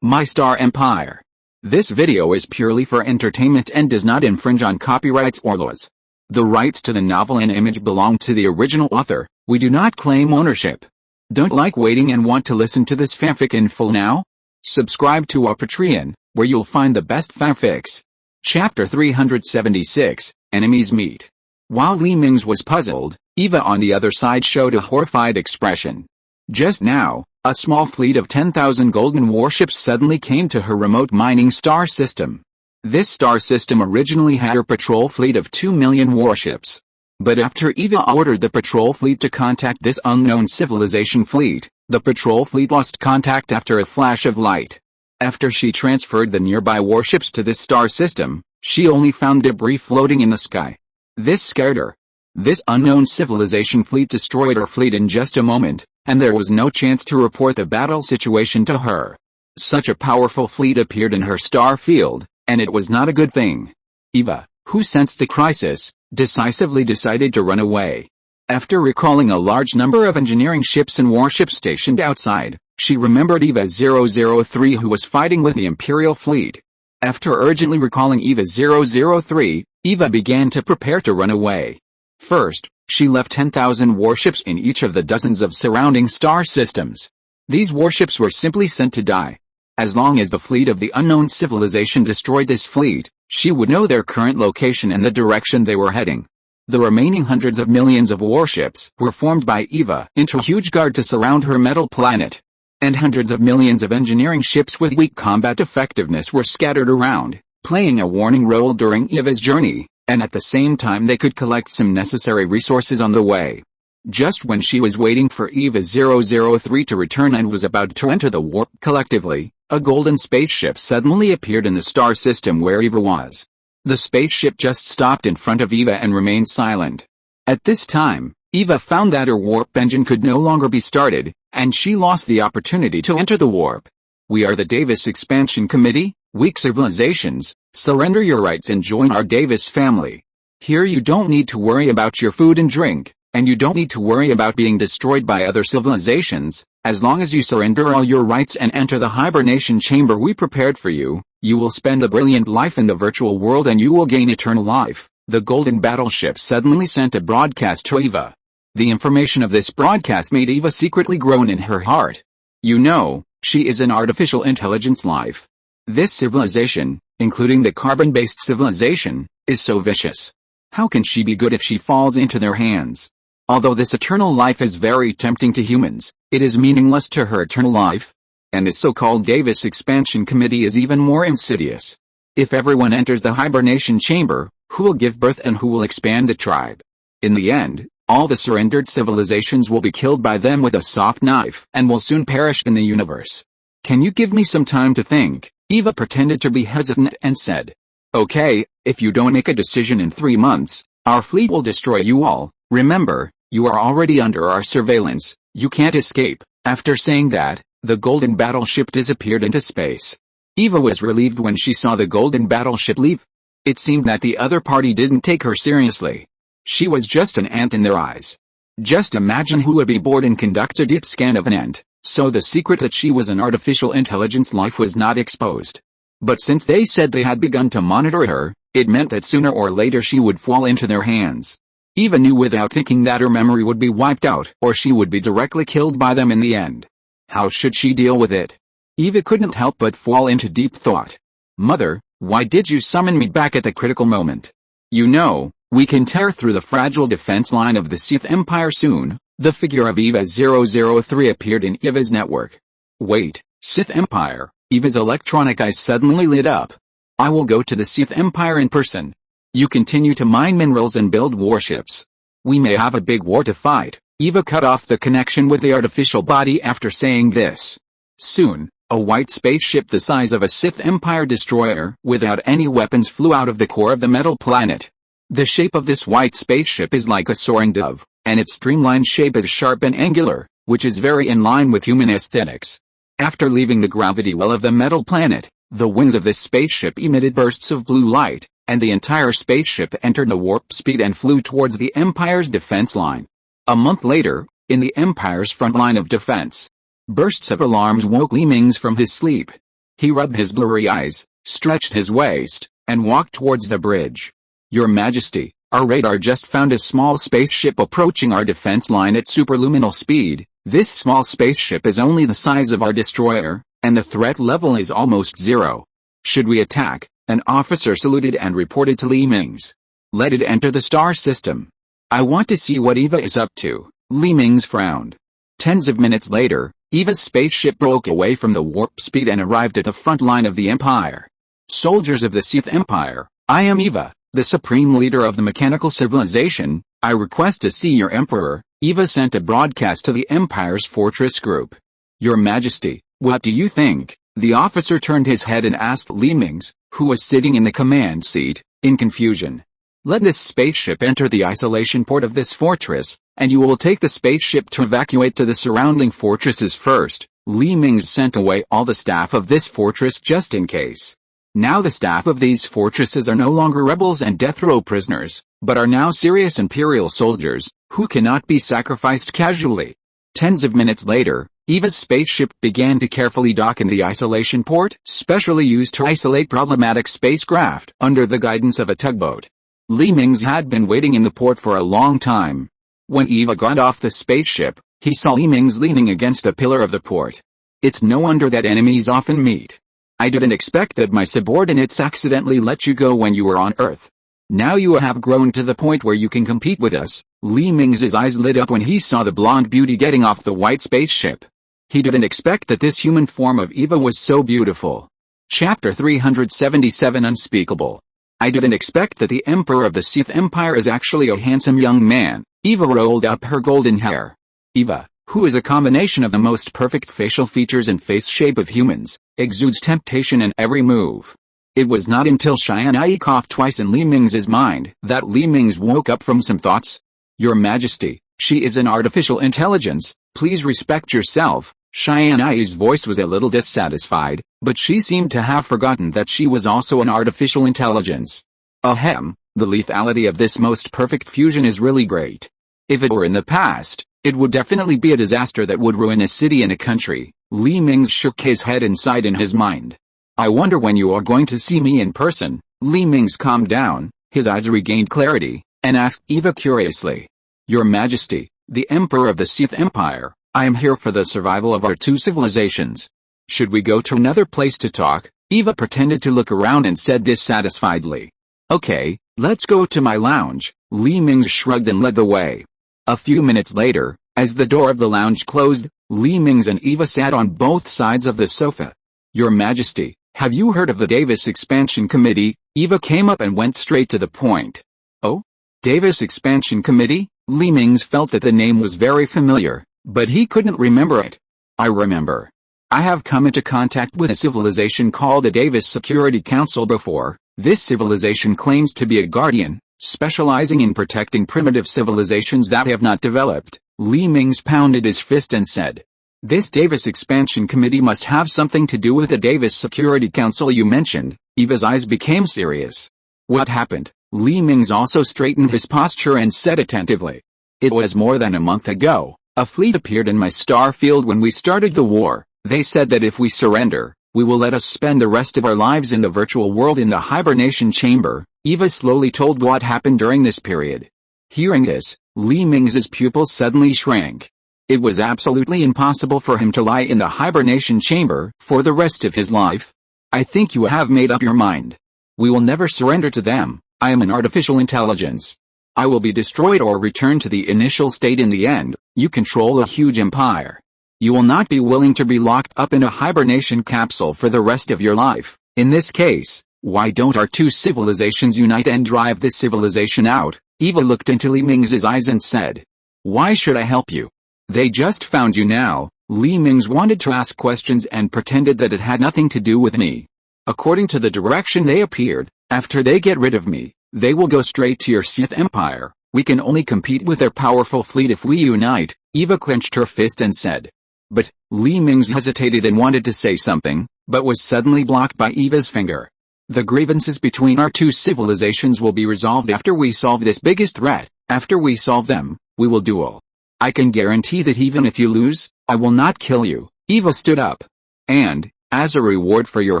My Star Empire. This video is purely for entertainment and does not infringe on copyrights or laws. The rights to the novel and image belong to the original author. We do not claim ownership. Don't like waiting and want to listen to this fanfic in full now? Subscribe to our Patreon, where you'll find the best fanfics. Chapter 376, Enemies Meet. While Li Mingze was puzzled, Eva on the other side showed a horrified expression. Just now, a small fleet of 10,000 golden warships suddenly came to her remote mining star system. This star system originally had a patrol fleet of 2 million warships. But after Eva ordered the patrol fleet to contact this unknown civilization fleet, the patrol fleet lost contact after a flash of light. After she transferred the nearby warships to this star system, she only found debris floating in the sky. This scared her. This unknown civilization fleet destroyed her fleet in just a moment, and there was no chance to report the battle situation to her. Such a powerful fleet appeared in her star field, and it was not a good thing. Eva, who sensed the crisis, decisively decided to run away. After recalling a large number of engineering ships and warships stationed outside, she remembered Eva 003 who was fighting with the Imperial fleet. After urgently recalling Eva 003, Eva began to prepare to run away. First, she left 10,000 warships in each of the dozens of surrounding star systems. These warships were simply sent to die. As long as the fleet of the unknown civilization destroyed this fleet, she would know their current location and the direction they were heading. The remaining hundreds of millions of warships were formed by Eva into a huge guard to surround her metal planet. And hundreds of millions of engineering ships with weak combat effectiveness were scattered around, playing a warning role during Eva's journey, and at the same time they could collect some necessary resources on the way. Just when she was waiting for Eva 003 to return and was about to enter the warp collectively, a golden spaceship suddenly appeared in the star system where Eva was. The spaceship just stopped in front of Eva and remained silent. At this time, Eva found that her warp engine could no longer be started, and she lost the opportunity to enter the warp. We are the Davis Expansion Committee, weak civilizations, surrender your rights and join our Davis family. Here you don't need to worry about your food and drink, and you don't need to worry about being destroyed by other civilizations. As long as you surrender all your rights and enter the hibernation chamber we prepared for you, you will spend a brilliant life in the virtual world and you will gain eternal life. The golden battleship suddenly sent a broadcast to Eva. The information of this broadcast made Eva secretly groan in her heart. You know, she is an artificial intelligence life. This civilization, including the carbon-based civilization, is so vicious. How can she be good if she falls into their hands? Although this eternal life is very tempting to humans, it is meaningless to her eternal life. And this so-called Davis Expansion Committee is even more insidious. If everyone enters the hibernation chamber, who will give birth and who will expand the tribe? In the end, all the surrendered civilizations will be killed by them with a soft knife and will soon perish in the universe. Can you give me some time to think? Eva pretended to be hesitant and said, Okay, if you don't make a decision in 3 months, our fleet will destroy you all. Remember, you are already under our surveillance, you can't escape. After saying that, the golden battleship disappeared into space. Eva was relieved when she saw the golden battleship leave. It seemed that the other party didn't take her seriously. She was just an ant in their eyes. Just imagine who would be bored and conduct a deep scan of an ant, so the secret that she was an artificial intelligence life was not exposed. But since they said they had begun to monitor her, it meant that sooner or later she would fall into their hands. Eva knew without thinking that her memory would be wiped out or she would be directly killed by them in the end. How should she deal with it? Eva couldn't help but fall into deep thought. Mother, why did you summon me back at the critical moment? You know, we can tear through the fragile defense line of the Sith Empire soon. The figure of Eva 003 appeared in Eva's network. Wait, Sith Empire? Eva's electronic eyes suddenly lit up. I will go to the Sith Empire in person. You continue to mine minerals and build warships. We may have a big war to fight. Eva cut off the connection with the artificial body after saying this. Soon, a white spaceship the size of a Sith Empire destroyer without any weapons flew out of the core of the metal planet. The shape of this white spaceship is like a soaring dove, and its streamlined shape is sharp and angular, which is very in line with human aesthetics. After leaving the gravity well of the metal planet, the wings of this spaceship emitted bursts of blue light, and the entire spaceship entered the warp speed and flew towards the Empire's defense line. A month later, in the Empire's front line of defense, bursts of alarms woke Li Mingze from his sleep. He rubbed his blurry eyes, stretched his waist, and walked towards the bridge. Your Majesty, our radar just found a small spaceship approaching our defense line at superluminal speed. This small spaceship is only the size of our destroyer, and the threat level is almost zero. Should we attack? An officer saluted and reported to Mingze. Let it enter the star system. I want to see what Eva is up to. Mingze frowned. Tens of minutes later, Eva's spaceship broke away from the warp speed and arrived at the front line of the Empire. Soldiers of the Sith Empire, I am Eva, the supreme leader of the mechanical civilization. I request to see your Emperor. Eva sent a broadcast to the Empire's fortress group. Your Majesty, what do you think? The officer turned his head and asked Mingze, who was sitting in the command seat, in confusion. Let this spaceship enter the isolation port of this fortress, and you will take the spaceship to evacuate to the surrounding fortresses first. Mingze sent away all the staff of this fortress just in case. Now the staff of these fortresses are no longer rebels and death row prisoners, but are now serious imperial soldiers, who cannot be sacrificed casually. Tens of minutes later, Eva's spaceship began to carefully dock in the isolation port, specially used to isolate problematic spacecraft, under the guidance of a tugboat. Mingze had been waiting in the port for a long time. When Eva got off the spaceship, he saw Mingze leaning against a pillar of the port. It's no wonder that enemies often meet. I didn't expect that my subordinates accidentally let you go when you were on Earth. Now you have grown to the point where you can compete with us. Mingze's eyes lit up when he saw the blonde beauty getting off the white spaceship. He didn't expect that this human form of Eva was so beautiful. Chapter 377 Unspeakable. I didn't expect that the Emperor of the Sith Empire is actually a handsome young man. Eva rolled up her golden hair. Eva, who is a combination of the most perfect facial features and face shape of humans, exudes temptation in every move. It was not until Tianyi coughed twice in Mingze's mind that Mingze woke up from some thoughts. Your Majesty, she is an artificial intelligence, please respect yourself. Tianyi's voice was a little dissatisfied, but she seemed to have forgotten that she was also an artificial intelligence. Ahem, the lethality of this most perfect fusion is really great. If it were in the past, it would definitely be a disaster that would ruin a city and a country. Mingze shook his head and sighed in his mind. I wonder when you are going to see me in person. Mingze calmed down, his eyes regained clarity, and asked Eva curiously. Your Majesty, the Emperor of the Sith Empire, I am here for the survival of our two civilizations. Should we go to another place to talk? Eva pretended to look around and said dissatisfiedly. Okay, let's go to my lounge. Mingze shrugged and led the way. A few minutes later, as the door of the lounge closed, Mingze and Eva sat on both sides of the sofa. Your Majesty, have you heard of the Davis Expansion Committee? Eva came up and went straight to the point. Oh? Davis Expansion Committee? Mingze felt that the name was very familiar, but he couldn't remember it. I remember. I have come into contact with a civilization called the Davis Security Council before. This civilization claims to be a guardian, specializing in protecting primitive civilizations that have not developed. Mingze pounded his fist and said. This Davis Expansion Committee must have something to do with the Davis Security Council you mentioned. Eva's eyes became serious. What happened? Mingze also straightened his posture and said attentively. It was more than a month ago. A fleet appeared in my star field when we started the war. They said that if we surrender, we will let us spend the rest of our lives in the virtual world in the hibernation chamber. Eva slowly told what happened during this period. Hearing this, Mingze's pupils suddenly shrank. It was absolutely impossible for him to lie in the hibernation chamber for the rest of his life. I think you have made up your mind. We will never surrender to them. I am an artificial intelligence. I will be destroyed or returned to the initial state in the end. You control a huge empire. You will not be willing to be locked up in a hibernation capsule for the rest of your life. In this case, why don't our two civilizations unite and drive this civilization out? Eva looked into Mingze's eyes and said. Why should I help you? They just found you now. Mingze wanted to ask questions and pretended that it had nothing to do with me. According to the direction they appeared, after they get rid of me, they will go straight to your Sith Empire. We can only compete with their powerful fleet if we unite. Eva clenched her fist and said. But, Mingze hesitated and wanted to say something, but was suddenly blocked by Eva's finger. The grievances between our two civilizations will be resolved after we solve this biggest threat. After we solve them, we will duel. I can guarantee that even if you lose, I will not kill you. Eva stood up. And, As a reward for your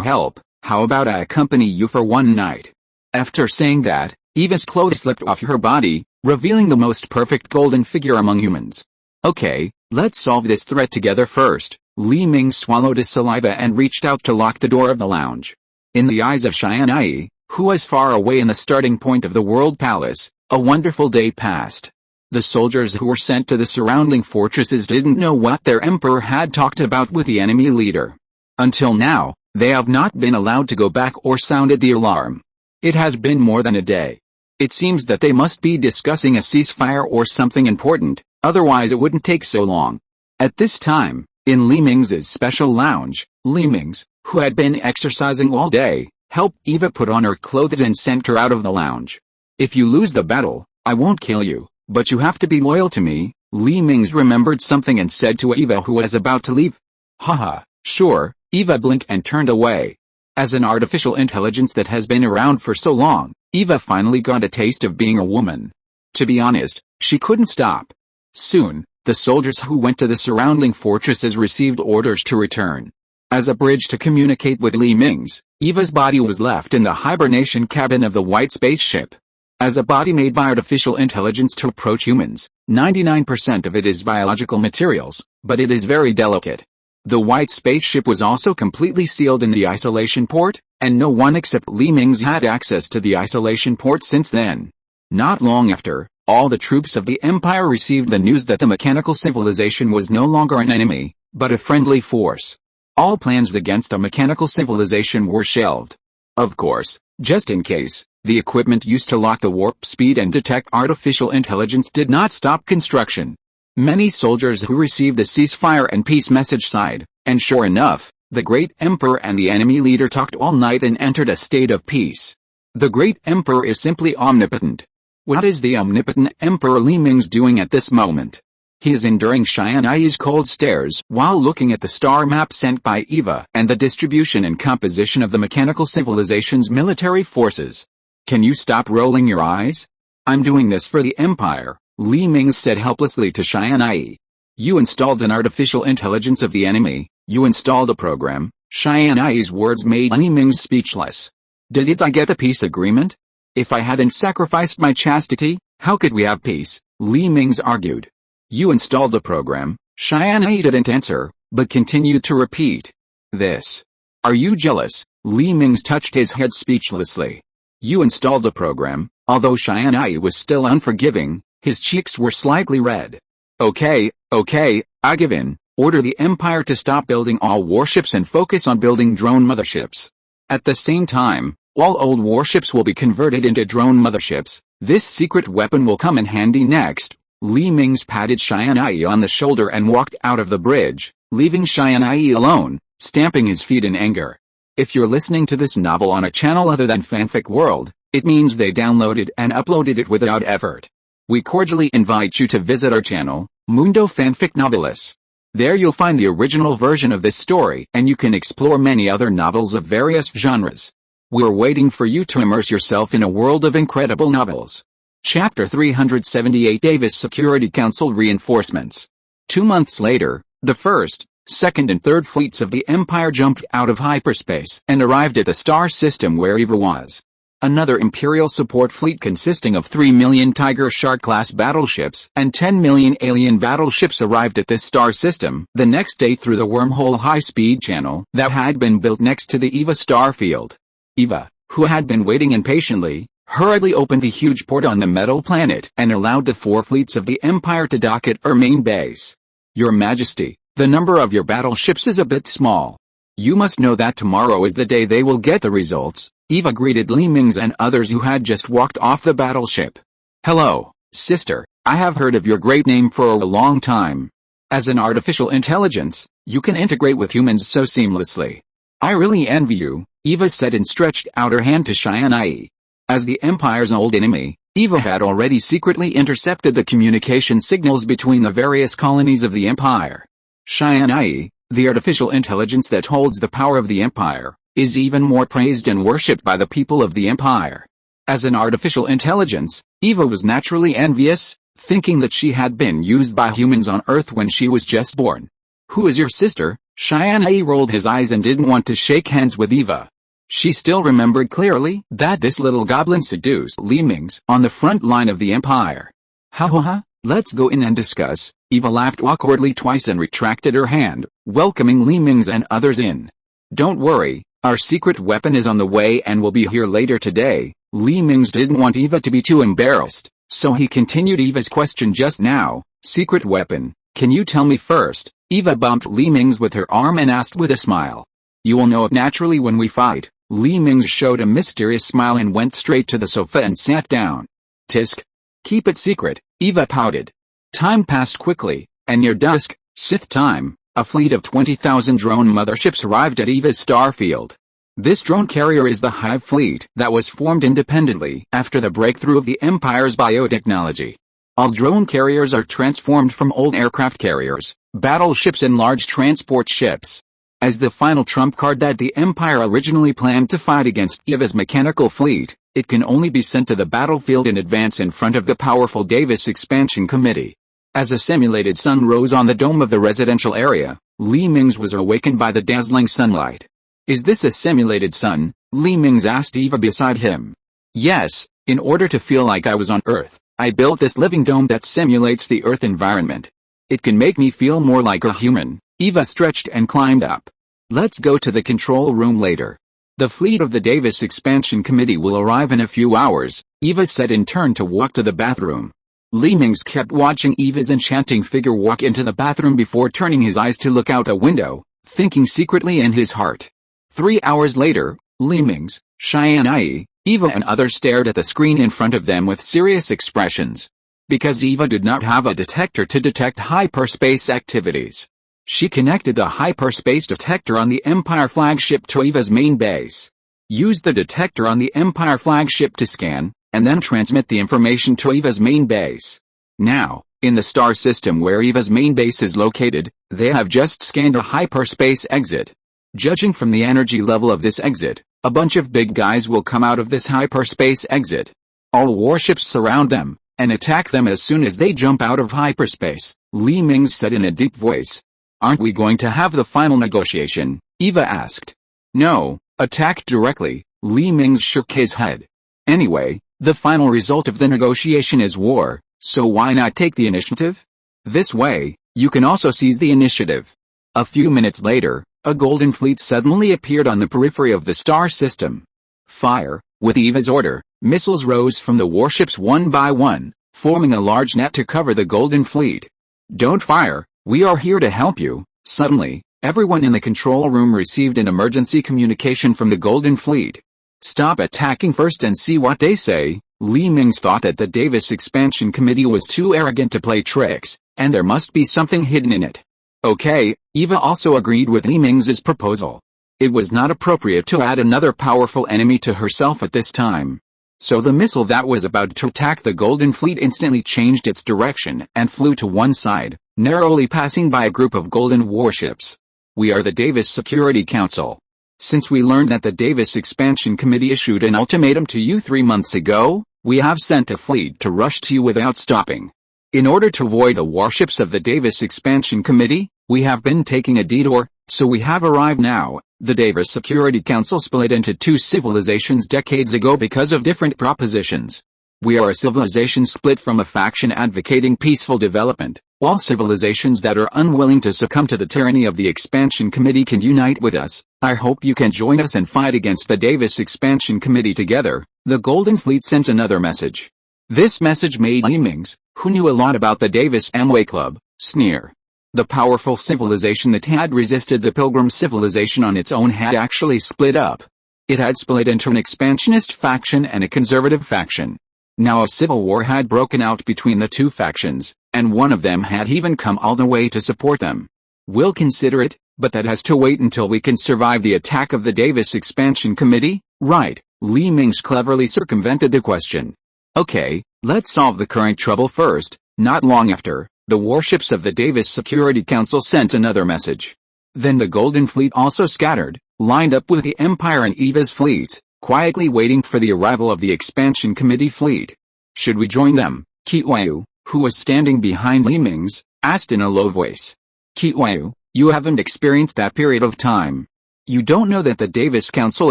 help, how about I accompany you for one night? After saying that, Eva's clothes slipped off her body, revealing the most perfect golden figure among humans. Okay, let's solve this threat together first. Li Ming swallowed his saliva and reached out to lock the door of the lounge. In the eyes of Tianyi, who was far away in the starting point of the World Palace, a wonderful day passed. The soldiers who were sent to the surrounding fortresses didn't know what their emperor had talked about with the enemy leader. Until now, they have not been allowed to go back or sounded the alarm. It has been more than a day. It seems that they must be discussing a ceasefire or something important, otherwise it wouldn't take so long. At this time, in Li Mingze's special lounge, Li Mingze, who had been exercising all day, helped Eva put on her clothes and sent her out of the lounge. If you lose the battle, I won't kill you, but you have to be loyal to me. Li Mingze remembered something and said to Eva, who was about to leave. Haha, sure. Eva blinked and turned away. As an artificial intelligence that has been around for so long, Eva finally got a taste of being a woman. To be honest, she couldn't stop. Soon, the soldiers who went to the surrounding fortresses received orders to return. As a bridge to communicate with Li Mingze, Eva's body was left in the hibernation cabin of the white spaceship. As a body made by artificial intelligence to approach humans, 99% of it is biological materials, but it is very delicate. The white spaceship was also completely sealed in the isolation port, and no one except Li Mingze had access to the isolation port since then. Not long after, all the troops of the Empire received the news that the mechanical civilization was no longer an enemy, but a friendly force. All plans against a mechanical civilization were shelved. Of course, just in case, the equipment used to lock the warp speed and detect artificial intelligence did not stop construction. Many soldiers who received the ceasefire and peace message sighed, and sure enough, the Great Emperor and the enemy leader talked all night and entered a state of peace. The Great Emperor is simply omnipotent. What is the omnipotent Emperor Li Mingze doing at this moment? He is enduring Tianyi's cold stares while looking at the star map sent by Eva and the distribution and composition of the mechanical civilization's military forces. Can you stop rolling your eyes? I'm doing this for the Empire, Li Mingze said helplessly to Tianyi. You installed an artificial intelligence of the enemy, you installed a program. Tianyi's words made Li Mingze speechless. Did I get the peace agreement? If I hadn't sacrificed my chastity, how could we have peace? Li Mingze argued. You installed a program. Tianyi didn't answer, but continued to repeat. This. Are you jealous? Li Mingze touched his head speechlessly. You installed a program. Although Tianyi was still unforgiving, his cheeks were slightly red. Okay, I give in. Order the Empire to stop building all warships and focus on building drone motherships. At the same time, all old warships will be converted into drone motherships. This secret weapon will come in handy next. Li Mingze patted Tianyi on the shoulder and walked out of the bridge, leaving Tianyi alone, stamping his feet in anger. If you're listening to this novel on a channel other than Fanfic World, it means they downloaded and uploaded it without effort. We cordially invite you to visit our channel, Mundo Fanfic Novelis. There you'll find the original version of this story and you can explore many other novels of various genres. We're waiting for you to immerse yourself in a world of incredible novels. Chapter 378 Davis Security Council Reinforcements. 2 months later, the first, second and third fleets of the Empire jumped out of hyperspace and arrived at the star system where Eva was. Another Imperial support fleet consisting of 3 million Tiger Shark-class battleships and 10 million alien battleships arrived at this star system the next day through the wormhole high-speed channel that had been built next to the Eva star field. Eva, who had been waiting impatiently, hurriedly opened a huge port on the metal planet and allowed the 4 fleets of the Empire to dock at her main base. Your Majesty, the number of your battleships is a bit small. You must know that tomorrow is the day they will get the results. Eva greeted Li Mingze and others who had just walked off the battleship. Hello, sister, I have heard of your great name for a long time. As an artificial intelligence, you can integrate with humans so seamlessly. I really envy you, Eva said and stretched out her hand to Tianyi. As the Empire's old enemy, Eva had already secretly intercepted the communication signals between the various colonies of the Empire. Tianyi, the artificial intelligence that holds the power of the Empire, is even more praised and worshipped by the people of the Empire. As an artificial intelligence, Eva was naturally envious, thinking that she had been used by humans on Earth when she was just born. Who is your sister? Tianyi rolled his eyes and didn't want to shake hands with Eva. She still remembered clearly that this little goblin seduced Li Mingze on the front line of the empire. Ha, let's go in and discuss. Eva laughed awkwardly twice and retracted her hand, welcoming Li Mingze and others in. Don't worry, our secret weapon is on the way and will be here later today. Li Mingze didn't want Eva to be too embarrassed, so he continued Eva's question just now. Secret weapon, can you tell me first? Eva bumped Li Mingze with her arm and asked with a smile. You will know it naturally when we fight. Li Mingze showed a mysterious smile and went straight to the sofa and sat down. Tisk. Keep it secret, Eva pouted. Time passed quickly, and near dusk, Sith time, a fleet of 20,000 drone motherships arrived at Eva's starfield. This drone carrier is the Hive fleet that was formed independently after the breakthrough of the Empire's biotechnology. All drone carriers are transformed from old aircraft carriers, battleships and large transport ships. As the final trump card that the Empire originally planned to fight against Eva's mechanical fleet, it can only be sent to the battlefield in advance in front of the powerful Davis Expansion Committee. As a simulated sun rose on the dome of the residential area, Li Mingze was awakened by the dazzling sunlight. Is this a simulated sun? Li Mingze asked Eva beside him. Yes, in order to feel like I was on Earth, I built this living dome that simulates the Earth environment. It can make me feel more like a human. Eva stretched and climbed up. Let's go to the control room later. The fleet of the Davis Expansion Committee will arrive in a few hours, Eva said and turned to walk to the bathroom. Li Mingze kept watching Eva's enchanting figure walk into the bathroom before turning his eyes to look out a window, thinking secretly in his heart. 3 hours later, Li Mingze, Tianyi, Eva and others stared at the screen in front of them with serious expressions. Because Eva did not have a detector to detect hyperspace activities, she connected the hyperspace detector on the Empire flagship to Eva's main base. Use the detector on the Empire flagship to scan, and then transmit the information to Eva's main base. Now, in the star system where Eva's main base is located, they have just scanned a hyperspace exit. Judging from the energy level of this exit, a bunch of big guys will come out of this hyperspace exit. All warships surround them, and attack them as soon as they jump out of hyperspace, Li Mingze said in a deep voice. Aren't we going to have the final negotiation? Eva asked. No, attack directly, Li Mingze shook his head. Anyway, the final result of the negotiation is war, so why not take the initiative? This way, you can also seize the initiative. A few minutes later, a golden fleet suddenly appeared on the periphery of the star system. Fire, with Eva's order, missiles rose from the warships one by one, forming a large net to cover the golden fleet. Don't fire, we are here to help you. Suddenly, everyone in the control room received an emergency communication from the golden fleet. Stop attacking first and see what they say. Li Mingze thought that the Davis Expansion Committee was too arrogant to play tricks, and there must be something hidden in it. Okay, Eva also agreed with Li Mingze's proposal. It was not appropriate to add another powerful enemy to herself at this time. So the missile that was about to attack the Golden Fleet instantly changed its direction and flew to one side, narrowly passing by a group of golden warships. We are the Davis Security Council. Since we learned that the Davis Expansion Committee issued an ultimatum to you 3 months ago, we have sent a fleet to rush to you without stopping. In order to avoid the warships of the Davis Expansion Committee, we have been taking a detour, so we have arrived now. The Davis Security Council split into 2 civilizations decades ago because of different propositions. We are a civilization split from a faction advocating peaceful development, while civilizations that are unwilling to succumb to the tyranny of the Expansion Committee can unite with us. I hope you can join us and fight against the Davis Expansion Committee together. The Golden Fleet sent another message. This message made Li Mingze, who knew a lot about the Davis Amway Club, sneer. The powerful civilization that had resisted the Pilgrim civilization on its own had actually split up. It had split into an expansionist faction and a conservative faction. Now a civil war had broken out between the 2 factions, and one of them had even come all the way to support them. We'll consider it, but that has to wait until we can survive the attack of the Davis Expansion Committee, right? Li Mingze cleverly circumvented the question. Okay, let's solve the current trouble first. Not long after, the warships of the Davis Security Council sent another message. Then the Golden Fleet also scattered, lined up with the Empire and Eva's fleets, quietly waiting for the arrival of the Expansion Committee fleet. Should we join them? Qiyu, who was standing behind Li Mingze, asked in a low voice. Qiyu, You haven't experienced that period of time. You don't know that the Davis Council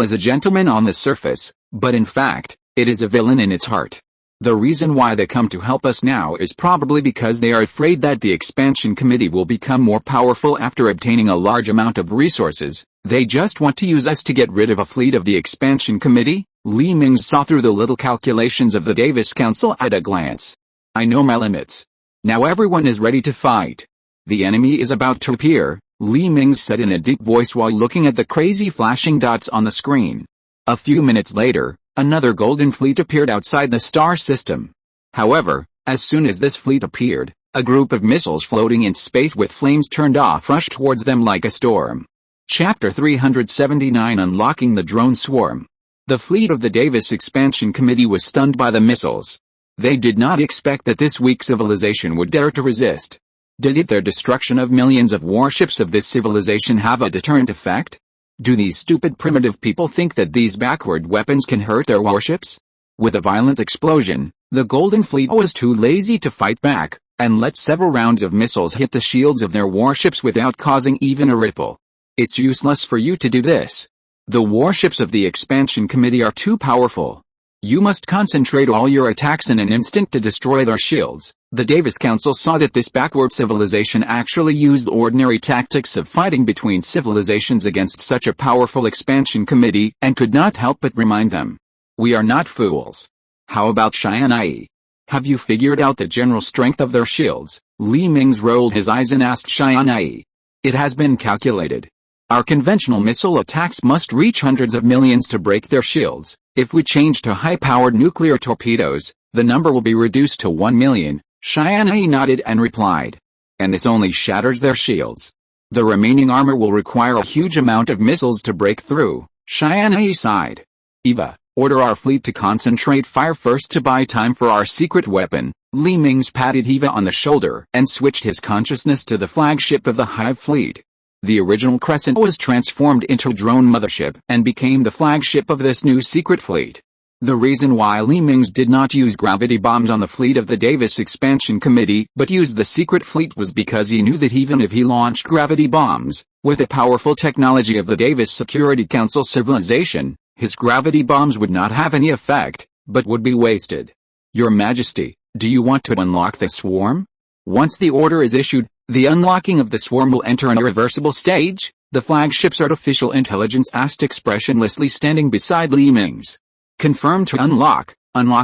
is a gentleman on the surface, but in fact, it is a villain in its heart. The reason why they come to help us now is probably because they are afraid that the Expansion Committee will become more powerful after obtaining a large amount of resources. They just want to use us to get rid of a fleet of the Expansion Committee. Li Mingze saw through the little calculations of the Davis Council at a glance. I know my limits. Now everyone is ready to fight. The enemy is about to appear, Li Mingze said in a deep voice while looking at the crazy flashing dots on the screen. A few minutes later, another golden fleet appeared outside the star system. However, as soon as this fleet appeared, a group of missiles floating in space with flames turned off rushed towards them like a storm. Chapter 379 Unlocking the Drone Swarm. The fleet of the Davis Expansion Committee was stunned by the missiles. They did not expect that this weak civilization would dare to resist. Did their destruction of millions of warships of this civilization have a deterrent effect? Do these stupid primitive people think that these backward weapons can hurt their warships? With a violent explosion, the Golden Fleet was too lazy to fight back, and let several rounds of missiles hit the shields of their warships without causing even a ripple. It's useless for you to do this. The warships of the Expansion Committee are too powerful. You must concentrate all your attacks in an instant to destroy their shields. The Davis Council saw that this backward civilization actually used ordinary tactics of fighting between civilizations against such a powerful Expansion Committee, and could not help but remind them. We are not fools. How about Tianyi? Have you figured out the general strength of their shields? Li Mingze rolled his eyes and asked Tianyi. It has been calculated. Our conventional missile attacks must reach hundreds of millions to break their shields. If we change to high-powered nuclear torpedoes, the number will be reduced to 1 million. Tianyi nodded and replied. And this only shatters their shields. The remaining armor will require a huge amount of missiles to break through. Tianyi sighed. Eva, order our fleet to concentrate fire first to buy time for our secret weapon. Li Mingze patted Eva on the shoulder and switched his consciousness to the flagship of the Hive fleet. The original Crescent was transformed into a drone mothership and became the flagship of this new secret fleet. The reason why Li Mingze did not use gravity bombs on the fleet of the Davis Expansion Committee but used the secret fleet was because he knew that even if he launched gravity bombs, with the powerful technology of the Davis Security Council civilization, his gravity bombs would not have any effect, but would be wasted. Your Majesty, do you want to unlock the swarm? Once the order is issued, the unlocking of the swarm will enter an irreversible stage, the flagship's artificial intelligence asked expressionlessly standing beside Li Mingze. Confirmed to unlock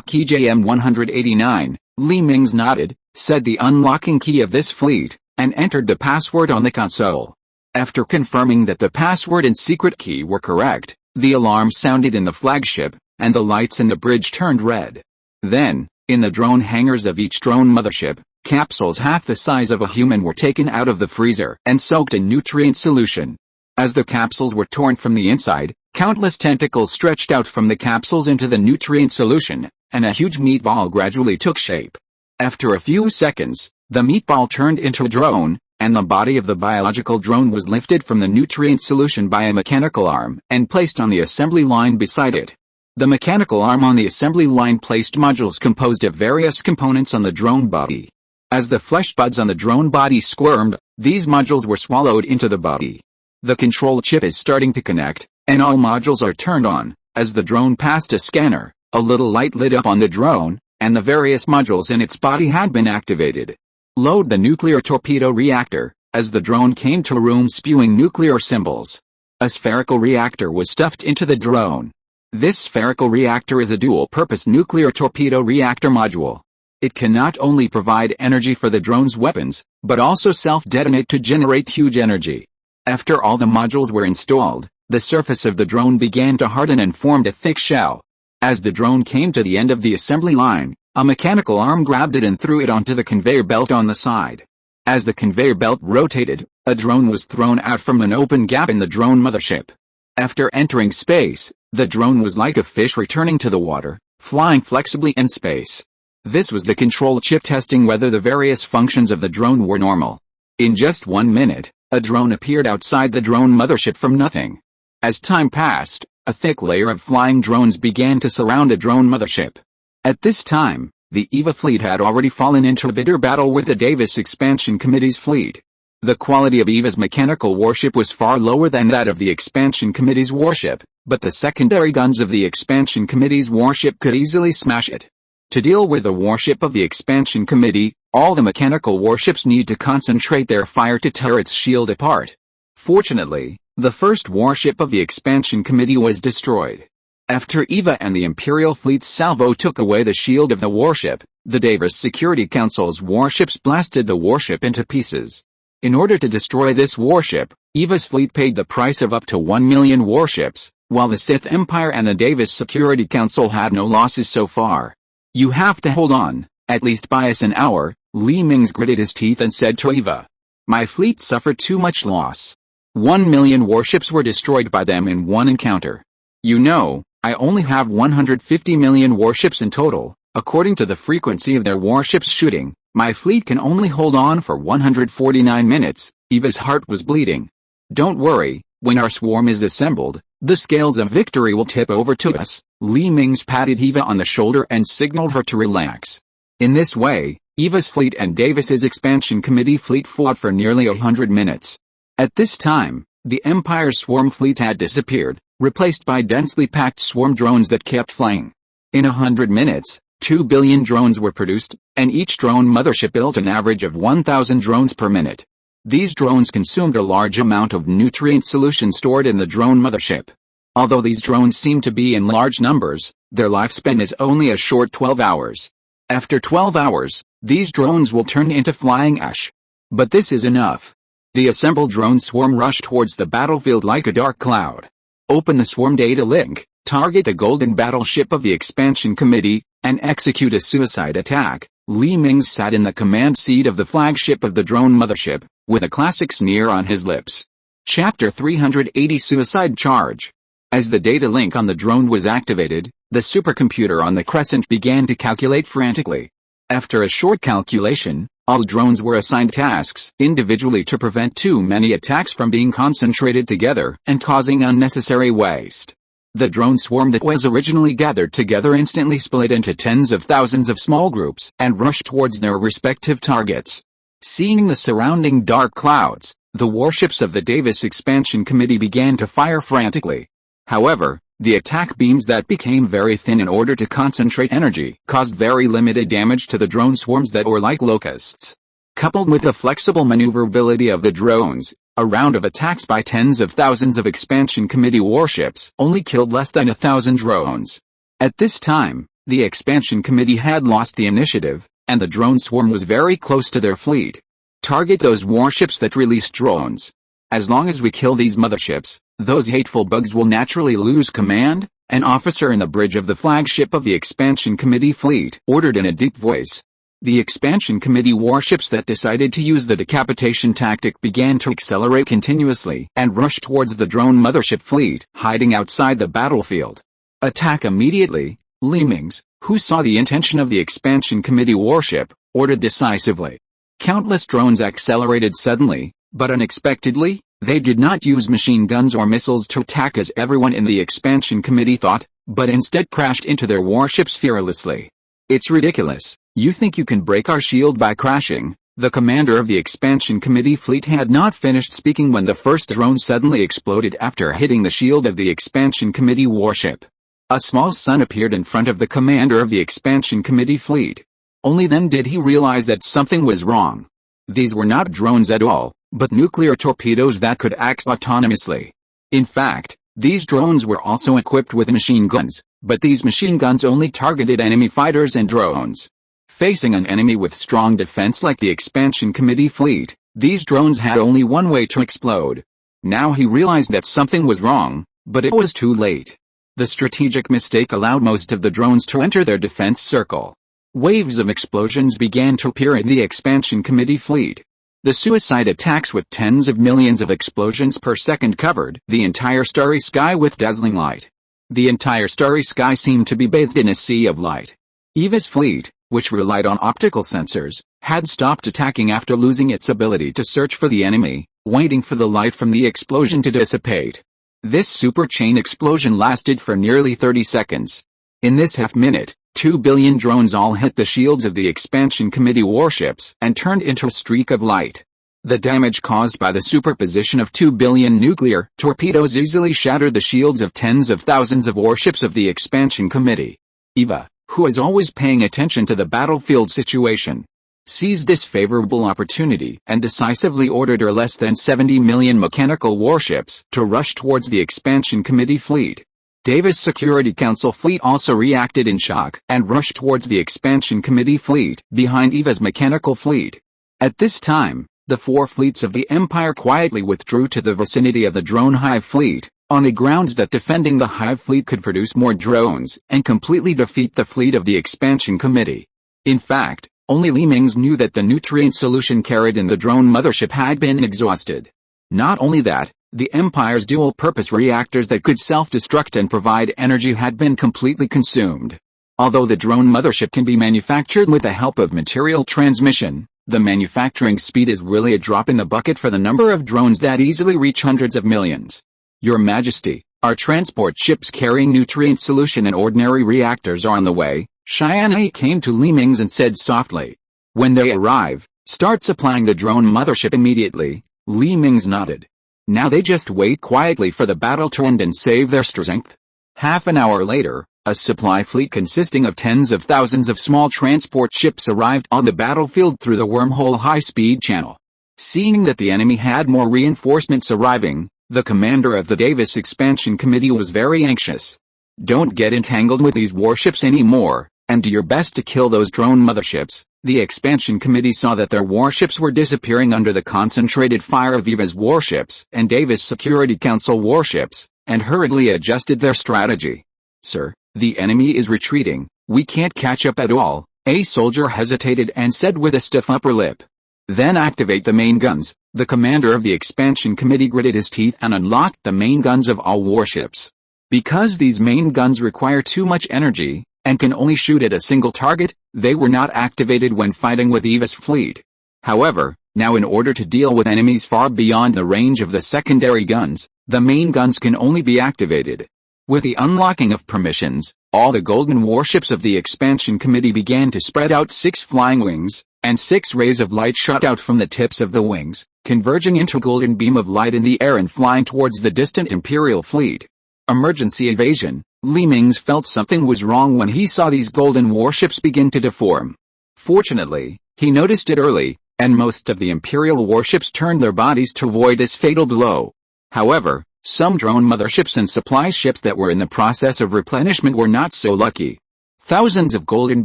key JM189, Li Mingze nodded, said the unlocking key of this fleet, and entered the password on the console. After confirming that the password and secret key were correct, the alarm sounded in the flagship, and the lights in the bridge turned red. Then, in the drone hangars of each drone mothership, capsules half the size of a human were taken out of the freezer and soaked in nutrient solution. As the capsules were torn from the inside, countless tentacles stretched out from the capsules into the nutrient solution, and a huge meatball gradually took shape. After a few seconds, the meatball turned into a drone, and the body of the biological drone was lifted from the nutrient solution by a mechanical arm and placed on the assembly line beside it. The mechanical arm on the assembly line placed modules composed of various components on the drone body. As the flesh buds on the drone body squirmed, these modules were swallowed into the body. The control chip is starting to connect, and all modules are turned on. As the drone passed a scanner, a little light lit up on the drone, and the various modules in its body had been activated. Load the nuclear torpedo reactor, as the drone came to a room spewing nuclear symbols. A spherical reactor was stuffed into the drone. This spherical reactor is a dual-purpose nuclear torpedo reactor module. It can not only provide energy for the drone's weapons, but also self-detonate to generate huge energy. After all the modules were installed, the surface of the drone began to harden and formed a thick shell. As the drone came to the end of the assembly line, a mechanical arm grabbed it and threw it onto the conveyor belt on the side. As the conveyor belt rotated, a drone was thrown out from an open gap in the drone mothership. After entering space, the drone was like a fish returning to the water, flying flexibly in space. This was the control chip testing whether the various functions of the drone were normal. In just 1 minute, a drone appeared outside the drone mothership from nothing. As time passed, a thick layer of flying drones began to surround the drone mothership. At this time, the EVA fleet had already fallen into a bitter battle with the Davis Expansion Committee's fleet. The quality of EVA's mechanical warship was far lower than that of the Expansion Committee's warship, but the secondary guns of the Expansion Committee's warship could easily smash it. To deal with the warship of the Expansion Committee, all the mechanical warships need to concentrate their fire to tear its shield apart. Fortunately, the first warship of the Expansion Committee was destroyed. After EVA and the Imperial Fleet's salvo took away the shield of the warship, the Davis Security Council's warships blasted the warship into pieces. In order to destroy this warship, EVA's fleet paid the price of up to 1 million warships, while the Sith Empire and the Davis Security Council had no losses so far. "You have to hold on, at least buy us an hour," Mingze gritted his teeth and said to EVA. "My fleet suffered too much loss. 1 million warships were destroyed by them in one encounter. You know, I only have 150 million warships in total. According to the frequency of their warships shooting, my fleet can only hold on for 149 minutes, EVA's heart was bleeding. "Don't worry, when our swarm is assembled, the scales of victory will tip over to us." Mingze patted EVA on the shoulder and signaled her to relax. In this way, EVA's fleet and Davis's Expansion Committee fleet fought for nearly 100 minutes. At this time, the Empire's swarm fleet had disappeared, replaced by densely packed swarm drones that kept flying. In 100 minutes, 2 billion drones were produced, and each drone mothership built an average of 1,000 drones per minute. These drones consumed a large amount of nutrient solution stored in the drone mothership. Although these drones seem to be in large numbers, their lifespan is only a short 12 hours. After 12 hours, these drones will turn into flying ash. But this is enough. The assembled drone swarm rushed towards the battlefield like a dark cloud. Open the swarm data link, target the golden battleship of the Expansion Committee, and execute a suicide attack. Mingze sat in the command seat of the flagship of the drone mothership, with a classic sneer on his lips. Chapter 380 Suicide Charge. As the data link on the drone was activated, the supercomputer on the Crescent began to calculate frantically. After a short calculation, all drones were assigned tasks individually to prevent too many attacks from being concentrated together and causing unnecessary waste. The drone swarm that was originally gathered together instantly split into tens of thousands of small groups and rushed towards their respective targets. Seeing the surrounding dark clouds, the warships of the Davis Expansion Committee began to fire frantically. However, the attack beams that became very thin in order to concentrate energy caused very limited damage to the drone swarms that were like locusts. Coupled with the flexible maneuverability of the drones, a round of attacks by tens of thousands of Expansion Committee warships only killed less than 1,000 drones. At this time, the Expansion Committee had lost the initiative, and the drone swarm was very close to their fleet. Target those warships that release drones. As long as we kill these motherships, those hateful bugs will naturally lose command, an officer in the bridge of the flagship of the Expansion Committee fleet ordered in a deep voice. The Expansion Committee warships that decided to use the decapitation tactic began to accelerate continuously and rush towards the drone mothership fleet, hiding outside the battlefield. Attack immediately, Mingze, who saw the intention of the Expansion Committee warship, ordered decisively. Countless drones accelerated suddenly, but unexpectedly, they did not use machine guns or missiles to attack as everyone in the Expansion Committee thought, but instead crashed into their warships fearlessly. "It's ridiculous. You think you can break our shield by crashing?" The commander of the Expansion Committee fleet had not finished speaking when the first drone suddenly exploded after hitting the shield of the Expansion Committee warship. A small sun appeared in front of the commander of the Expansion Committee fleet. Only then did he realize that something was wrong. These were not drones at all, but nuclear torpedoes that could act autonomously. In fact, these drones were also equipped with machine guns, but these machine guns only targeted enemy fighters and drones. Facing an enemy with strong defense like the Expansion Committee fleet, these drones had only one way to explode. Now he realized that something was wrong, but it was too late. The strategic mistake allowed most of the drones to enter their defense circle. Waves of explosions began to appear in the Expansion Committee fleet. The suicide attacks with tens of millions of explosions per second covered the entire starry sky with dazzling light. The entire starry sky seemed to be bathed in a sea of light. EVA's fleet, which relied on optical sensors, had stopped attacking after losing its ability to search for the enemy, waiting for the light from the explosion to dissipate. This super chain explosion lasted for nearly 30 seconds. In this half-minute, 2 billion drones all hit the shields of the Expansion Committee warships and turned into a streak of light. The damage caused by the superposition of 2 billion nuclear torpedoes easily shattered the shields of tens of thousands of warships of the Expansion Committee. Eva, who is always paying attention to the battlefield situation, seized this favorable opportunity and decisively ordered her less than 70 million mechanical warships to rush towards the Expansion Committee fleet. Davis' Security Council fleet also reacted in shock and rushed towards the Expansion Committee fleet behind Eva's mechanical fleet. At this time, the four fleets of the Empire quietly withdrew to the vicinity of the drone hive fleet, on the grounds that defending the hive fleet could produce more drones and completely defeat the fleet of the Expansion Committee. In fact, only Mingze knew that the nutrient solution carried in the drone mothership had been exhausted. Not only that, the Empire's dual-purpose reactors that could self-destruct and provide energy had been completely consumed. Although the drone mothership can be manufactured with the help of material transmission, the manufacturing speed is really a drop in the bucket for the number of drones that easily reach hundreds of millions. Your Majesty, our transport ships carrying nutrient solution and ordinary reactors are on the way. Tianyi came to Mingze and said softly. When they arrive, start supplying the drone mothership immediately. Mingze nodded. Now they just wait quietly for the battle to end and save their strength. Half an hour later, a supply fleet consisting of tens of thousands of small transport ships arrived on the battlefield through the wormhole high-speed channel. Seeing that the enemy had more reinforcements arriving, the commander of the Davis Expansion Committee was very anxious. Don't get entangled with these warships anymore, and do your best to kill those drone motherships. The Expansion Committee saw that their warships were disappearing under the concentrated fire of Eva's warships and Davis Security Council warships, and hurriedly adjusted their strategy. Sir, the enemy is retreating, we can't catch up at all, a soldier hesitated and said with a stiff upper lip. Then activate the main guns. The commander of the Expansion Committee gritted his teeth and unlocked the main guns of all warships. Because these main guns require too much energy, and can only shoot at a single target, they were not activated when fighting with Eva's fleet. However, now in order to deal with enemies far beyond the range of the secondary guns, the main guns can only be activated. With the unlocking of permissions, all the golden warships of the Expansion Committee began to spread out 6 flying wings, and 6 rays of light shot out from the tips of the wings, converging into a golden beam of light in the air and flying towards the distant Imperial fleet. Emergency evasion. Mingze felt something was wrong when he saw these golden warships begin to deform. Fortunately, he noticed it early, and most of the Imperial warships turned their bodies to avoid this fatal blow. However, some drone motherships and supply ships that were in the process of replenishment were not so lucky. Thousands of golden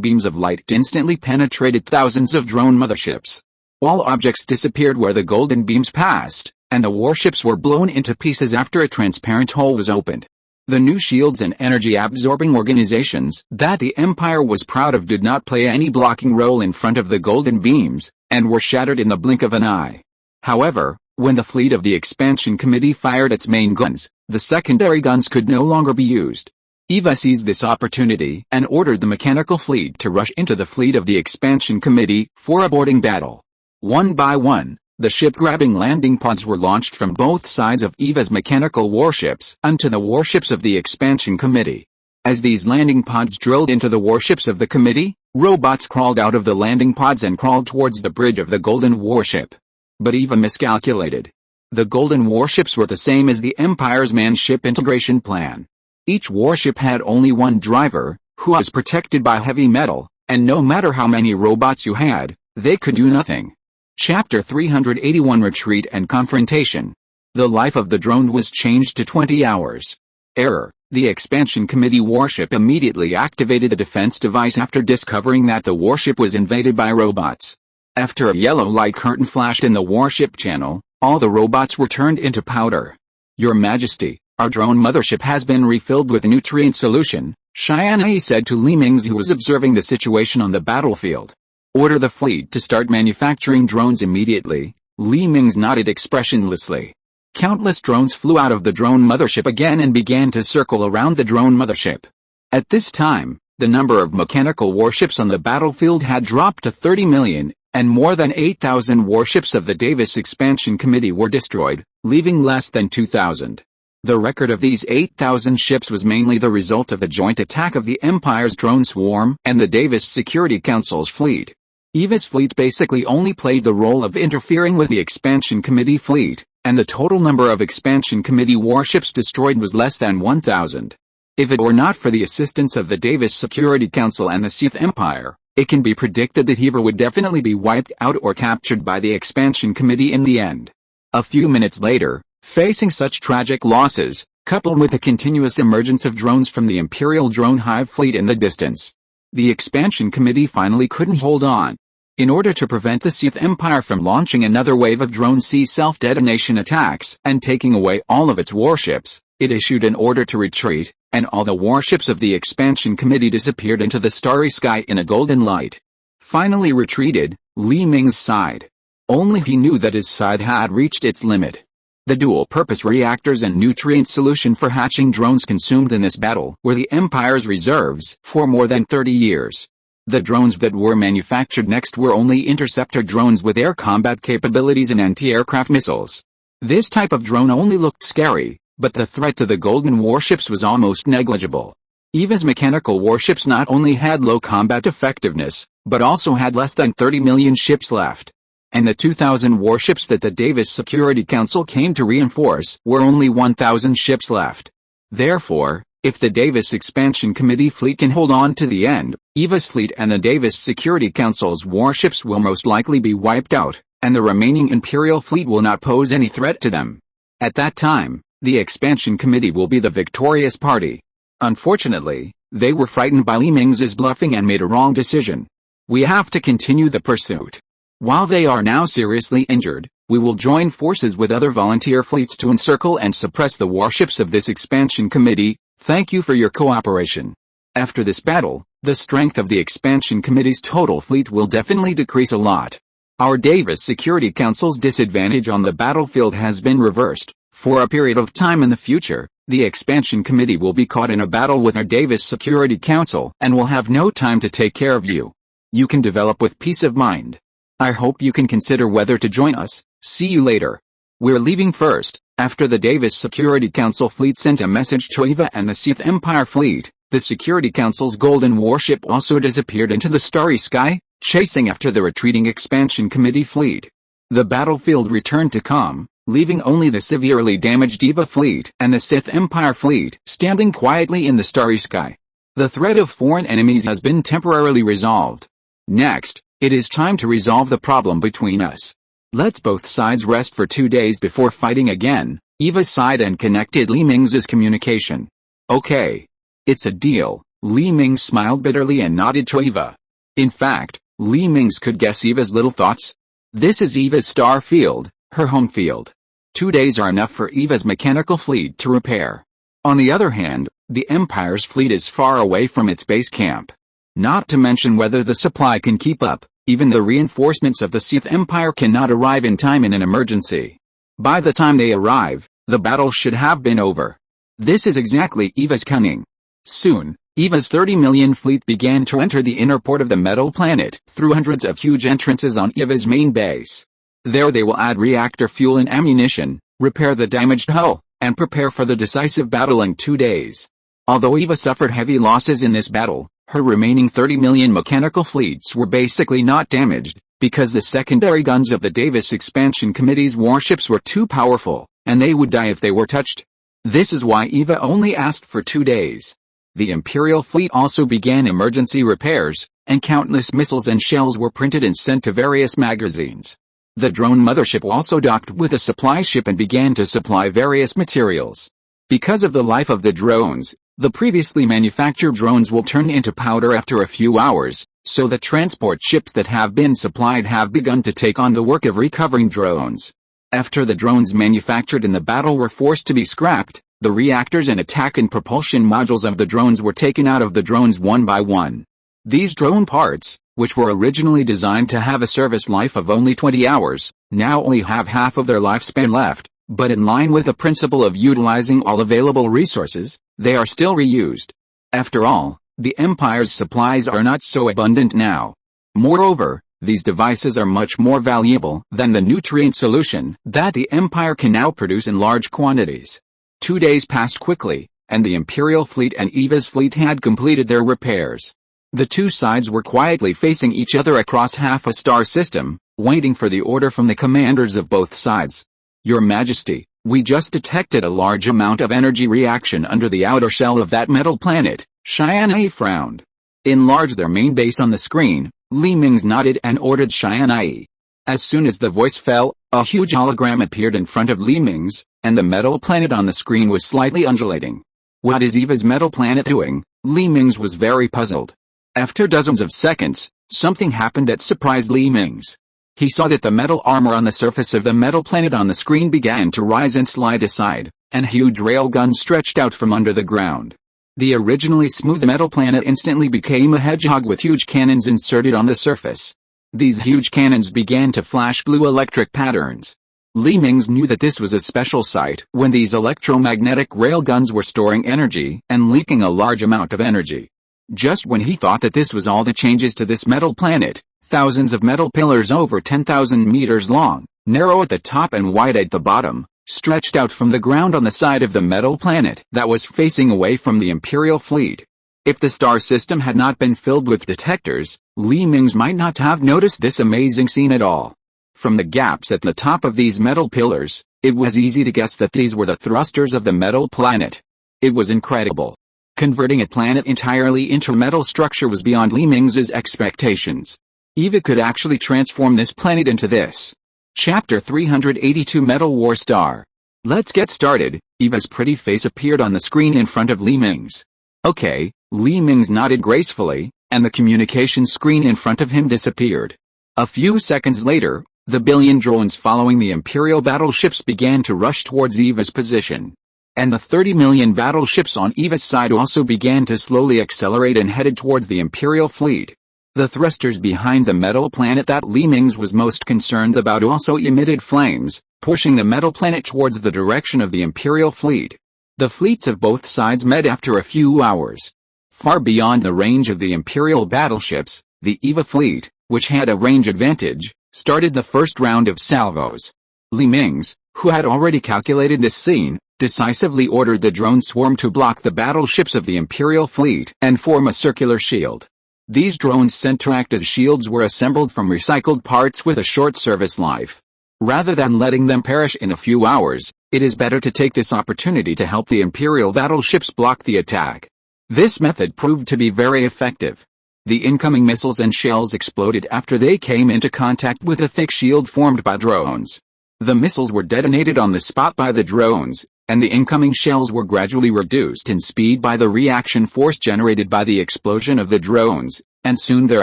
beams of light instantly penetrated thousands of drone motherships. All objects disappeared where the golden beams passed, and the warships were blown into pieces after a transparent hole was opened. The new shields and energy-absorbing organizations that the Empire was proud of did not play any blocking role in front of the golden beams, and were shattered in the blink of an eye. However, when the fleet of the Expansion Committee fired its main guns, the secondary guns could no longer be used. Eva seized this opportunity and ordered the mechanical fleet to rush into the fleet of the Expansion Committee for a boarding battle. One by one, the ship-grabbing landing pods were launched from both sides of Eva's mechanical warships onto the warships of the Expansion Committee. As these landing pods drilled into the warships of the Committee, robots crawled out of the landing pods and crawled towards the bridge of the Golden Warship. But Eva miscalculated. The Golden Warships were the same as the Empire's man-ship integration plan. Each warship had only one driver, who was protected by heavy metal, and no matter how many robots you had, they could do nothing. Chapter 381 Retreat and Confrontation. The life of the drone was changed to 20 hours. Error. The Expansion Committee warship immediately activated the defense device after discovering that the warship was invaded by robots. After a yellow light curtain flashed in the warship channel, all the robots were turned into powder. Your Majesty, our drone mothership has been refilled with nutrient solution, Tianyi said to Mingze, who was observing the situation on the battlefield. Order the fleet to start manufacturing drones immediately. Mingze nodded expressionlessly. Countless drones flew out of the drone mothership again and began to circle around the drone mothership. At this time, the number of mechanical warships on the battlefield had dropped to 30 million, and more than 8,000 warships of the Davis Expansion Committee were destroyed, leaving less than 2,000. The record of these 8,000 ships was mainly the result of the joint attack of the Empire's drone swarm and the Davis Security Council's fleet. EVA's fleet basically only played the role of interfering with the Expansion Committee fleet, and the total number of Expansion Committee warships destroyed was less than 1,000. If it were not for the assistance of the Davis Security Council and the Sith Empire, it can be predicted that EVA would definitely be wiped out or captured by the Expansion Committee in the end. A few minutes later, facing such tragic losses, coupled with the continuous emergence of drones from the Imperial drone hive fleet in the distance, the Expansion Committee finally couldn't hold on. In order to prevent the Sith Empire from launching another wave of drone sea self-detonation attacks and taking away all of its warships, it issued an order to retreat, and all the warships of the Expansion Committee disappeared into the starry sky in a golden light. Finally retreated, Li Mingze sighed. Only he knew that his side had reached its limit. The dual-purpose reactors and nutrient solution for hatching drones consumed in this battle were the Empire's reserves for more than 30 years. The drones that were manufactured next were only interceptor drones with air combat capabilities and anti-aircraft missiles. This type of drone only looked scary, but the threat to the golden warships was almost negligible. EVA's mechanical warships not only had low combat effectiveness, but also had less than 30 million ships left. And the 2,000 warships that the Davis Security Council came to reinforce were only 1,000 ships left. Therefore, if the Davis Expansion Committee fleet can hold on to the end, EVA's fleet and the Davis Security Council's warships will most likely be wiped out, and the remaining Imperial fleet will not pose any threat to them. At that time, the Expansion Committee will be the victorious party. Unfortunately, they were frightened by Li Mingze's bluffing and made a wrong decision. We have to continue the pursuit. While they are now seriously injured, we will join forces with other volunteer fleets to encircle and suppress the warships of this Expansion Committee. Thank you for your cooperation. After this battle, the strength of the Expansion Committee's total fleet will definitely decrease a lot. Our Davis Security Council's disadvantage on the battlefield has been reversed. For a period of time in the future, the Expansion Committee will be caught in a battle with our Davis Security Council and will have no time to take care of you. You can develop with peace of mind. I hope you can consider whether to join us. See you later. We're leaving first. After the Davis Security Council fleet sent a message to EVA and the Sith Empire fleet, the Security Council's golden warship also disappeared into the starry sky, chasing after the retreating Expansion Committee fleet. The battlefield returned to calm, leaving only the severely damaged EVA fleet and the Sith Empire fleet standing quietly in the starry sky. The threat of foreign enemies has been temporarily resolved. Next, it is time to resolve the problem between us. Let's both sides rest for 2 days before fighting again. EVA sighed and connected Li Mingze's communication. Okay. It's a deal. Li Mingze smiled bitterly and nodded to EVA. In fact, Li Mingze could guess EVA's little thoughts. This is EVA's star field, her home field. 2 days are enough for EVA's mechanical fleet to repair. On the other hand, the Empire's fleet is far away from its base camp. Not to mention whether the supply can keep up. Even the reinforcements of the Sith Empire cannot arrive in time in an emergency. By the time they arrive, the battle should have been over. This is exactly EVA's cunning. Soon, EVA's 30 million fleet began to enter the inner port of the metal planet through hundreds of huge entrances on EVA's main base. There they will add reactor fuel and ammunition, repair the damaged hull, and prepare for the decisive battle in 2 days. Although EVA suffered heavy losses in this battle, her remaining 30 million mechanical fleets were basically not damaged, because the secondary guns of the Davis Expansion Committee's warships were too powerful, and they would die if they were touched. This is why EVA only asked for 2 days. The Imperial fleet also began emergency repairs, and countless missiles and shells were printed and sent to various magazines. The drone mothership also docked with a supply ship and began to supply various materials. Because of the life of the drones, the previously manufactured drones will turn into powder after a few hours, so the transport ships that have been supplied have begun to take on the work of recovering drones. After the drones manufactured in the battle were forced to be scrapped, the reactors and attack and propulsion modules of the drones were taken out of the drones one by one. These drone parts, which were originally designed to have a service life of only 20 hours, now only have half of their lifespan left, but in line with the principle of utilizing all available resources, they are still reused. After all, the Empire's supplies are not so abundant now. Moreover, these devices are much more valuable than the nutrient solution that the Empire can now produce in large quantities. 2 days passed quickly, and the Imperial fleet and EVA's fleet had completed their repairs. The two sides were quietly facing each other across half a star system, waiting for the order from the commanders of both sides. Your Majesty, we just detected a large amount of energy reaction under the outer shell of that metal planet. Tianyi frowned. Enlarge their main base on the screen. Mingze nodded and ordered Tianyi. As soon as the voice fell, a huge hologram appeared in front of Mingze, and the metal planet on the screen was slightly undulating. What is Eva's metal planet doing? Mingze was very puzzled. After dozens of seconds, something happened that surprised Mingze. He saw that the metal armor on the surface of the metal planet on the screen began to rise and slide aside, and huge railguns stretched out from under the ground. The originally smooth metal planet instantly became a hedgehog with huge cannons inserted on the surface. These huge cannons began to flash blue electric patterns. Mingze knew that this was a special site when these electromagnetic railguns were storing energy and leaking a large amount of energy. Just when he thought that this was all the changes to this metal planet, thousands of metal pillars over 10,000 meters long, narrow at the top and wide at the bottom, stretched out from the ground on the side of the metal planet that was facing away from the Imperial fleet. If the star system had not been filled with detectors, Mingze might not have noticed this amazing scene at all. From the gaps at the top of these metal pillars, it was easy to guess that these were the thrusters of the metal planet. It was incredible. Converting a planet entirely into metal structure was beyond Mingze's expectations. Eva could actually transform this planet into this. Chapter 382 Metal War Star. Let's get started. Eva's pretty face appeared on the screen in front of Mingze. Okay, Mingze nodded gracefully, and the communication screen in front of him disappeared. A few seconds later, the billion drones following the Imperial battleships began to rush towards Eva's position. And the 30 million battleships on Eva's side also began to slowly accelerate and headed towards the Imperial fleet. The thrusters behind the metal planet that Mingze was most concerned about also emitted flames, pushing the metal planet towards the direction of the Imperial fleet. The fleets of both sides met after a few hours. Far beyond the range of the Imperial battleships, the Eva fleet, which had a range advantage, started the first round of salvos. Mingze, who had already calculated this scene, decisively ordered the drone swarm to block the battleships of the Imperial fleet and form a circular shield. These drones sent to act as shields were assembled from recycled parts with a short service life. Rather than letting them perish in a few hours, it is better to take this opportunity to help the Imperial battleships block the attack. This method proved to be very effective. The incoming missiles and shells exploded after they came into contact with a thick shield formed by drones. The missiles were detonated on the spot by the drones, and the incoming shells were gradually reduced in speed by the reaction force generated by the explosion of the drones, and soon their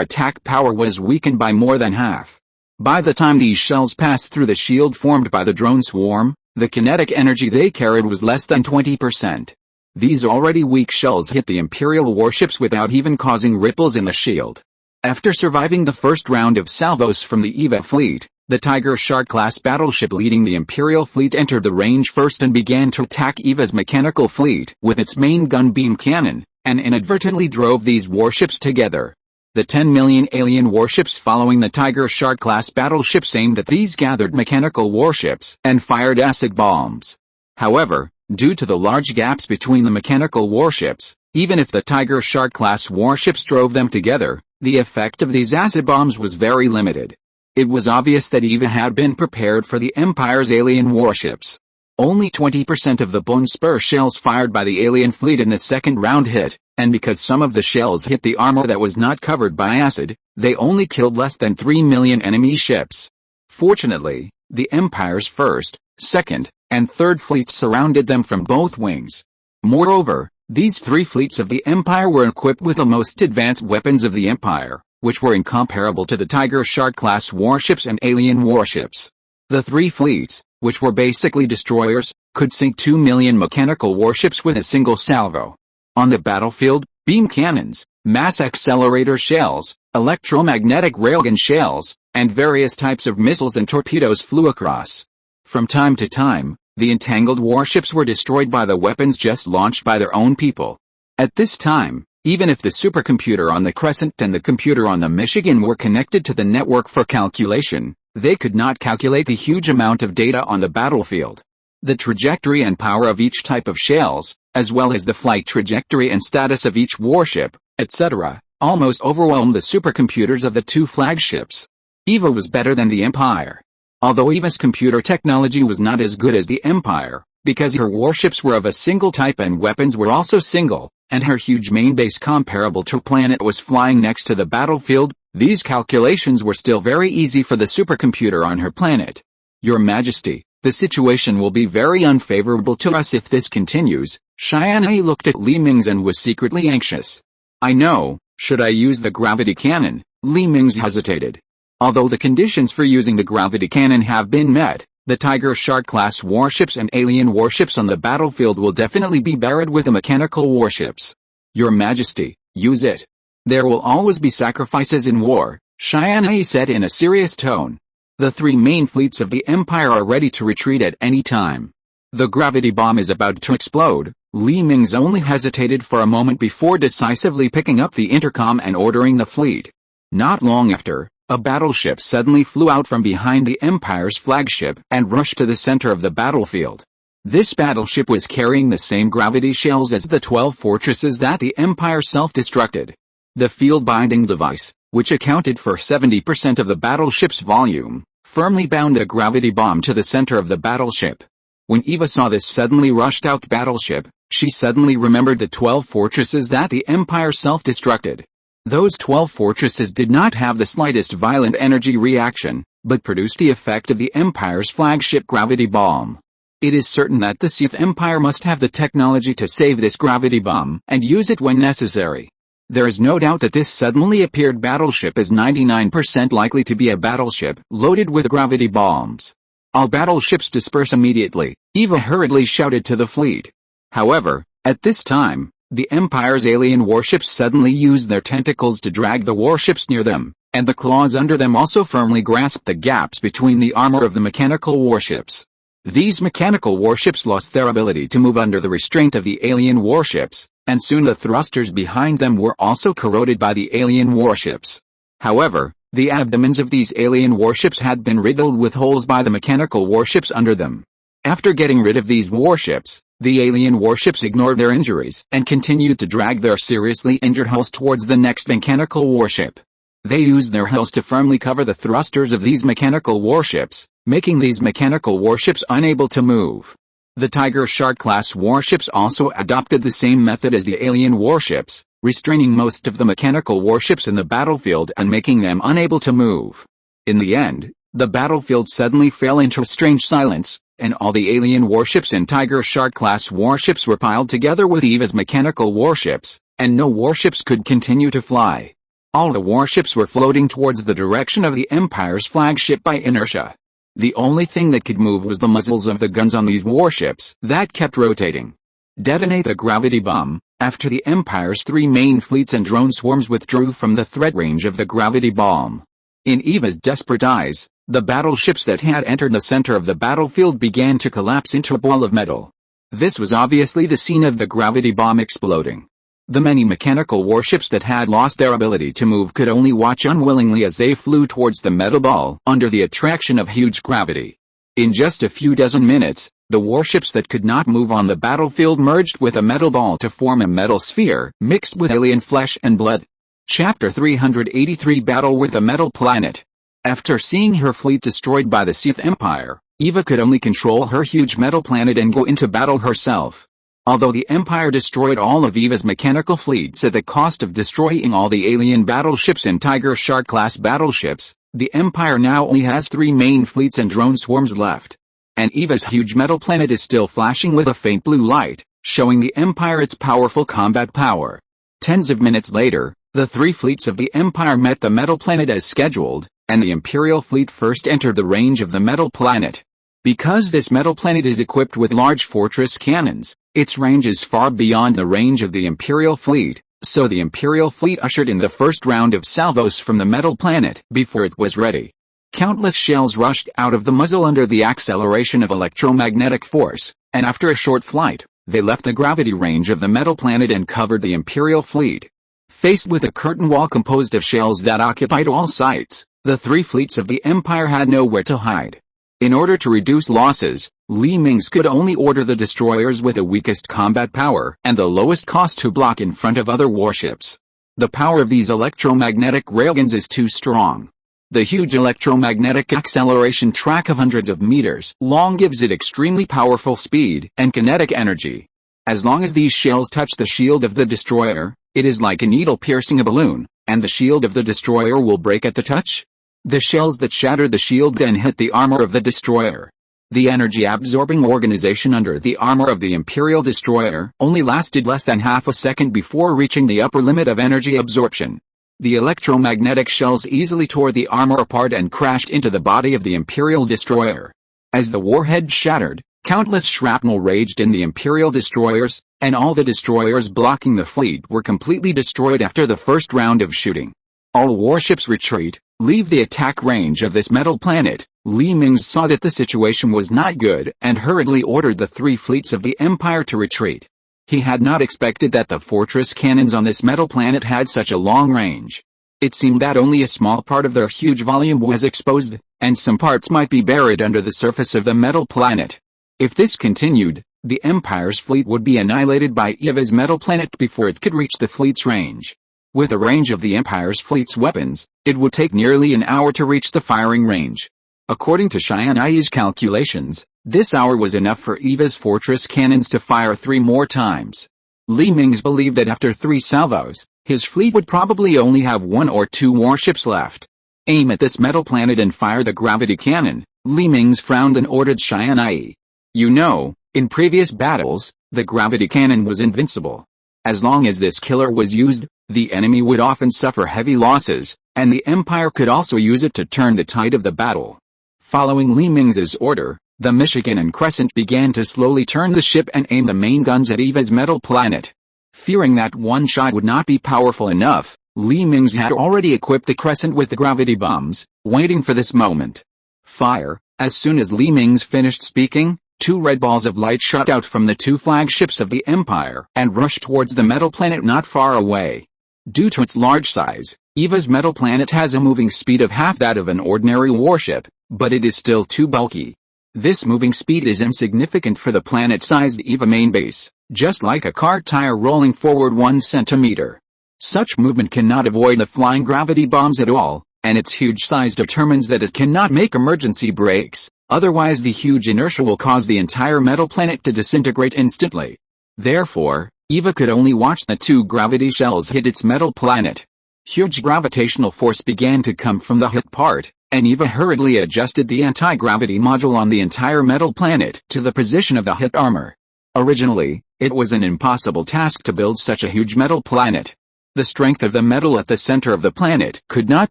attack power was weakened by more than half. By the time these shells passed through the shield formed by the drone swarm, the kinetic energy they carried was less than 20%. These already weak shells hit the Imperial warships without even causing ripples in the shield. After surviving the first round of salvos from the Eva fleet, the Tiger Shark-class battleship leading the Imperial fleet entered the range first and began to attack Eva's mechanical fleet with its main gun beam cannon, and inadvertently drove these warships together. The 10 million alien warships following the Tiger Shark-class battleships aimed at these gathered mechanical warships and fired acid bombs. However, due to the large gaps between the mechanical warships, even if the Tiger Shark-class warships drove them together, the effect of these acid bombs was very limited. It was obvious that Eva had been prepared for the Empire's alien warships. Only 20% of the bone spur shells fired by the alien fleet in the second round hit, and because some of the shells hit the armor that was not covered by acid, they only killed less than 3 million enemy ships. Fortunately, the Empire's first, second, and third fleets surrounded them from both wings. Moreover, these three fleets of the Empire were equipped with the most advanced weapons of the Empire, which were incomparable to the Tiger Shark-class warships and alien warships. The three fleets, which were basically destroyers, could sink 2 million mechanical warships with a single salvo. On the battlefield, beam cannons, mass accelerator shells, electromagnetic railgun shells, and various types of missiles and torpedoes flew across. From time to time, the entangled warships were destroyed by the weapons just launched by their own people. At this time, even if the supercomputer on the Crescent and the computer on the Michigan were connected to the network for calculation, they could not calculate the huge amount of data on the battlefield. The trajectory and power of each type of shells, as well as the flight trajectory and status of each warship, etc., almost overwhelmed the supercomputers of the two flagships. EVA was better than the Empire. Although EVA's computer technology was not as good as the Empire, because her warships were of a single type and weapons were also single, and her huge main base comparable to a planet was flying next to the battlefield, these calculations were still very easy for the supercomputer on her planet. Your Majesty, the situation will be very unfavorable to us if this continues. Tianyi looked at Li Mingze and was secretly anxious. I know, should I use the gravity cannon? Li Mingze hesitated. Although the conditions for using the gravity cannon have been met, the Tiger Shark-class warships and alien warships on the battlefield will definitely be buried with the mechanical warships. Your Majesty, use it. There will always be sacrifices in war, Tianyi said in a serious tone. The three main fleets of the Empire are ready to retreat at any time. The gravity bomb is about to explode. Li Mingze only hesitated for a moment before decisively picking up the intercom and ordering the fleet. Not long after, a battleship suddenly flew out from behind the Empire's flagship and rushed to the center of the battlefield. This battleship was carrying the same gravity shells as the 12 fortresses that the Empire self-destructed. The field-binding device, which accounted for 70% of the battleship's volume, firmly bound a gravity bomb to the center of the battleship. When Eva saw this suddenly rushed-out battleship, she suddenly remembered the 12 fortresses that the Empire self-destructed. Those 12 fortresses did not have the slightest violent energy reaction, but produced the effect of the Empire's flagship gravity bomb. It is certain that the Sith Empire must have the technology to save this gravity bomb and use it when necessary. There is no doubt that this suddenly appeared battleship is 99% likely to be a battleship loaded with gravity bombs. All battleships disperse immediately, Eva hurriedly shouted to the fleet. However, at this time, the Empire's alien warships suddenly used their tentacles to drag the warships near them, and the claws under them also firmly grasped the gaps between the armor of the mechanical warships. These mechanical warships lost their ability to move under the restraint of the alien warships, and soon the thrusters behind them were also corroded by the alien warships. However, the abdomens of these alien warships had been riddled with holes by the mechanical warships under them. After getting rid of these warships, the alien warships ignored their injuries and continued to drag their seriously injured hulls towards the next mechanical warship. They used their hulls to firmly cover the thrusters of these mechanical warships, making these mechanical warships unable to move. The Tiger Shark-class warships also adopted the same method as the alien warships, restraining most of the mechanical warships in the battlefield and making them unable to move. In the end, the battlefield suddenly fell into a strange silence, and all the alien warships and Tiger Shark-class warships were piled together with Eva's mechanical warships, and no warships could continue to fly. All the warships were floating towards the direction of the Empire's flagship by inertia. The only thing that could move was the muzzles of the guns on these warships that kept rotating. Detonate the gravity bomb. After the Empire's three main fleets and drone swarms withdrew from the threat range of the gravity bomb. In Eva's desperate eyes, the battleships that had entered the center of the battlefield began to collapse into a ball of metal. This was obviously the scene of the gravity bomb exploding. The many mechanical warships that had lost their ability to move could only watch unwillingly as they flew towards the metal ball under the attraction of huge gravity. In just a few dozen minutes, the warships that could not move on the battlefield merged with a metal ball to form a metal sphere mixed with alien flesh and blood. Chapter 383 Battle with a Metal Planet. After seeing her fleet destroyed by the Sith Empire, Eva could only control her huge metal planet and go into battle herself. Although the Empire destroyed all of Eva's mechanical fleets at the cost of destroying all the alien battleships and Tiger Shark-class battleships, the Empire now only has three main fleets and drone swarms left. And Eva's huge metal planet is still flashing with a faint blue light, showing the Empire its powerful combat power. Tens of minutes later, the three fleets of the Empire met the metal planet as scheduled, and the Imperial fleet first entered the range of the metal planet. Because this metal planet is equipped with large fortress cannons, its range is far beyond the range of the Imperial fleet, so the Imperial fleet ushered in the first round of salvos from the metal planet before it was ready. Countless shells rushed out of the muzzle under the acceleration of electromagnetic force, and after a short flight, they left the gravity range of the metal planet and covered the Imperial fleet. Faced with a curtain wall composed of shells that occupied all sides, the three fleets of the Empire had nowhere to hide. In order to reduce losses, Li Mingze could only order the destroyers with the weakest combat power and the lowest cost to block in front of other warships. The power of these electromagnetic railguns is too strong. The huge electromagnetic acceleration track of hundreds of meters long gives it extremely powerful speed and kinetic energy. As long as these shells touch the shield of the destroyer, it is like a needle piercing a balloon, and the shield of the destroyer will break at the touch. The shells that shatter the shield then hit the armor of the destroyer. The energy-absorbing organization under the armor of the Imperial destroyer only lasted less than half a second before reaching the upper limit of energy absorption. The electromagnetic shells easily tore the armor apart and crashed into the body of the Imperial destroyer. As the warhead shattered, countless shrapnel raged in the Imperial destroyers, and all the destroyers blocking the fleet were completely destroyed after the first round of shooting. All warships retreat, leave the attack range of this metal planet. Mingze saw that the situation was not good and hurriedly ordered the 3 fleets of the Empire to retreat. He had not expected that the fortress cannons on this metal planet had such a long range. It seemed that only a small part of their huge volume was exposed, and some parts might be buried under the surface of the metal planet. If this continued, the Empire's fleet would be annihilated by Eva's metal planet before it could reach the fleet's range. With the range of the Empire's fleet's weapons, it would take nearly an hour to reach the firing range. According to Tianyi's calculations, this hour was enough for Eva's fortress cannons to fire 3 more times. Mingze believed that after 3 salvos, his fleet would probably only have 1 or 2 warships left. Aim at this metal planet and fire the gravity cannon, Mingze frowned and ordered Tianyi. You know, in previous battles, the gravity cannon was invincible. As long as this killer was used, the enemy would often suffer heavy losses, and the Empire could also use it to turn the tide of the battle. Following Mingze's order, the Michigan and Crescent began to slowly turn the ship and aim the main guns at Eva's metal planet. Fearing that one shot would not be powerful enough, Mingze had already equipped the Crescent with the gravity bombs, waiting for this moment. Fire! As soon as Mingze finished speaking, 2 red balls of light shot out from the 2 flagships of the Empire and rushed towards the metal planet not far away. Due to its large size, Eva's metal planet has a moving speed of half that of an ordinary warship, but it is still too bulky. This moving speed is insignificant for the planet-sized Eva main base, just like a car tire rolling forward 1 centimeter. Such movement cannot avoid the flying gravity bombs at all, and its huge size determines that it cannot make emergency brakes, otherwise the huge inertia will cause the entire metal planet to disintegrate instantly. Therefore, Eva could only watch the 2 gravity shells hit its metal planet. Huge gravitational force began to come from the hit part, and Eva hurriedly adjusted the anti-gravity module on the entire metal planet to the position of the hit armor. Originally, it was an impossible task to build such a huge metal planet. The strength of the metal at the center of the planet could not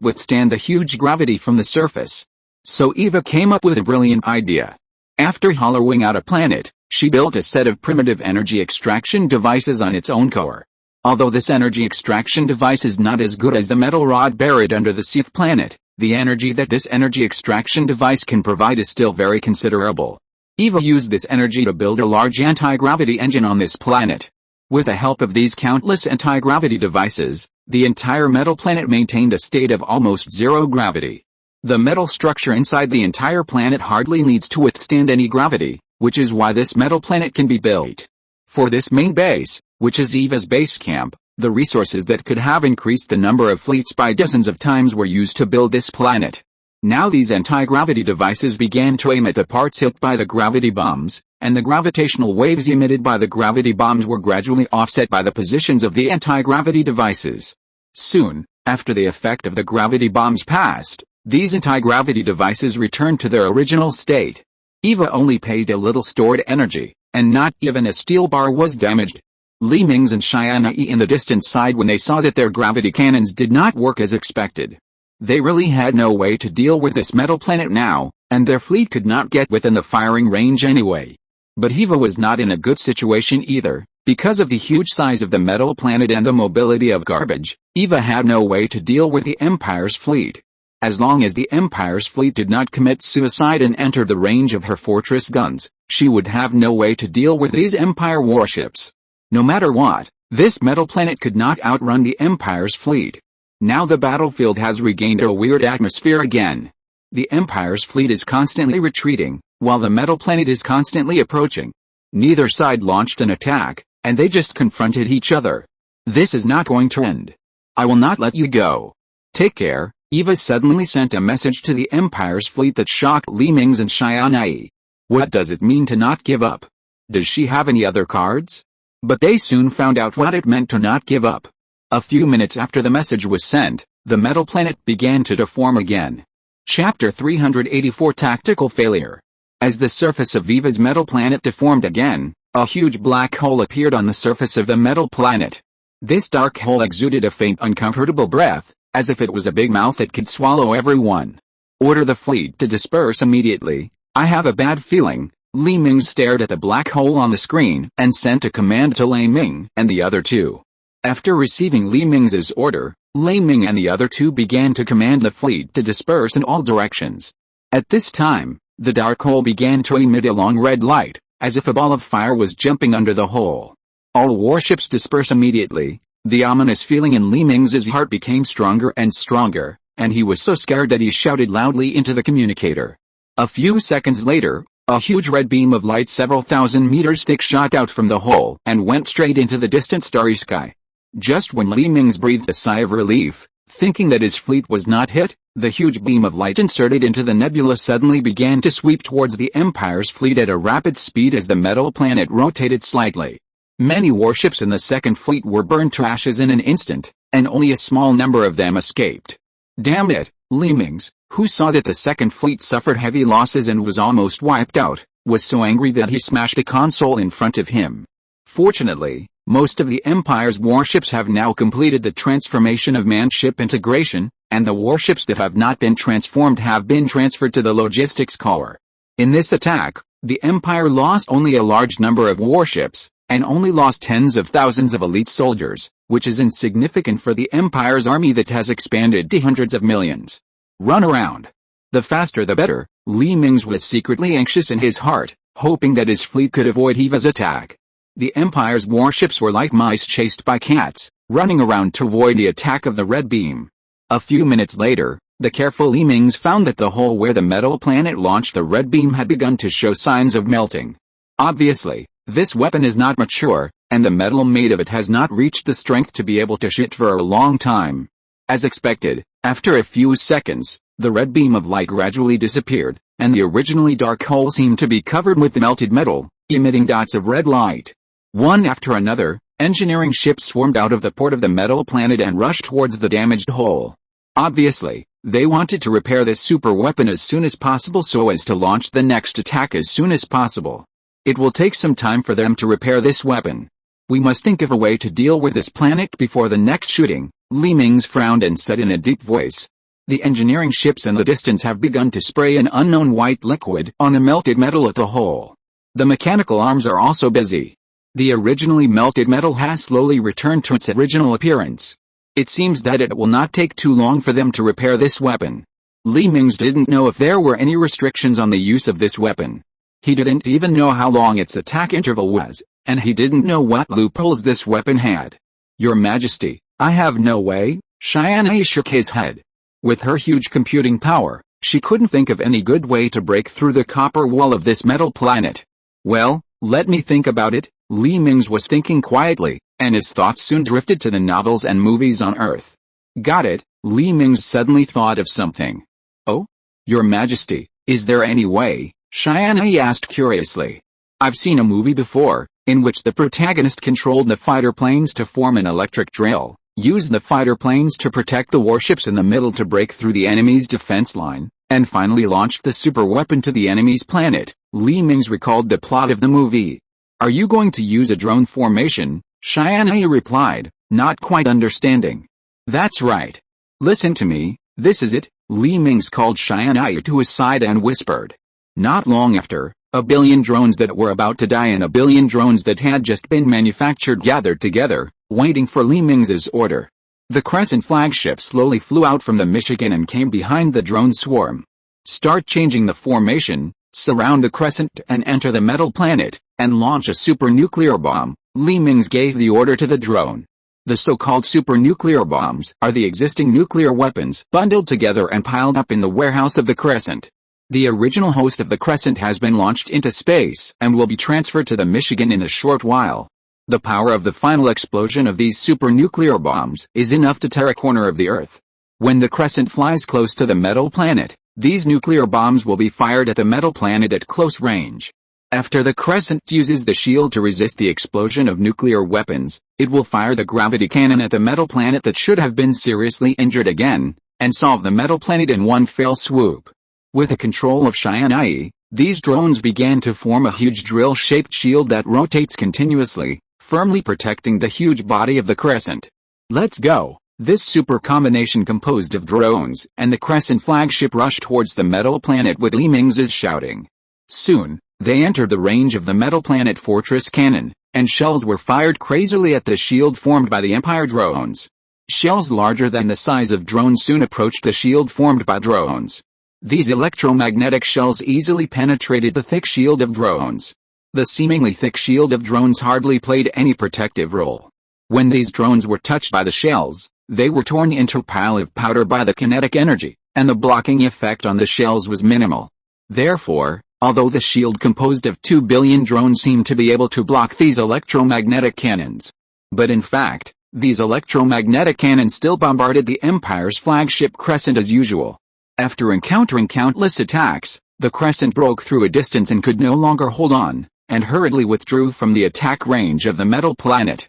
withstand the huge gravity from the surface. So Eva came up with a brilliant idea. After hollowing out a planet, she built a set of primitive energy extraction devices on its own core. Although this energy extraction device is not as good as the metal rod buried under the Sith planet, the energy that this energy extraction device can provide is still very considerable. Eva used this energy to build a large anti-gravity engine on this planet. With the help of these countless anti-gravity devices, the entire metal planet maintained a state of almost zero gravity. The metal structure inside the entire planet hardly needs to withstand any gravity, which is why this metal planet can be built. For this main base, which is Eva's base camp, the resources that could have increased the number of fleets by dozens of times were used to build this planet. Now these anti-gravity devices began to aim at the parts hit by the gravity bombs, and the gravitational waves emitted by the gravity bombs were gradually offset by the positions of the anti-gravity devices. Soon, after the effect of the gravity bombs passed, these anti-gravity devices returned to their original state. Eva only paid a little stored energy, and not even a steel bar was damaged. Mingze and Tianyi in the distant sighed when they saw that their gravity cannons did not work as expected. They really had no way to deal with this metal planet now, and their fleet could not get within the firing range anyway. But Eva was not in a good situation either. Because of the huge size of the metal planet and the mobility of garbage, Eva had no way to deal with the Empire's fleet. As long as the Empire's fleet did not commit suicide and enter the range of her fortress guns, she would have no way to deal with these Empire warships. No matter what, this metal planet could not outrun the Empire's fleet. Now the battlefield has regained a weird atmosphere again. The Empire's fleet is constantly retreating, while the metal planet is constantly approaching. Neither side launched an attack, and they just confronted each other. This is not going to end. I will not let you go. Take care. Eva suddenly sent a message to the Empire's fleet that shocked Li Mingze and Tianyi. What does it mean to not give up? Does she have any other cards? But they soon found out what it meant to not give up. A few minutes after the message was sent, the metal planet began to deform again. Chapter 384 Tactical Failure. As the surface of Eva's metal planet deformed again, a huge black hole appeared on the surface of the metal planet. This dark hole exuded a faint uncomfortable breath, as if it was a big mouth that could swallow everyone. Order the fleet to disperse immediately. I have a bad feeling. Li Mingze stared at the black hole on the screen and sent a command to Lei Ming and the other two. After receiving Li Mingze's order, Lei Ming and the other two began to command the fleet to disperse in all directions. At this time, the dark hole began to emit a long red light, as if a ball of fire was jumping under the hole. All warships disperse immediately. The ominous feeling in Li Mingze's heart became stronger and stronger, and he was so scared that he shouted loudly into the communicator. A few seconds later, a huge red beam of light several thousand meters thick shot out from the hole and went straight into the distant starry sky. Just when Li Mingze breathed a sigh of relief, thinking that his fleet was not hit, the huge beam of light inserted into the nebula suddenly began to sweep towards the Empire's fleet at a rapid speed as the metal planet rotated slightly. Many warships in the Second Fleet were burned to ashes in an instant, and only a small number of them escaped. Damn it, Li Mingze, who saw that the Second Fleet suffered heavy losses and was almost wiped out, was so angry that he smashed a console in front of him. Fortunately, most of the Empire's warships have now completed the transformation of man-ship integration, and the warships that have not been transformed have been transferred to the logistics core. In this attack, the Empire lost only a large number of warships, and only lost tens of thousands of elite soldiers, which is insignificant for the Empire's army that has expanded to hundreds of millions. Run around. The faster the better. Li Mingze was secretly anxious in his heart, hoping that his fleet could avoid Eva's attack. The Empire's warships were like mice chased by cats, running around to avoid the attack of the red beam. A few minutes later, the careful Li Mingze found that the hole where the metal planet launched the red beam had begun to show signs of melting. Obviously, this weapon is not mature, and the metal made of it has not reached the strength to be able to shoot for a long time. As expected, after a few seconds, the red beam of light gradually disappeared, and the originally dark hole seemed to be covered with melted metal, emitting dots of red light. One after another, engineering ships swarmed out of the port of the metal planet and rushed towards the damaged hole. Obviously, they wanted to repair this super weapon as soon as possible so as to launch the next attack as soon as possible. It will take some time for them to repair this weapon. We must think of a way to deal with this planet before the next shooting. Li Mingze frowned and said in a deep voice. The engineering ships in the distance have begun to spray an unknown white liquid on the melted metal at the hole. The mechanical arms are also busy. The originally melted metal has slowly returned to its original appearance. It seems that it will not take too long for them to repair this weapon. Li Mingze didn't know if there were any restrictions on the use of this weapon. He didn't even know how long its attack interval was, and he didn't know what loopholes this weapon had. Your Majesty, I have no way. Tianyi shook his head. With her huge computing power, she couldn't think of any good way to break through the copper wall of this metal planet. Well, let me think about it. Li Mingze was thinking quietly, and his thoughts soon drifted to the novels and movies on Earth. Got it, Li Mingze suddenly thought of something. Oh? Your Majesty, is there any way? Tianyi asked curiously. I've seen a movie before, in which the protagonist controlled the fighter planes to form an electric drill, used the fighter planes to protect the warships in the middle to break through the enemy's defense line, and finally launched the super weapon to the enemy's planet. Li Mingze recalled the plot of the movie. Are you going to use a drone formation? Tianyi replied, not quite understanding. That's right. Listen to me, this is it. Li Mingze called Tianyi to his side and whispered. Not long after, a billion drones that were about to die and a billion drones that had just been manufactured gathered together, waiting for Li Mingze's order. The Crescent flagship slowly flew out from the Michigan and came behind the drone swarm. Start changing the formation, surround the Crescent and enter the metal planet, and launch a super nuclear bomb. Li Mingze gave the order to the drone. The so-called super nuclear bombs are the existing nuclear weapons bundled together and piled up in the warehouse of the Crescent. The original host of the Crescent has been launched into space and will be transferred to the Michigan in a short while. The power of the final explosion of these supernuclear bombs is enough to tear a corner of the Earth. When the crescent flies close to the metal planet, these nuclear bombs will be fired at the metal planet at close range. After the crescent uses the shield to resist the explosion of nuclear weapons, it will fire the gravity cannon at the metal planet that should have been seriously injured again, and solve the metal planet in one fell swoop. With the control of Tianyi, these drones began to form a huge drill-shaped shield that rotates continuously, firmly protecting the huge body of the crescent. Let's go! This super combination composed of drones and the crescent flagship rushed towards the metal planet with Mingze shouting. Soon, they entered the range of the metal planet fortress cannon, and shells were fired crazily at the shield formed by the Empire drones. Shells larger than the size of drones soon approached the shield formed by drones. These electromagnetic shells easily penetrated the thick shield of drones. The seemingly thick shield of drones hardly played any protective role. When these drones were touched by the shells, they were torn into a pile of powder by the kinetic energy, and the blocking effect on the shells was minimal. Therefore, although the shield composed of 2 billion drones seemed to be able to block these electromagnetic cannons, but in fact, these electromagnetic cannons still bombarded the Empire's flagship Crescent as usual. After encountering countless attacks, the Crescent broke through a distance and could no longer hold on, and hurriedly withdrew from the attack range of the metal planet.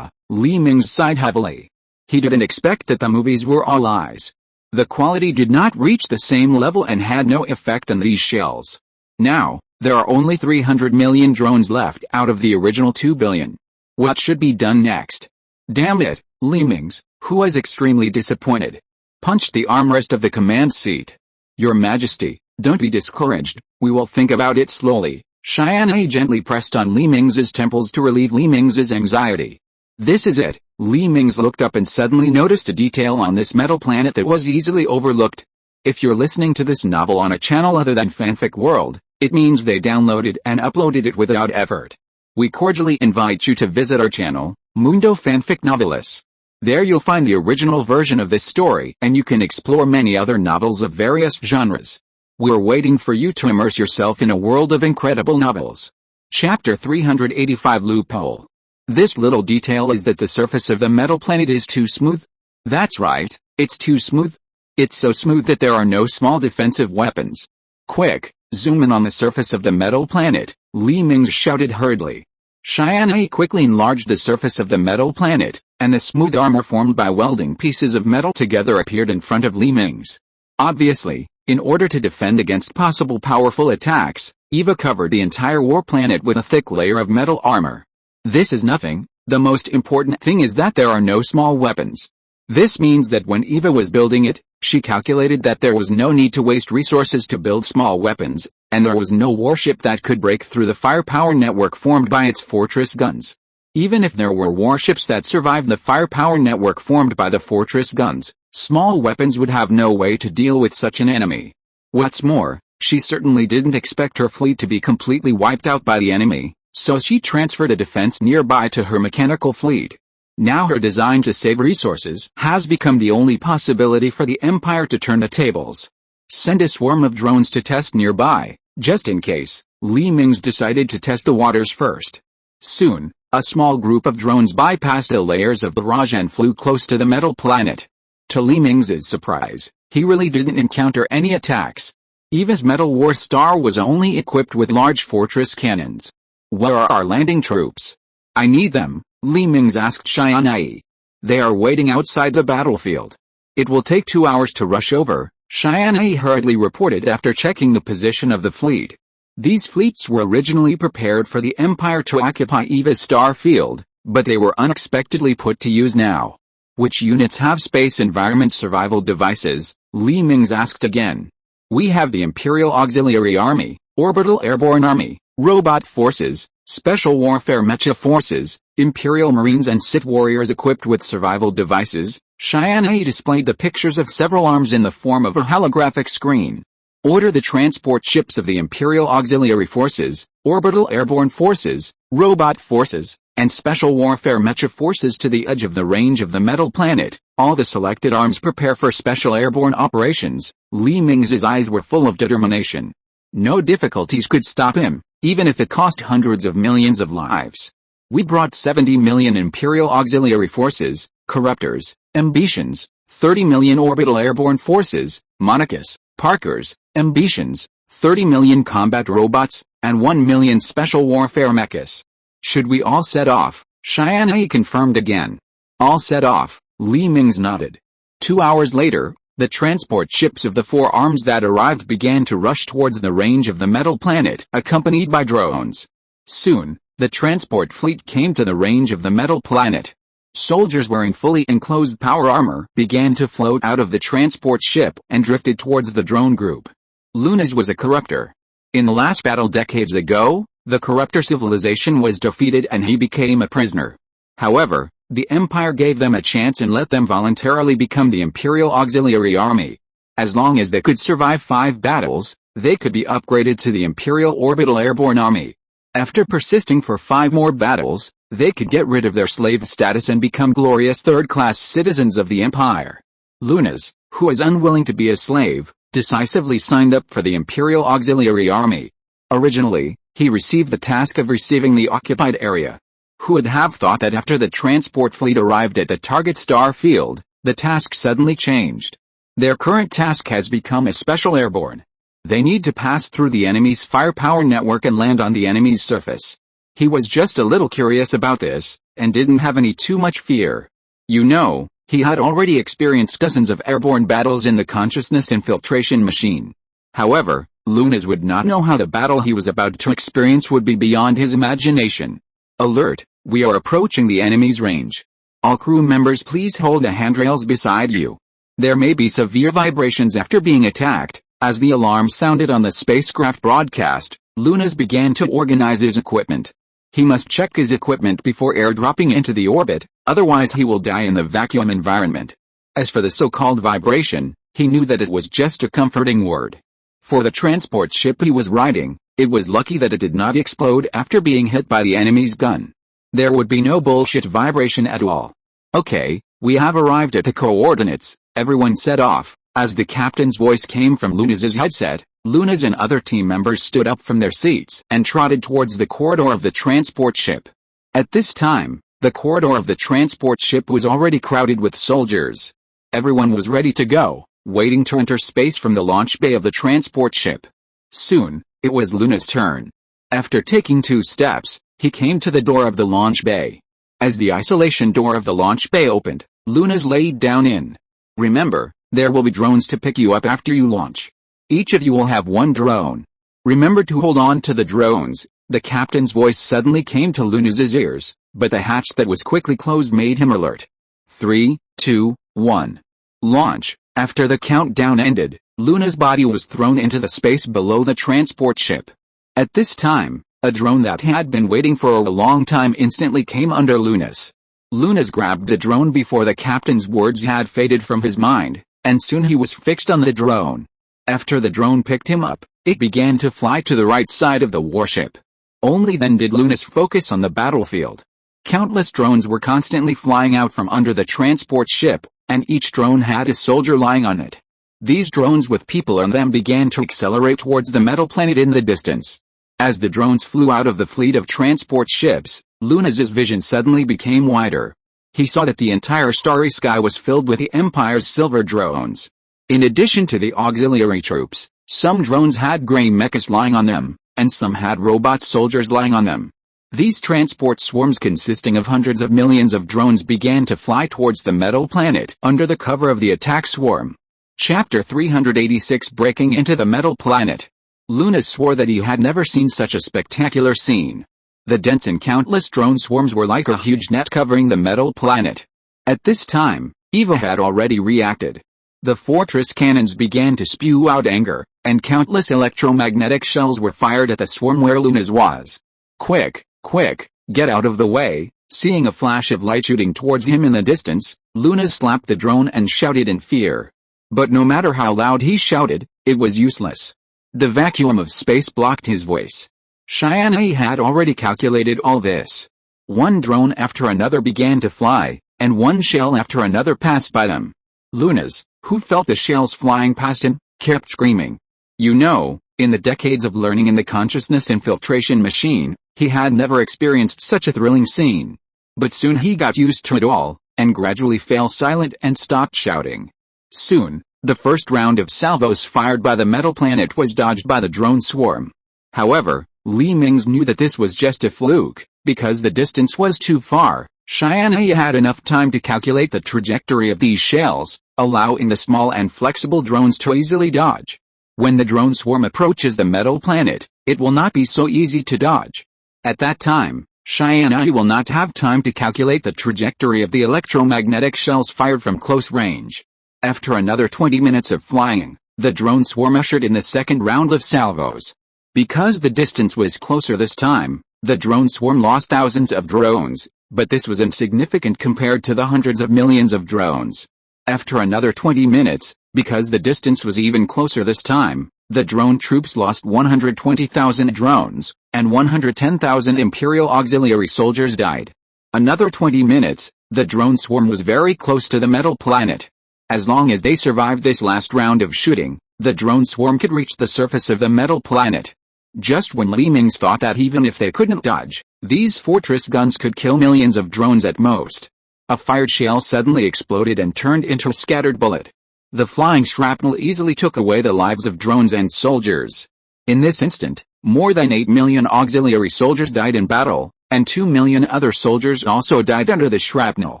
Mingze sighed heavily. He didn't expect that the movies were all lies. The quality did not reach the same level and had no effect on these shells. Now, there are only 300 million drones left out of the original 2 billion. What should be done next? Damn it, Mingze, who was extremely disappointed, punched the armrest of the command seat. Your Majesty, don't be discouraged, we will think about it slowly. Tianyi gently pressed on Mingze's temples to relieve Mingze's anxiety. This is it. Mingze looked up and suddenly noticed a detail on this metal planet that was easily overlooked. If you're listening to this novel on a channel other than Fanfic World, it means they downloaded and uploaded it without effort. We cordially invite you to visit our channel, Mundo Fanfic Novelis. There you'll find the original version of this story and you can explore many other novels of various genres. We're waiting for you to immerse yourself in a world of incredible novels. Chapter 385 Loophole. This little detail is that the surface of the metal planet is too smooth. That's right, it's too smooth. It's so smooth that there are no small defensive weapons. Quick, zoom in on the surface of the metal planet, Mingze shouted hurriedly. Tianyi quickly enlarged the surface of the metal planet, and the smooth armor formed by welding pieces of metal together appeared in front of Mingze. Obviously, in order to defend against possible powerful attacks, Eva covered the entire war planet with a thick layer of metal armor. This is nothing, the most important thing is that there are no small weapons. This means that when Eva was building it, she calculated that there was no need to waste resources to build small weapons, and there was no warship that could break through the firepower network formed by its fortress guns. Even if there were warships that survived the firepower network formed by the fortress guns, small weapons would have no way to deal with such an enemy. What's more, she certainly didn't expect her fleet to be completely wiped out by the enemy, so she transferred a defense nearby to her mechanical fleet. Now her design to save resources has become the only possibility for the Empire to turn the tables. Send a swarm of drones to test nearby, just in case. Mingze decided to test the waters first. Soon, a small group of drones bypassed the layers of barrage and flew close to the metal planet. To Mingze's surprise, he really didn't encounter any attacks. Eva's Metal War Star was only equipped with large fortress cannons. Where are our landing troops? I need them, Mingze asked Tianyi. They are waiting outside the battlefield. It will take 2 hours to rush over, Tianyi hurriedly reported after checking the position of the fleet. These fleets were originally prepared for the Empire to occupy Eva's star field, but they were unexpectedly put to use now. Which units have space environment survival devices? Mingze asked again. We have the Imperial Auxiliary Army, Orbital Airborne Army, Robot Forces, Special Warfare Mecha Forces, Imperial Marines and Sith Warriors equipped with survival devices. Tianyi displayed the pictures of several arms in the form of a holographic screen. Order the transport ships of the Imperial Auxiliary Forces, Orbital Airborne Forces, Robot Forces, and Special Warfare Mecha Forces to the edge of the range of the metal planet. All the selected arms prepare for special airborne operations. Mingze's eyes were full of determination. No difficulties could stop him, even if it cost hundreds of millions of lives. We brought 70 million Imperial Auxiliary Forces, Corruptors, Ambitions, 30 million Orbital Airborne Forces, Monarchs, Parkers, Ambitions, 30 million Combat Robots, and 1 million Special Warfare Mechas. Should we all set off? Tianyi confirmed again. All set off, Li Mingze nodded. 2 hours later, the transport ships of the four arms that arrived began to rush towards the range of the metal planet, accompanied by drones. Soon, the transport fleet came to the range of the metal planet. Soldiers wearing fully enclosed power armor began to float out of the transport ship and drifted towards the drone group. Lunas was a corruptor. In the last battle decades ago, the corruptor civilization was defeated and he became a prisoner. However, the Empire gave them a chance and let them voluntarily become the Imperial Auxiliary Army. As long as they could survive 5 battles, they could be upgraded to the Imperial Orbital Airborne Army. After persisting for 5 more battles, they could get rid of their slave status and become glorious third-class citizens of the Empire. Lunas, who was unwilling to be a slave, decisively signed up for the Imperial Auxiliary Army. Originally, he received the task of receiving the occupied area. Who would have thought that after the transport fleet arrived at the target star field, the task suddenly changed? Their current task has become a special airborne. They need to pass through the enemy's firepower network and land on the enemy's surface. He was just a little curious about this, and didn't have any too much fear. You know, he had already experienced dozens of airborne battles in the consciousness infiltration machine. However, Lunas would not know how the battle he was about to experience would be beyond his imagination. Alert, we are approaching the enemy's range. All crew members please hold the handrails beside you. There may be severe vibrations after being attacked. As the alarm sounded on the spacecraft broadcast, Lunas began to organize his equipment. He must check his equipment before airdropping into the orbit, otherwise he will die in the vacuum environment. As for the so-called vibration, he knew that it was just a comforting word. For the transport ship he was riding, it was lucky that it did not explode after being hit by the enemy's gun. There would be no bullshit vibration at all. Okay, we have arrived at the coordinates, everyone set off. As the captain's voice came from Lunas's headset, Lunas and other team members stood up from their seats and trotted towards the corridor of the transport ship. At this time, the corridor of the transport ship was already crowded with soldiers. Everyone was ready to go, waiting to enter space from the launch bay of the transport ship. Soon, it was Luna's turn. After taking 2 steps, he came to the door of the launch bay. As the isolation door of the launch bay opened, Lunas laid down in. Remember, there will be drones to pick you up after you launch. Each of you will have 1 drone. Remember to hold on to the drones. The captain's voice suddenly came to Lunas's ears, but the hatch that was quickly closed made him alert. 3, 2, 1. Launch. After the countdown ended, Luna's body was thrown into the space below the transport ship. At this time, a drone that had been waiting for a long time instantly came under Lunas. Lunas grabbed the drone before the captain's words had faded from his mind, and soon he was fixed on the drone. After the drone picked him up, it began to fly to the right side of the warship. Only then did Lunas focus on the battlefield. Countless drones were constantly flying out from under the transport ship, and each drone had a soldier lying on it. These drones with people on them began to accelerate towards the metal planet in the distance. As the drones flew out of the fleet of transport ships, Lunas's vision suddenly became wider. He saw that the entire starry sky was filled with the Empire's silver drones. In addition to the auxiliary troops, some drones had gray mechas lying on them, and some had robot soldiers lying on them. These transport swarms consisting of hundreds of millions of drones began to fly towards the metal planet under the cover of the attack swarm. Chapter 386 Breaking into the Metal Planet. Lunas swore that he had never seen such a spectacular scene. The dense and countless drone swarms were like a huge net covering the metal planet. At this time, Eva had already reacted. The fortress cannons began to spew out anger, and countless electromagnetic shells were fired at the swarm where Lunas was. Quick, quick, get out of the way. Seeing a flash of light shooting towards him in the distance, Lunas slapped the drone and shouted in fear. But no matter how loud he shouted, it was useless. The vacuum of space blocked his voice. Tianyi had already calculated all this. One drone after another began to fly, and one shell after another passed by them. Lunas, who felt the shells flying past him, kept screaming. You know, In the decades of learning in the consciousness infiltration machine, he had never experienced such a thrilling scene. But soon he got used to it all, and gradually fell silent and stopped shouting. Soon, the first round of salvos fired by the metal planet was dodged by the drone swarm. However, Li Mingze knew that this was just a fluke, because the distance was too far. Tianyi had enough time to calculate the trajectory of these shells, allowing the small and flexible drones to easily dodge. When the drone swarm approaches the metal planet, it will not be so easy to dodge. At that time, Tianyi will not have time to calculate the trajectory of the electromagnetic shells fired from close range. After another 20 minutes of flying, the drone swarm ushered in the second round of salvos. Because the distance was closer this time, the drone swarm lost thousands of drones, but this was insignificant compared to the hundreds of millions of drones. After another 20 minutes, because the distance was even closer this time, the drone troops lost 120,000 drones, and 110,000 Imperial auxiliary soldiers died. Another 20 minutes, the drone swarm was very close to the metal planet. As long as they survived this last round of shooting, the drone swarm could reach the surface of the metal planet. Just when Li Mingze thought that even if they couldn't dodge, these fortress guns could kill millions of drones at most, a fired shell suddenly exploded and turned into a scattered bullet. The flying shrapnel easily took away the lives of drones and soldiers. In this instant, more than 8 million auxiliary soldiers died in battle, and 2 million other soldiers also died under the shrapnel.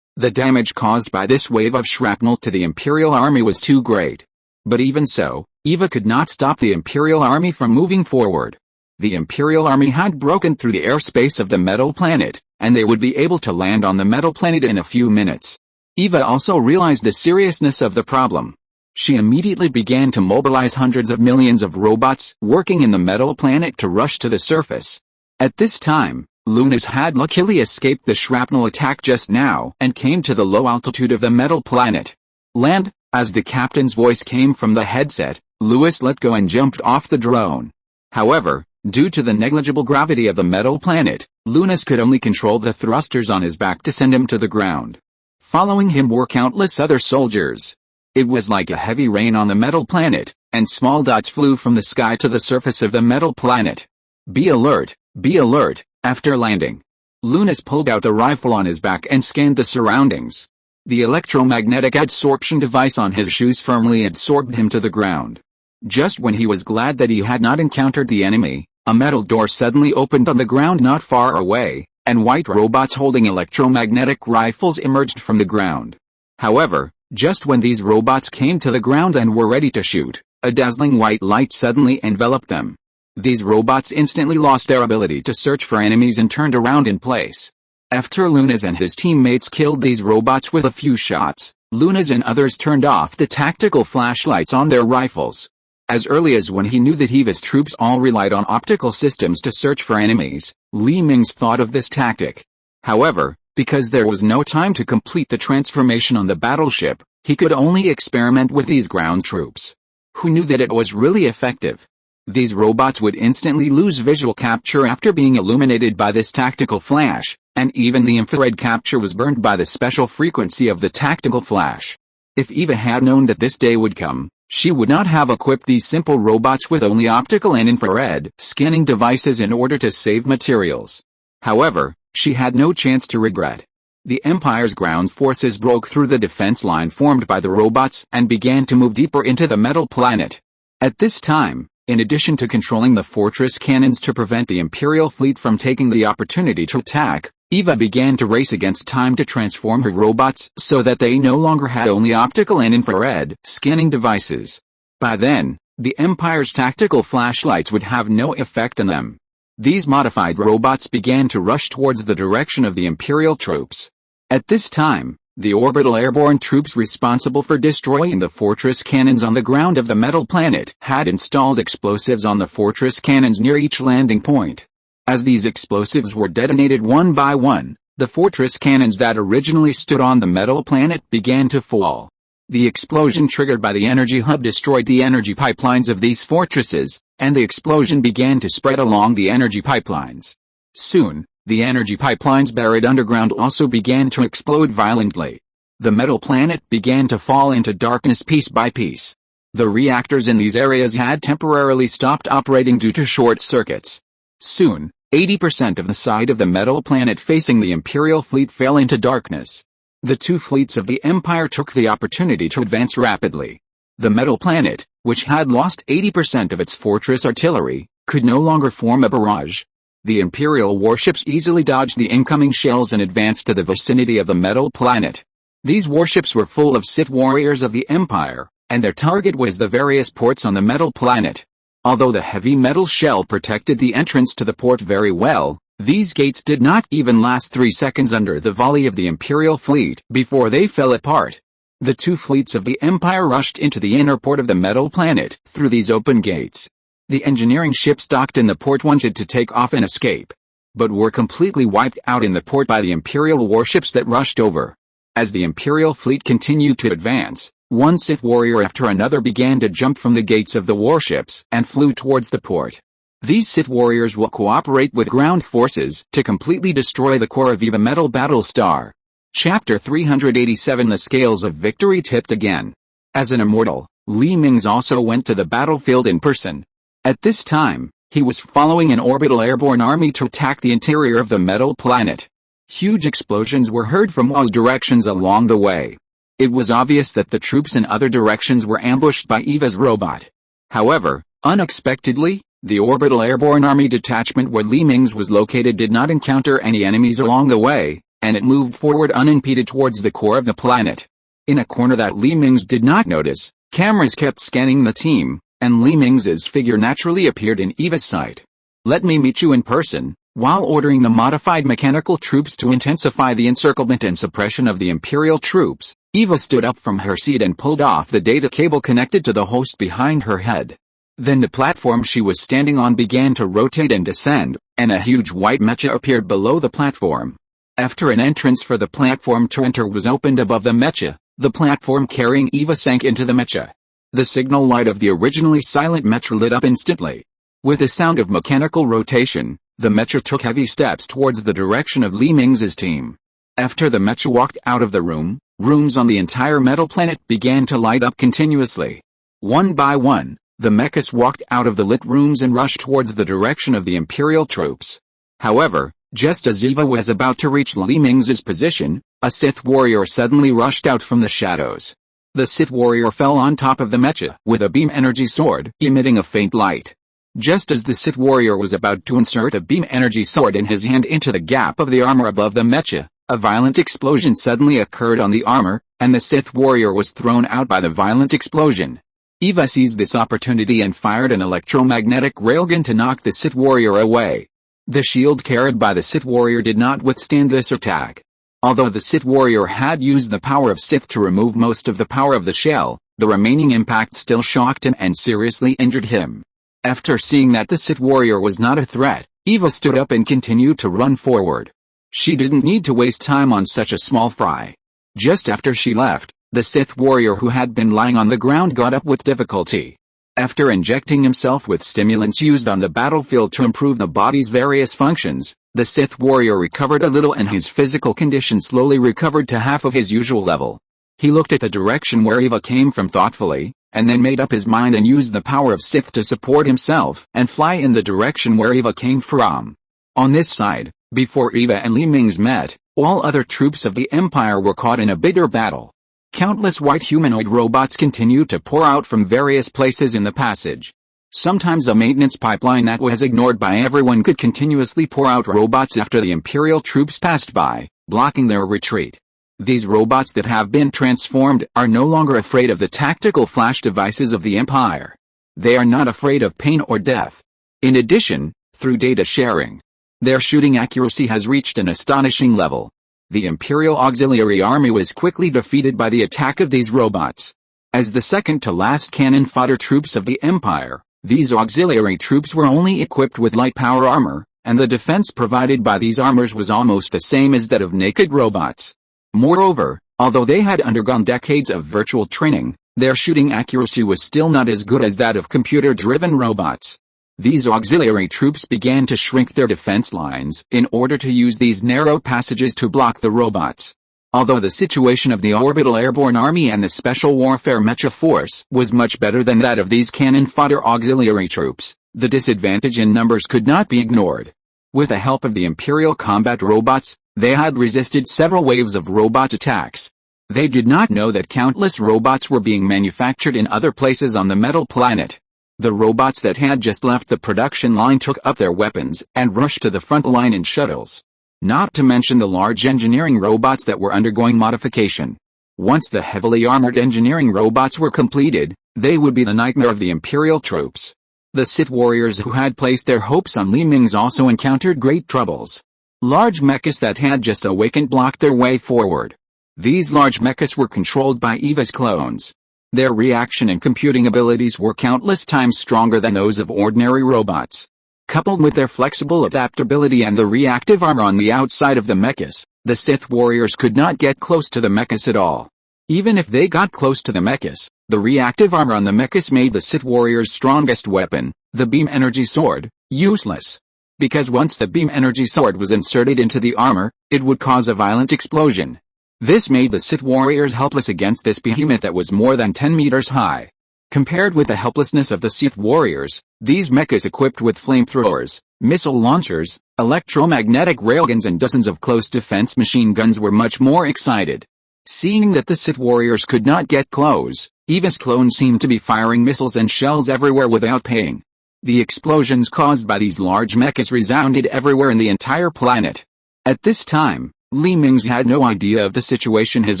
The damage caused by this wave of shrapnel to the Imperial army was too great. But even so, Eva could not stop the Imperial army from moving forward. The Imperial army had broken through the airspace of the metal planet, and they would be able to land on the metal planet in a few minutes. Eva also realized the seriousness of the problem. She immediately began to mobilize hundreds of millions of robots working in the metal planet to rush to the surface. At this time, Lunas had luckily escaped the shrapnel attack just now and came to the low altitude of the metal planet. Land, as the captain's voice came from the headset, Lewis let go and jumped off the drone. However, due to the negligible gravity of the metal planet, Lunas could only control the thrusters on his back to send him to the ground. Following him were countless other soldiers. It was like a heavy rain on the metal planet, and small dots flew from the sky to the surface of the metal planet. Be alert, be alert. After landing, Lunas pulled out the rifle on his back and scanned the surroundings. The electromagnetic adsorption device on his shoes firmly adsorbed him to the ground. Just when he was glad that he had not encountered the enemy, a metal door suddenly opened on the ground not far away, and white robots holding electromagnetic rifles emerged from the ground. However, just when these robots came to the ground and were ready to shoot, a dazzling white light suddenly enveloped them. These robots instantly lost their ability to search for enemies and turned around in place. After Lunas and his teammates killed these robots with a few shots, Lunas and others turned off the tactical flashlights on their rifles. As early as when he knew that Eva's troops all relied on optical systems to search for enemies, Li Mingze thought of this tactic. However, because there was no time to complete the transformation on the battleship, he could only experiment with these ground troops. Who knew that it was really effective? These robots would instantly lose visual capture after being illuminated by this tactical flash, and even the infrared capture was burned by the special frequency of the tactical flash. If Eva had known that this day would come, she would not have equipped these simple robots with only optical and infrared scanning devices in order to save materials. However, she had no chance to regret. The Empire's ground forces broke through the defense line formed by the robots and began to move deeper into the metal planet. At this time, in addition to controlling the fortress cannons to prevent the Imperial fleet from taking the opportunity to attack, Eva began to race against time to transform her robots so that they no longer had only optical and infrared scanning devices. By then, the Empire's tactical flashlights would have no effect on them. These modified robots began to rush towards the direction of the Imperial troops. At this time, the orbital airborne troops responsible for destroying the fortress cannons on the ground of the metal planet had installed explosives on the fortress cannons near each landing point. As these explosives were detonated one by one, the fortress cannons that originally stood on the metal planet began to fall. The explosion triggered by the energy hub destroyed the energy pipelines of these fortresses, and the explosion began to spread along the energy pipelines. Soon, the energy pipelines buried underground also began to explode violently. The metal planet began to fall into darkness piece by piece. The reactors in these areas had temporarily stopped operating due to short circuits. Soon, 80% of the side of the metal planet facing the Imperial fleet fell into darkness. The two fleets of the Empire took the opportunity to advance rapidly. The metal planet, which had lost 80% of its fortress artillery, could no longer form a barrage. The Imperial warships easily dodged the incoming shells and advanced to the vicinity of the metal planet. These warships were full of Sith warriors of the Empire, and their target was the various ports on the metal planet. Although the heavy metal shell protected the entrance to the port very well, these gates did not even last 3 seconds under the volley of the Imperial fleet before they fell apart. The two fleets of the Empire rushed into the inner port of the metal planet through these open gates. The engineering ships docked in the port wanted to take off and escape, but were completely wiped out in the port by the Imperial warships that rushed over. As the Imperial fleet continued to advance, one Sith warrior after another began to jump from the gates of the warships and flew towards the port. These Sith warriors will cooperate with ground forces to completely destroy the core of Eva Metal Battlestar. Chapter 387 The Scales of Victory tipped again. As an immortal, Li Mingze also went to the battlefield in person. At this time, he was following an orbital airborne army to attack the interior of the metal planet. Huge explosions were heard from all directions along the way. It was obvious that the troops in other directions were ambushed by Eva's robot. However, unexpectedly, the orbital airborne army detachment where Li Mingze was located did not encounter any enemies along the way, and it moved forward unimpeded towards the core of the planet. In a corner that Li Mingze did not notice, cameras kept scanning the team, and Li Mingze's figure naturally appeared in Eva's sight. "Let me meet you in person." While ordering the modified mechanical troops to intensify the encirclement and suppression of the Imperial troops, Eva stood up from her seat and pulled off the data cable connected to the host behind her head. Then the platform she was standing on began to rotate and descend, and a huge white mecha appeared below the platform. After an entrance for the platform to enter was opened above the mecha, the platform carrying Eva sank into the mecha. The signal light of the originally silent mecha lit up instantly. With a sound of mechanical rotation, the mecha took heavy steps towards the direction of Li Mingze's team. After the mecha walked out of the room, rooms on the entire metal planet began to light up continuously. One by one, the mechas walked out of the lit rooms and rushed towards the direction of the Imperial troops. However, just as Eva was about to reach Li Mingze's position, a Sith warrior suddenly rushed out from the shadows. The Sith warrior fell on top of the mecha with a beam energy sword, emitting a faint light. Just as the Sith warrior was about to insert a beam energy sword in his hand into the gap of the armor above the mecha, a violent explosion suddenly occurred on the armor, and the Sith warrior was thrown out by the violent explosion. Eva seized this opportunity and fired an electromagnetic railgun to knock the Sith warrior away. The shield carried by the Sith warrior did not withstand this attack. Although the Sith warrior had used the power of Sith to remove most of the power of the shell, the remaining impact still shocked him and seriously injured him. After seeing that the Sith warrior was not a threat, Eva stood up and continued to run forward. She didn't need to waste time on such a small fry. Just after she left, the Sith warrior who had been lying on the ground got up with difficulty. After injecting himself with stimulants used on the battlefield to improve the body's various functions, the Sith warrior recovered a little and his physical condition slowly recovered to half of his usual level. He looked at the direction where Eva came from thoughtfully, and then made up his mind and used the power of Sith to support himself and fly in the direction where Eva came from. On this side, before Eva and Li Mingze met, all other troops of the Empire were caught in a bitter battle. Countless white humanoid robots continued to pour out from various places in the passage. Sometimes a maintenance pipeline that was ignored by everyone could continuously pour out robots after the Imperial troops passed by, blocking their retreat. These robots that have been transformed are no longer afraid of the tactical flash devices of the Empire. They are not afraid of pain or death. In addition, through data sharing, their shooting accuracy has reached an astonishing level. The Imperial Auxiliary Army was quickly defeated by the attack of these robots. As the second-to-last cannon fodder troops of the Empire, these auxiliary troops were only equipped with light power armor, and the defense provided by these armors was almost the same as that of naked robots. Moreover, although they had undergone decades of virtual training, their shooting accuracy was still not as good as that of computer-driven robots. These auxiliary troops began to shrink their defense lines in order to use these narrow passages to block the robots. Although the situation of the Orbital Airborne Army and the Special Warfare Mecha Force was much better than that of these cannon fodder auxiliary troops, the disadvantage in numbers could not be ignored. With the help of the Imperial combat robots, they had resisted several waves of robot attacks. They did not know that countless robots were being manufactured in other places on the metal planet. The robots that had just left the production line took up their weapons and rushed to the front line in shuttles. Not to mention the large engineering robots that were undergoing modification. Once the heavily armored engineering robots were completed, they would be the nightmare of the Imperial troops. The Sith warriors who had placed their hopes on Mingze also encountered great troubles. Large mechas that had just awakened blocked their way forward. These large mechas were controlled by EVA's clones. Their reaction and computing abilities were countless times stronger than those of ordinary robots. Coupled with their flexible adaptability and the reactive armor on the outside of the mechas, the Sith warriors could not get close to the mechas at all. Even if they got close to the mechas, the reactive armor on the mechas made the Sith warriors' strongest weapon, the beam energy sword, useless. Because once the beam energy sword was inserted into the armor, it would cause a violent explosion. This made the Sith warriors helpless against this behemoth that was more than 10 meters high. Compared with the helplessness of the Sith warriors, these mechas equipped with flamethrowers, missile launchers, electromagnetic railguns and dozens of close defense machine guns were much more excited. Seeing that the Sith warriors could not get close, EVA's clones seemed to be firing missiles and shells everywhere without paying. The explosions caused by these large mechas resounded everywhere in the entire planet. At this time, Mingze had no idea of the situation his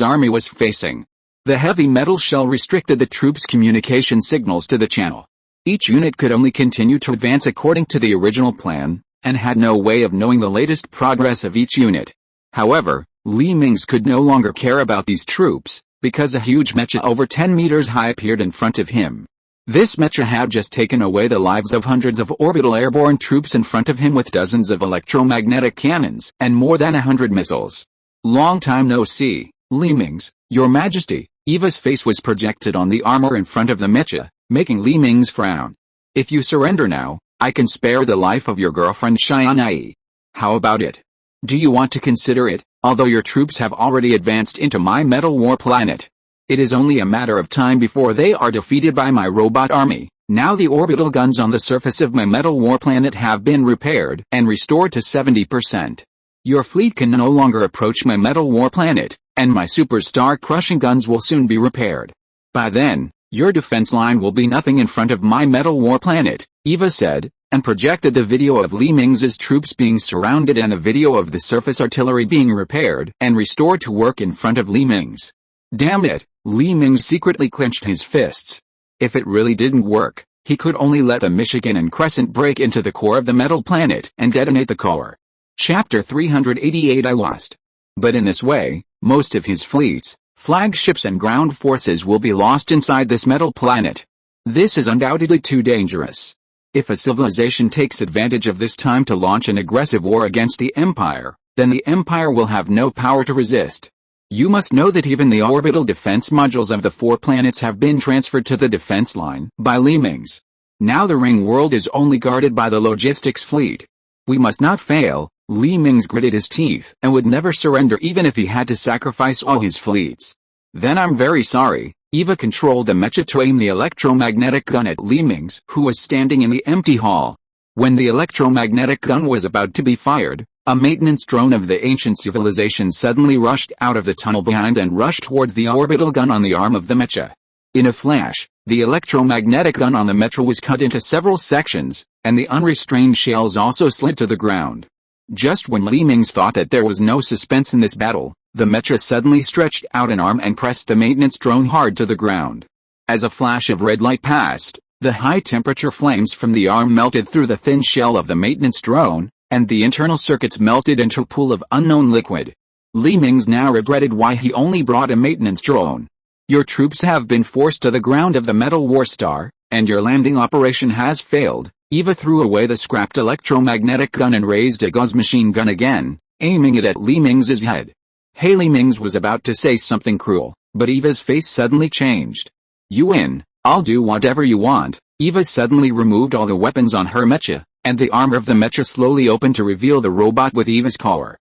army was facing. The heavy metal shell restricted the troops' communication signals to the channel. Each unit could only continue to advance according to the original plan, and had no way of knowing the latest progress of each unit. However, Mingze could no longer care about these troops, because a huge mecha over 10 meters high appeared in front of him. This mecha had just taken away the lives of hundreds of orbital airborne troops in front of him with dozens of electromagnetic cannons and more than 100 missiles. Long time no see, Mingze, Your Majesty. EVA's face was projected on the armor in front of the mecha, making Mingze frown. If you surrender now, I can spare the life of your girlfriend Tianyi. How about it? Do you want to consider it, although your troops have already advanced into my metal war planet? It is only a matter of time before they are defeated by my robot army. Now the orbital guns on the surface of my metal war planet have been repaired and restored to 70%. Your fleet can no longer approach my metal war planet, and my superstar crushing guns will soon be repaired. By then, your defense line will be nothing in front of my metal war planet, EVA said, and projected the video of Mingze's troops being surrounded and the video of the surface artillery being repaired and restored to work in front of Mingze. Damn it, Mingze secretly clenched his fists. If it really didn't work, he could only let the Michigan and Crescent break into the core of the metal planet and detonate the core. Chapter 388 I lost. But in this way, most of his fleets, flagships and ground forces will be lost inside this metal planet. This is undoubtedly too dangerous. If a civilization takes advantage of this time to launch an aggressive war against the Empire, then the Empire will have no power to resist. You must know that even the orbital defense modules of the 4 planets have been transferred to the defense line by Mingze. Now the ring world is only guarded by the logistics fleet. We must not fail. Mingze gritted his teeth and would never surrender even if he had to sacrifice all his fleets. Then I'm very sorry. EVA controlled the mecha to aim the electromagnetic gun at Mingze, who was standing in the empty hall. When the electromagnetic gun was about to be fired, a maintenance drone of the ancient civilization suddenly rushed out of the tunnel behind and rushed towards the orbital gun on the arm of the mecha. In a flash, the electromagnetic gun on the mecha was cut into several sections, and the unrestrained shells also slid to the ground. Just when Mingze thought that there was no suspense in this battle, the mecha suddenly stretched out an arm and pressed the maintenance drone hard to the ground. As a flash of red light passed, the high-temperature flames from the arm melted through the thin shell of the maintenance drone, and the internal circuits melted into a pool of unknown liquid. Mingze now regretted why he only brought a maintenance drone. Your troops have been forced to the ground of the Metal War Star, and your landing operation has failed. EVA threw away the scrapped electromagnetic gun and raised a Gauss machine gun again, aiming it at Mingze's head. Mingze was about to say something cruel, but EVA's face suddenly changed. You win, I'll do whatever you want. EVA suddenly removed all the weapons on her mecha, and the armor of the mecha slowly opened to reveal the robot with EVA's core.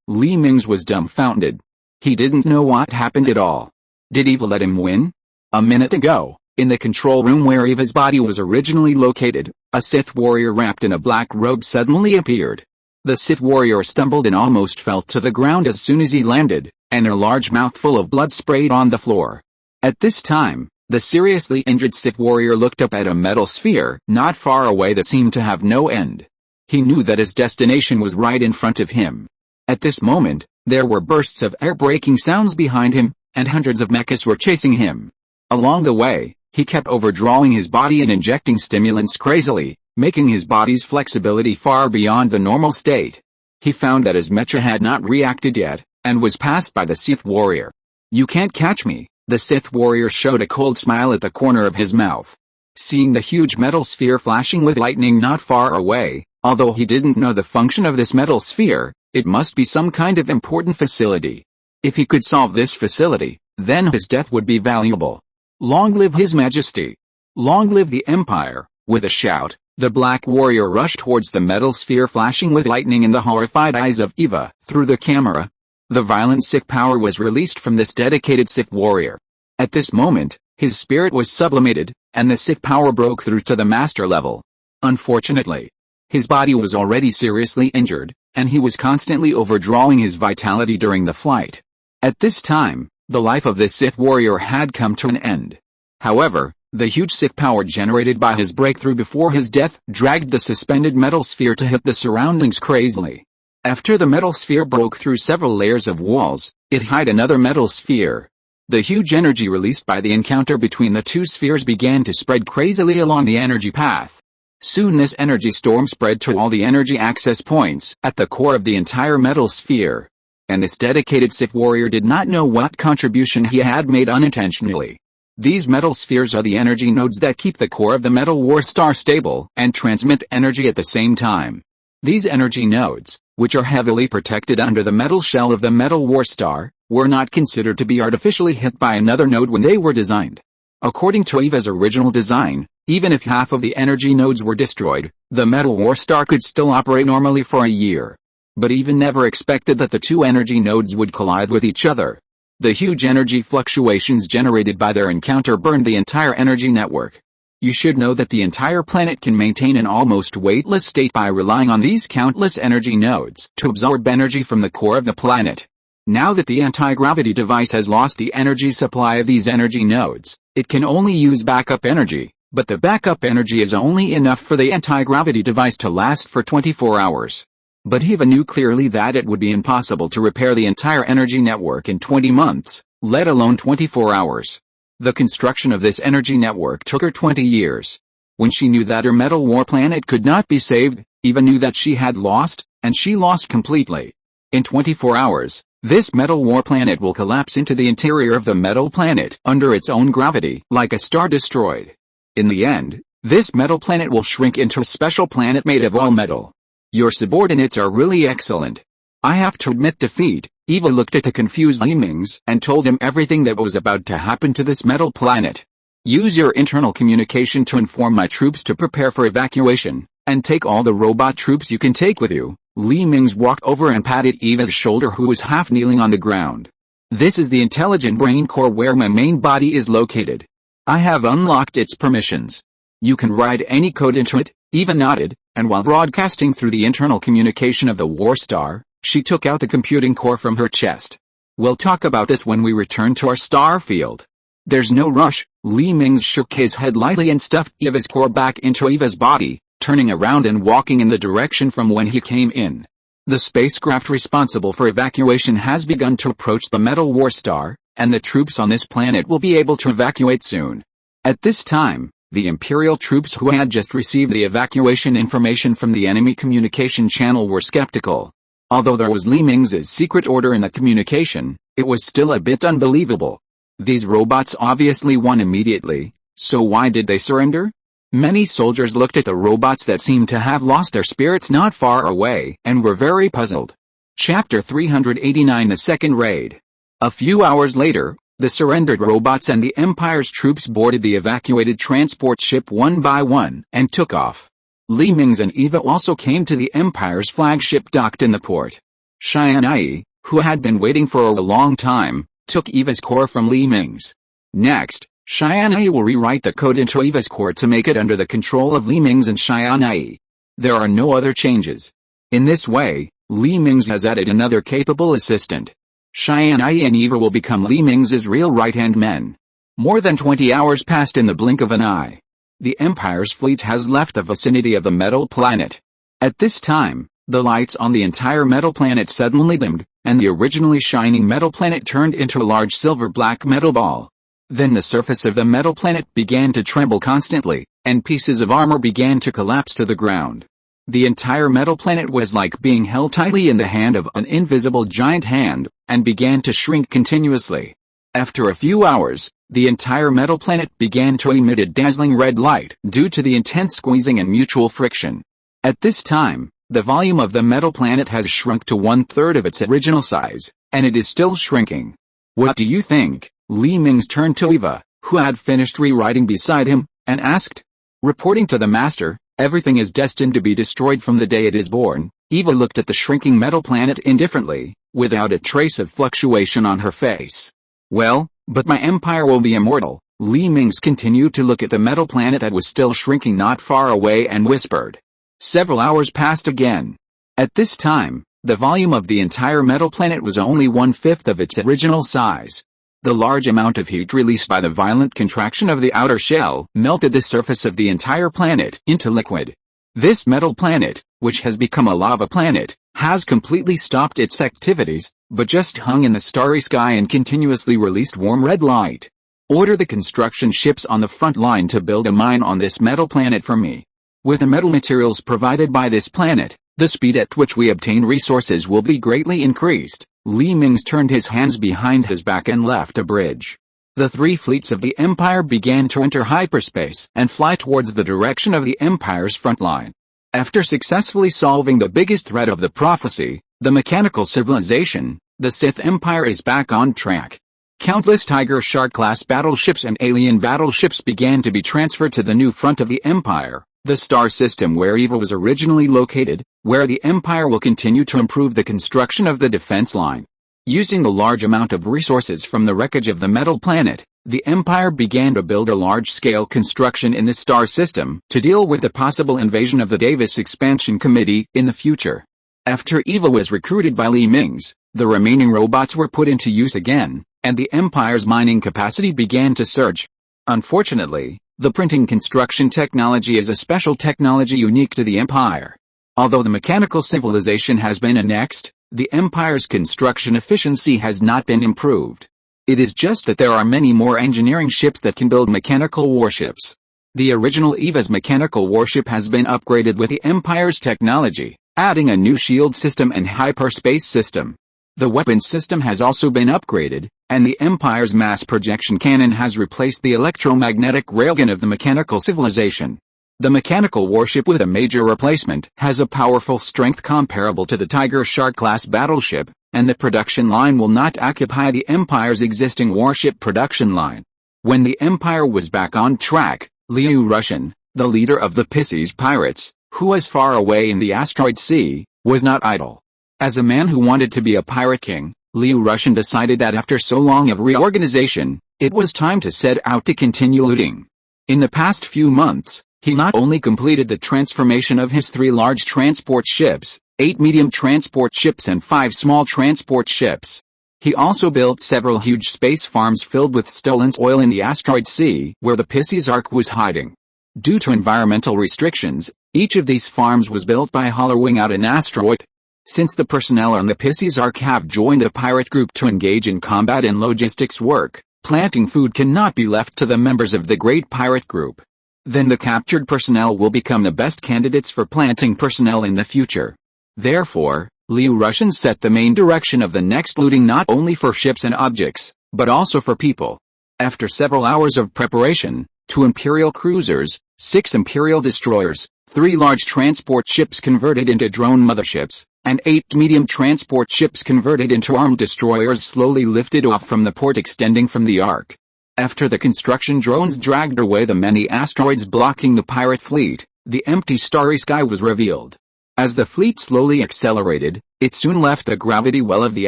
Mingze was dumbfounded. He didn't know what happened at all. Did Eva let him win? A minute ago, in the control room where Eva's body was originally located, a Sith warrior wrapped in a black robe suddenly appeared. The Sith warrior stumbled and almost fell to the ground as soon as he landed, and a large mouthful of blood sprayed on the floor. At this time, the seriously injured Sith warrior looked up at a metal sphere not far away that seemed to have no end. He knew that his destination was right in front of him. At this moment, there were bursts of air-breaking sounds behind him, and hundreds of mechas were chasing him. Along the way, he kept overdrawing his body and injecting stimulants crazily, making his body's flexibility far beyond the normal state. He found that his mecha had not reacted yet, and was passed by the Sith warrior. "You can't catch me," the Sith warrior showed a cold smile at the corner of his mouth. Seeing the huge metal sphere flashing with lightning not far away, although he didn't know the function of this metal sphere, it must be some kind of important facility. If he could solve this facility, then his death would be valuable. Long live His Majesty! Long live the Empire! With a shout, the Black Warrior rushed towards the metal sphere flashing with lightning in the horrified eyes of Eva. Through the camera, the violent Sith power was released from this dedicated Sith warrior. At this moment, his spirit was sublimated, and the Sith power broke through to the master level. Unfortunately, his body was already seriously injured, and he was constantly overdrawing his vitality during the flight. At this time, the life of this Sith warrior had come to an end. However, the huge Sith power generated by his breakthrough before his death dragged the suspended metal sphere to hit the surroundings crazily. After the metal sphere broke through several layers of walls, it hid another metal sphere. The huge energy released by the encounter between the two spheres began to spread crazily along the energy path. Soon this energy storm spread to all the energy access points at the core of the entire metal sphere. And this dedicated Sith warrior did not know what contribution he had made unintentionally. These metal spheres are the energy nodes that keep the core of the Metal War Star stable and transmit energy at the same time. These energy nodes, which are heavily protected under the metal shell of the Metal War Star, were not considered to be artificially hit by another node when they were designed. According to Eva's original design, even if half of the energy nodes were destroyed, the Metal War Star could still operate normally for a year. But Eva never expected that the two energy nodes would collide with each other. The huge energy fluctuations generated by their encounter burned the entire energy network. You should know that the entire planet can maintain an almost weightless state by relying on these countless energy nodes to absorb energy from the core of the planet. Now that the anti-gravity device has lost the energy supply of these energy nodes, it can only use backup energy, but the backup energy is only enough for the anti-gravity device to last for 24 hours. But Eva knew clearly that it would be impossible to repair the entire energy network in 20 months, let alone 24 hours. The construction of this energy network took her 20 years. When she knew that her Metal War planet could not be saved, Eva knew that she had lost, and she lost completely. In 24 hours, this Metal War planet will collapse into the interior of the metal planet under its own gravity, like a star destroyed. In the end, this metal planet will shrink into a special planet made of all metal. Your subordinates are really excellent. I have to admit defeat. Eva looked at the confused Mingze and told him everything that was about to happen to this metal planet. Use your internal communication to inform my troops to prepare for evacuation, and take all the robot troops you can take with you. Mingze walked over and patted Eva's shoulder, who was half kneeling on the ground. This is the intelligent brain core where my main body is located. I have unlocked its permissions. You can write any code into it. Eva nodded, and while broadcasting through the internal communication of the War Star, she took out the computing core from her chest. We'll talk about this when we return to our star field. There's no rush. Mingze shook his head lightly and stuffed Eva's core back into Eva's body, turning around and walking in the direction from when he came in. The spacecraft responsible for evacuation has begun to approach the Metal War Star, and the troops on this planet will be able to evacuate soon. At this time, the Imperial troops who had just received the evacuation information from the enemy communication channel were skeptical. Although there was Mingze's secret order in the communication, it was still a bit unbelievable. These robots obviously won immediately, so why did they surrender? Many soldiers looked at the robots that seemed to have lost their spirits not far away and were very puzzled. Chapter 389: The Second Raid. A few hours later, the surrendered robots and the Empire's troops boarded the evacuated transport ship one by one and took off. Mingze and Eva also came to the Empire's flagship docked in the port. Tianyi, who had been waiting for a long time, took Eva's core from Mingze. Next, Tianyi will rewrite the code into Eva's core to make it under the control of Mingze and Tianyi. There are no other changes. In this way, Mingze has added another capable assistant. Tianyi and Eva will become Mingze's real right-hand men. More than 20 hours passed in the blink of an eye. The Empire's fleet has left the vicinity of the metal planet. At this time, the lights on the entire metal planet suddenly dimmed, and the originally shining metal planet turned into a large silver-black metal ball. Then the surface of the metal planet began to tremble constantly, and pieces of armor began to collapse to the ground. The entire metal planet was like being held tightly in the hand of an invisible giant hand, and began to shrink continuously. After a few hours, the entire metal planet began to emit a dazzling red light due to the intense squeezing and mutual friction. At this time, the volume of the metal planet has shrunk to 1/3 of its original size, and it is still shrinking. What do you think? Mingze turned to Eva, who had finished rewriting beside him, and asked. Reporting to the master, everything is destined to be destroyed from the day it is born. Eva looked at the shrinking metal planet indifferently, without a trace of fluctuation on her face. Well, but my empire will be immortal. Mingze continued to look at the metal planet that was still shrinking not far away and whispered. Several hours passed again. At this time, the volume of the entire metal planet was only 1/5 of its original size. The large amount of heat released by the violent contraction of the outer shell melted the surface of the entire planet into liquid. This metal planet, which has become a lava planet, has completely stopped its activities, but just hung in the starry sky and continuously released warm red light. Order the construction ships on the front line to build a mine on this metal planet for me. With the metal materials provided by this planet, the speed at which we obtain resources will be greatly increased. Mingze turned his hands behind his back and left a bridge. The 3 fleets of the Empire began to enter hyperspace and fly towards the direction of the Empire's front line. After successfully solving the biggest threat of the prophecy, the mechanical civilization, the Sith Empire is back on track. Countless Tiger Shark-class battleships and alien battleships began to be transferred to the new front of the Empire, the star system where Eva was originally located, where the Empire will continue to improve the construction of the defense line. Using the large amount of resources from the wreckage of the metal planet, the Empire began to build a large-scale construction in the star system to deal with the possible invasion of the Davis Expansion Committee in the future. After Eva was recruited by Mingze, the remaining robots were put into use again, and the Empire's mining capacity began to surge. Unfortunately, the printing construction technology is a special technology unique to the Empire. Although the mechanical civilization has been annexed, the Empire's construction efficiency has not been improved. It is just that there are many more engineering ships that can build mechanical warships. The original Eva's mechanical warship has been upgraded with the Empire's technology, adding a new shield system and hyperspace system. The weapons system has also been upgraded, and the Empire's mass projection cannon has replaced the electromagnetic railgun of the mechanical civilization. The mechanical warship with a major replacement has a powerful strength comparable to the Tiger Shark-class battleship, and the production line will not occupy the Empire's existing warship production line. When the Empire was back on track, Russian, the leader of the Pisces pirates, who was far away in the asteroid sea, was not idle. As a man who wanted to be a pirate king, Russian decided that after so long of reorganization, it was time to set out to continue looting. In the past few months, he not only completed the transformation of his 3 large transport ships, 8 medium transport ships and 5 small transport ships. He also built several huge space farms filled with stolen oil in the asteroid sea where the Pisces Ark was hiding. Due to environmental restrictions, each of these farms was built by hollowing out an asteroid. Since the personnel on the Pisces Ark have joined a pirate group to engage in combat and logistics work, planting food cannot be left to the members of the Great Pirate Group. Then the captured personnel will become the best candidates for planting personnel in the future. Therefore, Russian set the main direction of the next looting not only for ships and objects, but also for people. After several hours of preparation, 2 Imperial cruisers, 6 Imperial destroyers, 3 large transport ships converted into drone motherships, and 8 medium transport ships converted into armed destroyers slowly lifted off from the port extending from the Ark. After the construction drones dragged away the many asteroids blocking the pirate fleet, the empty starry sky was revealed. As the fleet slowly accelerated, it soon left the gravity well of the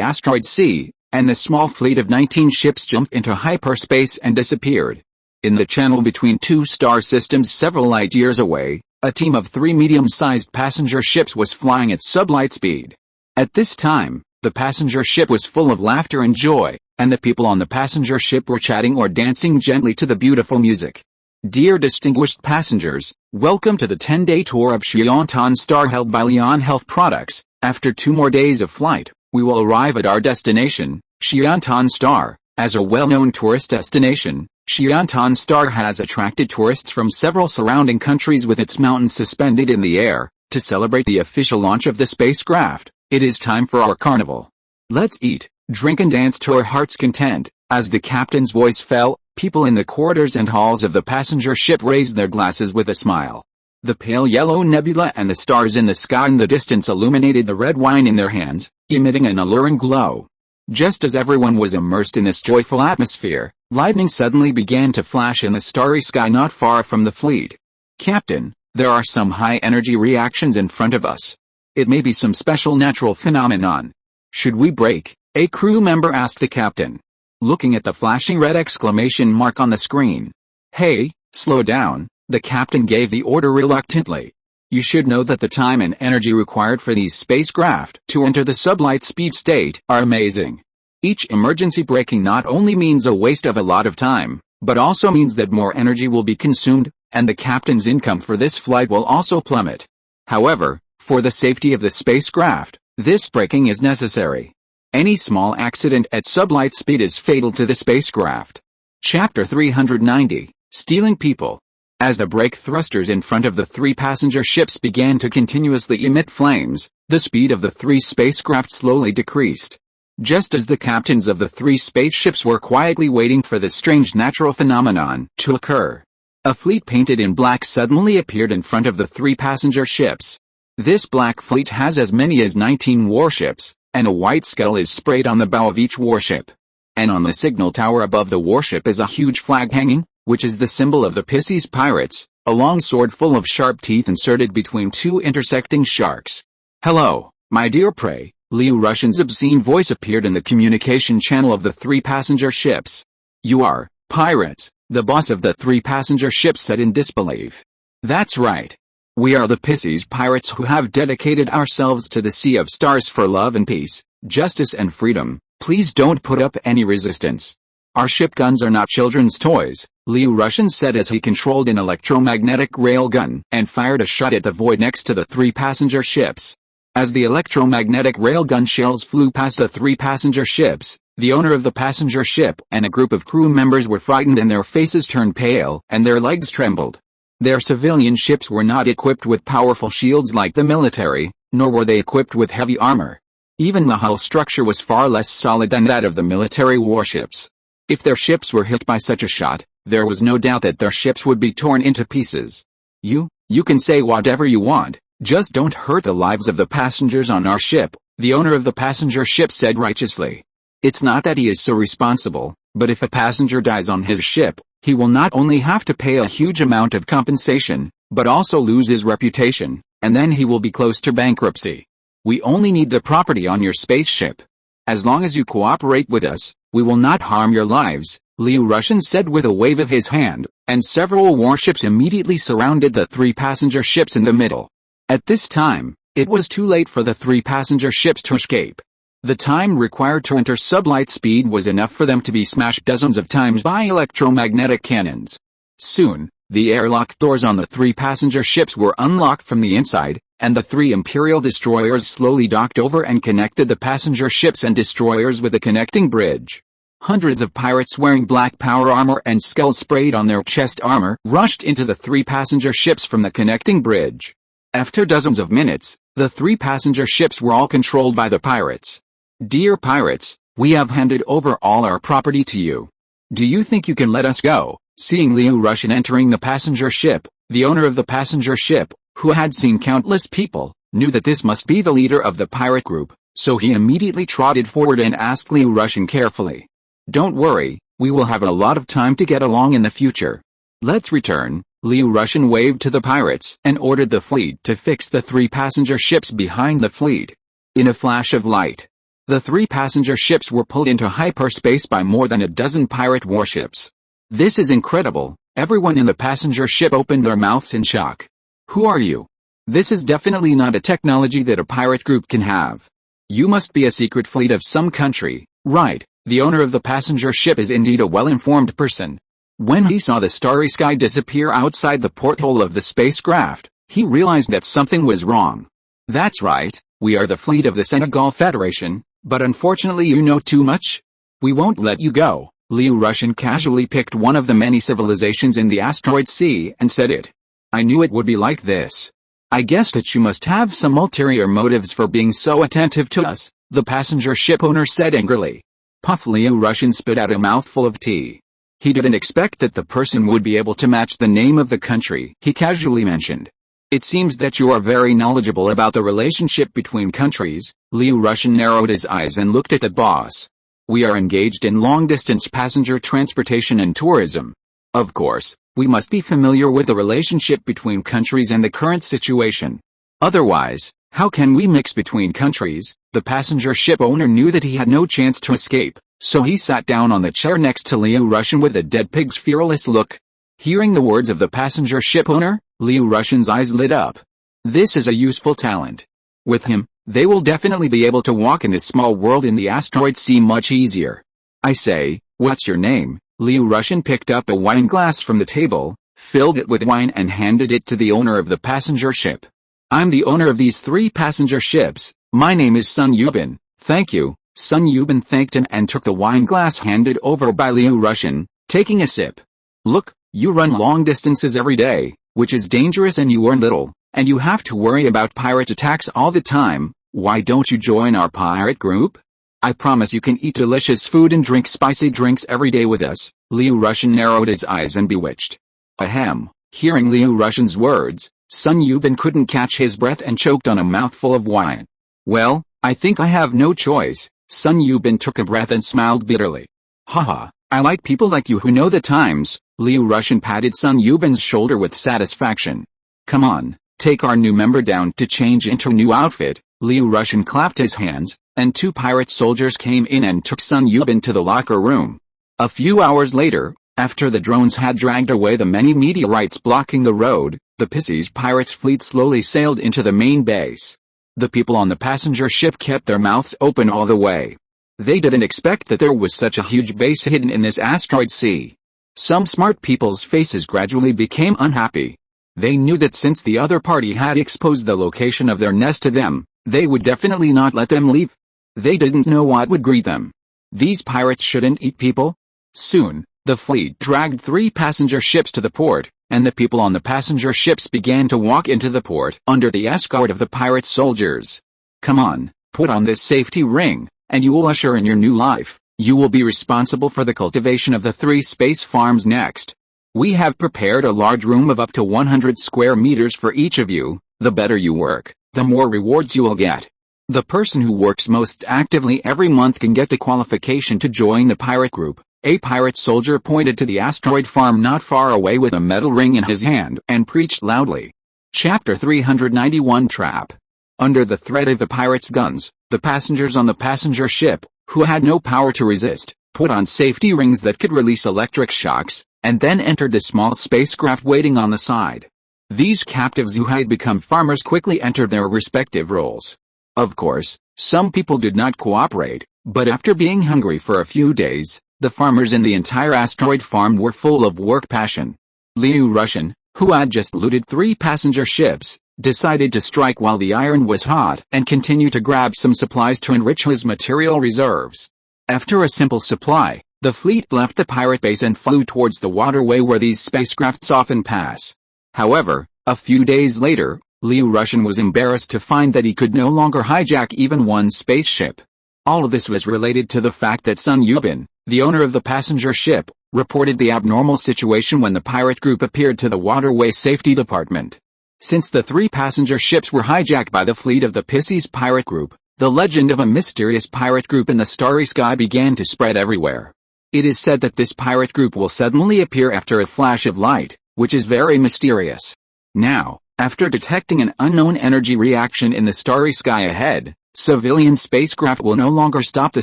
asteroid sea, and the small fleet of 19 ships jumped into hyperspace and disappeared. In the channel between two star systems several light years away, a team of 3 medium-sized passenger ships was flying at sublight speed. At this time, the passenger ship was full of laughter and joy, and the people on the passenger ship were chatting or dancing gently to the beautiful music. Dear distinguished passengers, welcome to the 10-day tour of Xiantan Star held by Lian Health Products. After 2 more days of flight, we will arrive at our destination, Xiantan Star. As a well-known tourist destination, Xiantan Star has attracted tourists from several surrounding countries with its mountains suspended in the air. To celebrate the official launch of the spacecraft, it is time for our carnival. Let's eat, drink and dance to our heart's content. As the captain's voice fell, people in the corridors and halls of the passenger ship raised their glasses with a smile. The pale yellow nebula and the stars in the sky in the distance illuminated the red wine in their hands, emitting an alluring glow. Just as everyone was immersed in this joyful atmosphere, lightning suddenly began to flash in the starry sky not far from the fleet. Captain, there are some high-energy reactions in front of us. It may be some special natural phenomenon. Should we brake? A crew member asked the captain, looking at the flashing red exclamation mark on the screen. Hey, slow down, the captain gave the order reluctantly. You should know that the time and energy required for these spacecraft to enter the sublight speed state are amazing. Each emergency braking not only means a waste of a lot of time, but also means that more energy will be consumed, and the captain's income for this flight will also plummet. However, for the safety of the spacecraft, this braking is necessary. Any small accident at sublight speed is fatal to the spacecraft. Chapter 390, Stealing People. As the brake thrusters in front of the 3 passenger ships began to continuously emit flames, the speed of the 3 spacecraft slowly decreased. Just as the captains of the 3 spaceships were quietly waiting for this strange natural phenomenon to occur, a fleet painted in black suddenly appeared in front of the 3 passenger ships. This black fleet has as many as 19 warships, and a white skull is sprayed on the bow of each warship. And on the signal tower above the warship is a huge flag hanging, which is the symbol of the Pisces pirates, a long sword full of sharp teeth inserted between 2 intersecting sharks. Hello, my dear prey, Liu Russian's obscene voice appeared in the communication channel of the 3 passenger ships. You are, pirates, the boss of the 3 passenger ships said in disbelief. That's right. We are the Pisces pirates who have dedicated ourselves to the Sea of Stars for love and peace, justice and freedom. Please don't put up any resistance. Our ship guns are not children's toys, Liu Russian said as he controlled an electromagnetic railgun and fired a shot at the void next to the 3 passenger ships. As the electromagnetic railgun shells flew past the 3 passenger ships, the owner of the passenger ship and a group of crew members were frightened and their faces turned pale and their legs trembled. Their civilian ships were not equipped with powerful shields like the military, nor were they equipped with heavy armor. Even the hull structure was far less solid than that of the military warships. If their ships were hit by such a shot, there was no doubt that their ships would be torn into pieces. You can say whatever you want, just don't hurt the lives of the passengers on our ship, the owner of the passenger ship said righteously. It's not that he is so responsible, but if a passenger dies on his ship, he will not only have to pay a huge amount of compensation, but also lose his reputation, and then he will be close to bankruptcy. We only need the property on your spaceship. As long as you cooperate with us, we will not harm your lives, Liu Russian said with a wave of his hand, and several warships immediately surrounded the 3 passenger ships in the middle. At this time, it was too late for the 3 passenger ships to escape. The time required to enter sublight speed was enough for them to be smashed dozens of times by electromagnetic cannons. Soon, the airlock doors on the 3 passenger ships were unlocked from the inside, and the 3 Imperial destroyers slowly docked over and connected the passenger ships and destroyers with a connecting bridge. Hundreds of pirates wearing black power armor and skulls sprayed on their chest armor rushed into the 3 passenger ships from the connecting bridge. After dozens of minutes, the 3 passenger ships were all controlled by the pirates. Dear pirates, we have handed over all our property to you. Do you think you can let us go? Seeing Liu Russian entering the passenger ship, the owner of the passenger ship, who had seen countless people, knew that this must be the leader of the pirate group, so he immediately trotted forward and asked Liu Russian carefully. Don't worry, we will have a lot of time to get along in the future. Let's return, Liu Russian waved to the pirates and ordered the fleet to fix the 3 passenger ships behind the fleet. In a flash of light, the 3 passenger ships were pulled into hyperspace by more than a dozen pirate warships. This is incredible. Everyone in the passenger ship opened their mouths in shock. Who are you? This is definitely not a technology that a pirate group can have. You must be a secret fleet of some country, right? The owner of the passenger ship is indeed a well-informed person. When he saw the starry sky disappear outside the porthole of the spacecraft, he realized that something was wrong. That's right, we are the fleet of the Senegal Federation, but unfortunately you know too much. We won't let you go. Liu Russian casually picked one of the many civilizations in the asteroid sea and said it. I knew it would be like this. I guessed that you must have some ulterior motives for being so attentive to us, the passenger ship owner said angrily. Puff. Liu Russian spit out a mouthful of tea. He didn't expect that the person would be able to match the name of the country he casually mentioned. It seems that you are very knowledgeable about the relationship between countries. Liu Russian narrowed his eyes and looked at the boss. We are engaged in long-distance passenger transportation and tourism. Of course, we must be familiar with the relationship between countries and the current situation. Otherwise, how can we mix between countries? The passenger ship owner knew that he had no chance to escape, so he sat down on the chair next to Liu Russian with a dead pig's fearless look. Hearing the words of the passenger ship owner, Liu Russian's eyes lit up. This is a useful talent. With him, they will definitely be able to walk in this small world in the asteroid sea much easier. I say, what's your name? Liu Russian picked up a wine glass from the table, filled it with wine and handed it to the owner of the passenger ship. I'm the owner of these 3 passenger ships. My name is Sun Yubin. Thank you. Sun Yubin thanked him and took the wine glass handed over by Liu Russian, taking a sip. Look, you run long distances every day, which is dangerous and you earn little, and you have to worry about pirate attacks all the time. Why don't you join our pirate group? I promise you can eat delicious food and drink spicy drinks every day with us. Liu Russian narrowed his eyes and bewitched. Ahem. Hearing Liu Russian's words, Sun Yubin couldn't catch his breath and choked on a mouthful of wine. Well, I think I have no choice. Sun Yubin took a breath and smiled bitterly. Haha, I like people like you who know the times. Liu Russian patted Sun Yubin's shoulder with satisfaction. Come on, take our new member down to change into a new outfit. Liu Russian clapped his hands, and 2 pirate soldiers came in and took Sun Yubin to the locker room. A few hours later, after the drones had dragged away the many meteorites blocking the road, the Pisces pirates' fleet slowly sailed into the main base. The people on the passenger ship kept their mouths open all the way. They didn't expect that there was such a huge base hidden in this asteroid sea. Some smart people's faces gradually became unhappy. They knew that since the other party had exposed the location of their nest to them, they would definitely not let them leave. They didn't know what would greet them. These pirates shouldn't eat people. Soon, the fleet dragged 3 passenger ships to the port, and the people on the passenger ships began to walk into the port under the escort of the pirate soldiers. Come on, put on this safety ring, and you will usher in your new life. You will be responsible for the cultivation of the 3 space farms next. We have prepared a large room of up to 100 square meters for each of you. The better you work, the more rewards you will get. The person who works most actively every month can get the qualification to join the pirate group. A pirate soldier pointed to the asteroid farm not far away with a metal ring in his hand and preached loudly. Chapter 391 Trap. Under the threat of the pirates' guns, the passengers on the passenger ship, who had no power to resist, put on safety rings that could release electric shocks, and then entered the small spacecraft waiting on the side. These captives who had become farmers quickly entered their respective roles. Of course, some people did not cooperate, but after being hungry for a few days, the farmers in the entire asteroid farm were full of work passion. Liu Russian, who had just looted 3 passenger ships, decided to strike while the iron was hot and continue to grab some supplies to enrich his material reserves. After a simple supply, the fleet left the pirate base and flew towards the waterway where these spacecrafts often pass. However, a few days later, Liu Russian was embarrassed to find that he could no longer hijack even one spaceship. All of this was related to the fact that Sun Yubin, the owner of the passenger ship, reported the abnormal situation when the pirate group appeared to the waterway safety department. Since the 3 passenger ships were hijacked by the fleet of the Pisces pirate group, the legend of a mysterious pirate group in the starry sky began to spread everywhere. It is said that this pirate group will suddenly appear after a flash of light, which is very mysterious. Now, after detecting an unknown energy reaction in the starry sky ahead, civilian spacecraft will no longer stop the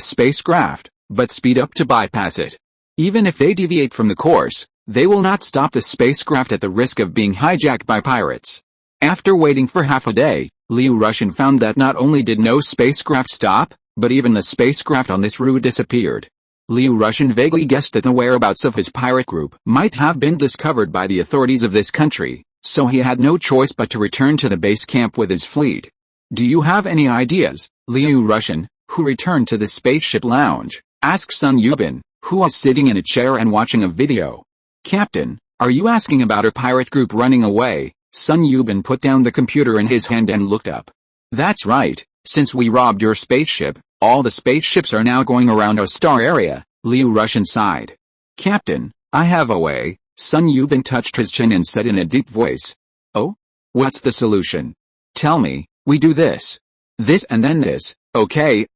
spacecraft, but speed up to bypass it. Even if they deviate from the course, they will not stop the spacecraft at the risk of being hijacked by pirates. After waiting for half a day, Liu Russian found that not only did no spacecraft stop, but even the spacecraft on this route disappeared. Liu Russian vaguely guessed that the whereabouts of his pirate group might have been discovered by the authorities of this country, so he had no choice but to return to the base camp with his fleet. "Do you have any ideas?" Liu Russian, who returned to the spaceship lounge, asked Sun Yubin, who was sitting in a chair and watching a video. "Captain, are you asking about our pirate group running away?" Sun Yubin put down the computer in his hand and looked up. "That's right, since we robbed your spaceship, all the spaceships are now going around our star area," Liu Russian sighed. "Captain, I have a way." Sun Yubin touched his chin and said in a deep voice. "Oh? What's the solution?" "Tell me, we do this and then this." Okay,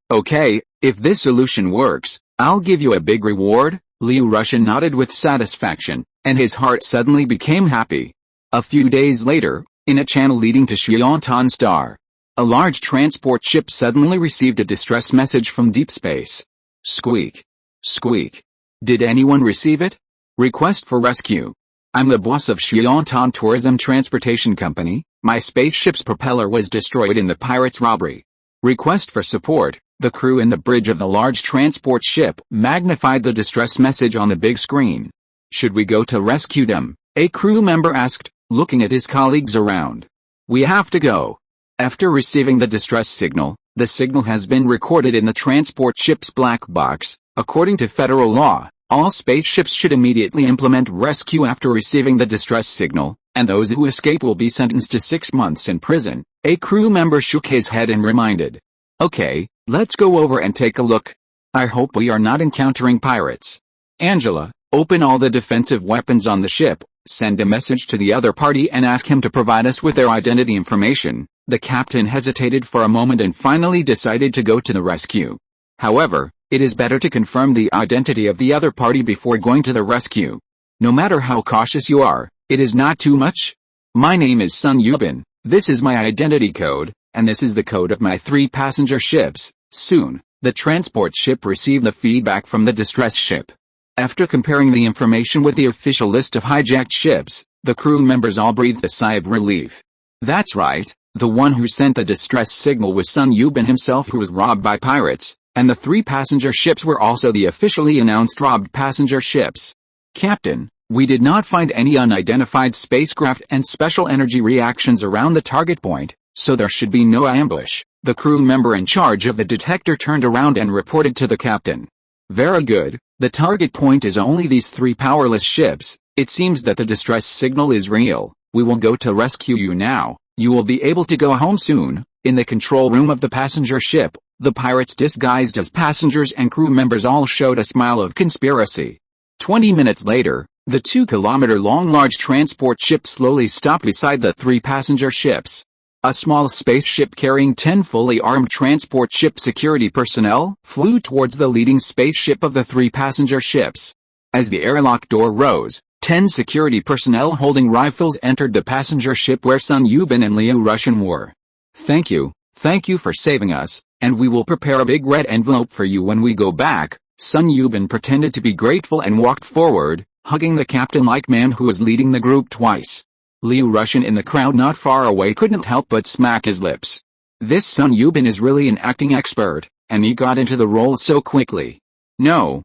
if this solution works, I'll give you a big reward." Liu Russian nodded with satisfaction, and his heart suddenly became happy. A few days later, in a channel leading to Xiantan Star, a large transport ship suddenly received a distress message from deep space. Squeak. Squeak. Did anyone receive it? Request for rescue. I'm the boss of Xiantan Tourism Transportation Company. My spaceship's propeller was destroyed in the pirates' robbery. Request for support. The crew in the bridge of the large transport ship magnified the distress message on the big screen. Should we go to rescue them? A crew member asked, looking at his colleagues around. We have to go. After receiving the distress signal, the signal has been recorded in the transport ship's black box. According to federal law, all spaceships should immediately implement rescue after receiving the distress signal, and those who escape will be sentenced to 6 months in prison. A crew member shook his head and reminded. Okay, let's go over and take a look. I hope we are not encountering pirates. Angela, open all the defensive weapons on the ship, send a message to the other party and ask him to provide us with their identity information. The captain hesitated for a moment and finally decided to go to the rescue. However, it is better to confirm the identity of the other party before going to the rescue. No matter how cautious you are, it is not too much. My name is Sun Yubin, this is my identity code, and this is the code of my 3 passenger ships. Soon, the transport ship received the feedback from the distress ship. After comparing the information with the official list of hijacked ships, the crew members all breathed a sigh of relief. That's right, the one who sent the distress signal was Sun Yubin himself, who was robbed by pirates, and the 3 passenger ships were also the officially announced robbed passenger ships. Captain, we did not find any unidentified spacecraft and special energy reactions around the target point, so there should be no ambush. The crew member in charge of the detector turned around and reported to the captain. Very good, the target point is only these 3 powerless ships. It seems that the distress signal is real. We will go to rescue you now. You will be able to go home soon. In the control room of the passenger ship, the pirates disguised as passengers and crew members all showed a smile of conspiracy. 20 minutes later, the 2-kilometer-long large transport ship slowly stopped beside the 3 passenger ships. A small spaceship carrying 10 fully armed transport ship security personnel flew towards the leading spaceship of the 3 passenger ships. As the airlock door rose, 10 security personnel holding rifles entered the passenger ship where Sun Yubin and Liu Russian were. Thank you for saving us, and we will prepare a big red envelope for you when we go back. Sun Yubin pretended to be grateful and walked forward, hugging the captain-like man who was leading the group twice. Liu Russian in the crowd not far away couldn't help but smack his lips. This Sun Yubin is really an acting expert, and he got into the role so quickly. No,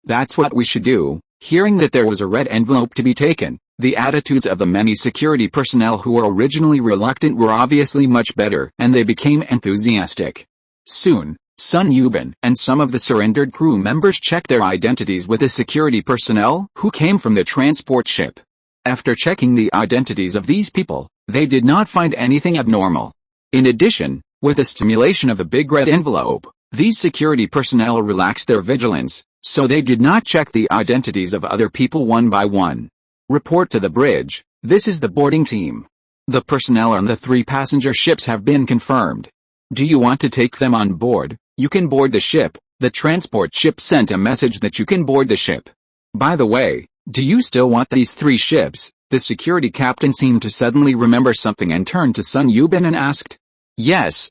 that's what we should do. Hearing that there was a red envelope to be taken, the attitudes of the many security personnel who were originally reluctant were obviously much better, and they became enthusiastic. Soon, Sun Yubin and some of the surrendered crew members checked their identities with the security personnel who came from the transport ship. After checking the identities of these people, they did not find anything abnormal. In addition, with the stimulation of the big red envelope, these security personnel relaxed their vigilance, so they did not check the identities of other people one by one. Report to the bridge. This is the boarding team. The personnel on the 3 passenger ships have been confirmed. Do you want to take them on board? You can board the ship. The transport ship sent a message that you can board the ship. By the way, Do you still want these 3 ships? The security captain seemed to suddenly remember something and turned to Sun Yubin and asked. Yes,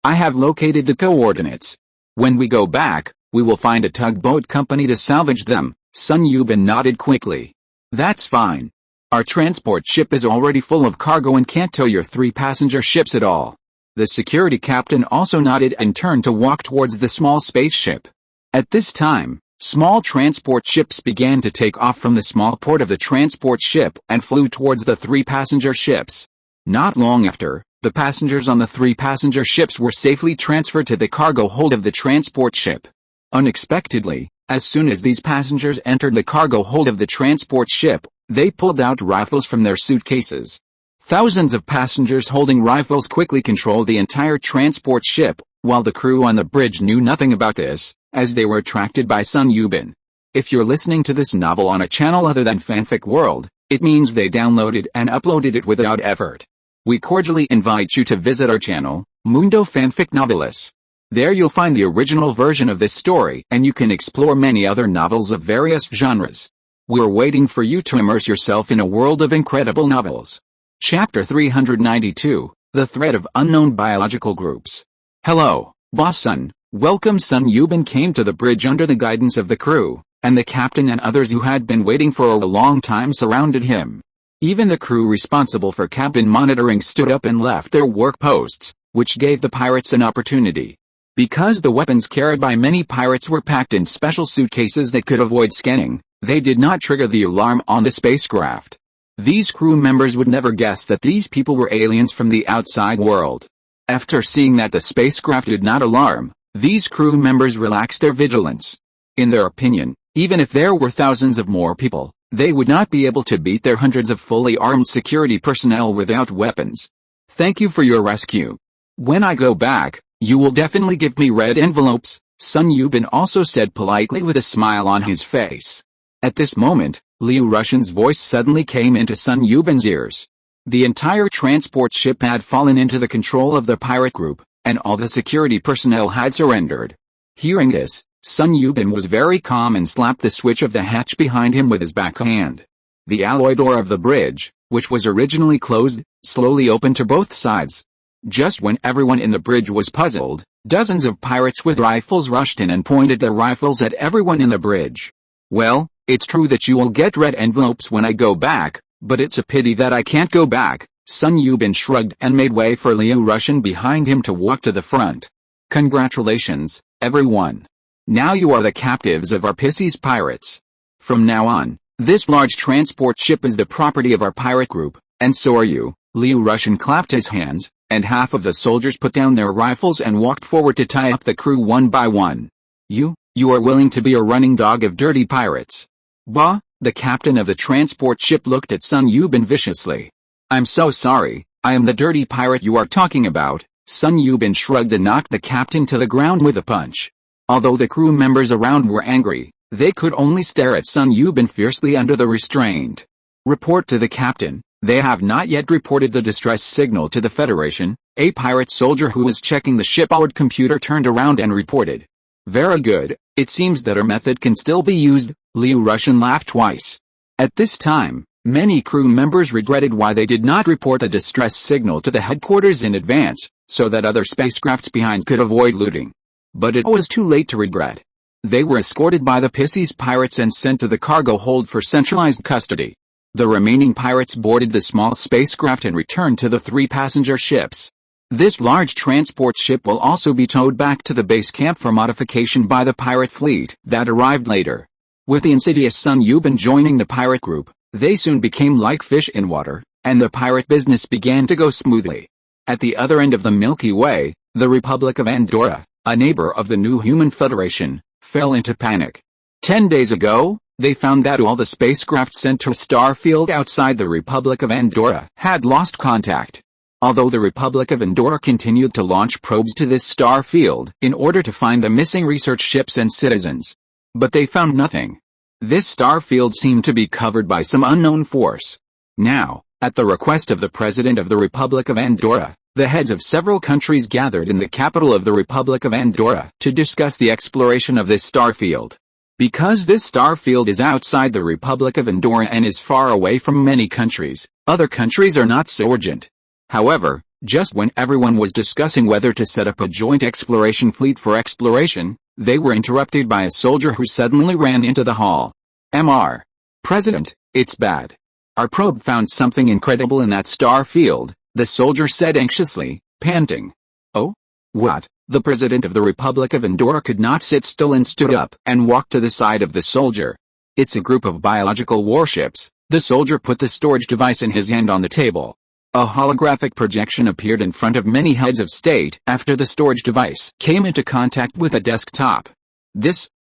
I have located the coordinates. When we go back, we will find a tugboat company to salvage them. Sun Yubin nodded quickly. That's fine. Our transport ship is already full of cargo and can't tow your 3 passenger ships at all. The security captain also nodded and turned to walk towards the small spaceship. At this time, small transport ships began to take off from the small port of the transport ship and flew towards the 3 passenger ships. Not long after, the passengers on the 3 passenger ships were safely transferred to the cargo hold of the transport ship. Unexpectedly, as soon as these passengers entered the cargo hold of the transport ship, they pulled out rifles from their suitcases. Thousands of passengers holding rifles quickly controlled the entire transport ship, while the crew on the bridge knew nothing about this, as they were attracted by Sun Yubin. If you're listening to this novel on a channel other than Fanfic World, it means they downloaded and uploaded it without effort. We cordially invite you to visit our channel, Mundo Fanfic Novelis. There you'll find the original version of this story and you can explore many other novels of various genres. We're waiting for you to immerse yourself in a world of incredible novels. Chapter 392, The Threat of Unknown Biological Groups. Hello, Boss Sun. Welcome. Sun Yubin came to the bridge under the guidance of the crew, and the captain and others who had been waiting for a long time surrounded him. Even the crew responsible for cabin monitoring stood up and left their work posts, which gave the pirates an opportunity. Because the weapons carried by many pirates were packed in special suitcases that could avoid scanning, they did not trigger the alarm on the spacecraft. These crew members would never guess that these people were aliens from the outside world. After seeing that the spacecraft did not alarm, these crew members relaxed their vigilance. In their opinion, even if there were thousands of more people, they would not be able to beat their hundreds of fully armed security personnel without weapons. Thank you for your rescue. When I go back, you will definitely give me red envelopes, Sun Yubin also said politely with a smile on his face. At this moment, Liu Russian's voice suddenly came into Sun Yubin's ears. The entire transport ship had fallen into the control of the pirate group, and all the security personnel had surrendered. Hearing this, Sun Yubin was very calm and slapped the switch of the hatch behind him with his backhand. The alloy door of the bridge, which was originally closed, slowly opened to both sides. Just when everyone in the bridge was puzzled, dozens of pirates with rifles rushed in and pointed their rifles at everyone in the bridge. Well, it's true that you will get red envelopes when I go back, but it's a pity that I can't go back. Sun Yubin shrugged and made way for Liu Russian behind him to walk to the front. Congratulations, everyone. Now you are the captives of our Pisces pirates. From now on, this large transport ship is the property of our pirate group, and so are you. Liu Russian clapped his hands, and half of the soldiers put down their rifles and walked forward to tie up the crew one by one. You are willing to be a running dog of dirty pirates. Bah, the captain of the transport ship looked at Sun Yubin viciously. I'm so sorry, I am the dirty pirate you are talking about. Sun Yubin shrugged and knocked the captain to the ground with a punch. Although the crew members around were angry, they could only stare at Sun Yubin fiercely under the restraint. Report to the captain. They have not yet reported the distress signal to the Federation. A pirate soldier who was checking the shipboard computer turned around and reported. Very good, it seems that our method can still be used. Liu Russian laughed twice. At this time, many crew members regretted why they did not report the distress signal to the headquarters in advance, so that other spacecrafts behind could avoid looting. But it was too late to regret. They were escorted by the Pisces pirates and sent to the cargo hold for centralized custody. The remaining pirates boarded the small spacecraft and returned to the 3 passenger ships. This large transport ship will also be towed back to the base camp for modification by the pirate fleet that arrived later. With the insidious Sun Yubin joining the pirate group, they soon became like fish in water, and the pirate business began to go smoothly. At the other end of the Milky Way, the Republic of Andorra, a neighbor of the new human federation, fell into panic. 10 days ago, they found that all the spacecraft sent to a star field outside the Republic of Andorra had lost contact. Although the Republic of Andorra continued to launch probes to this star field in order to find the missing research ships and citizens. But they found nothing. This star field seemed to be covered by some unknown force. Now, at the request of the President of the Republic of Andorra, the heads of several countries gathered in the capital of the Republic of Andorra to discuss the exploration of this star field. Because this star field is outside the Republic of Andorra and is far away from many countries, other countries are not so urgent. However, just when everyone was discussing whether to set up a joint exploration fleet for exploration, they were interrupted by a soldier who suddenly ran into the hall. Mr. President, it's bad. Our probe found something incredible in that star field, the soldier said anxiously, panting. Oh? What? The President of the Republic of Andorra could not sit still and stood up and walked to the side of the soldier. It's a group of biological warships. The soldier put the storage device in his hand on the table. A holographic projection appeared in front of many heads of state after the storage device came into contact with a desktop.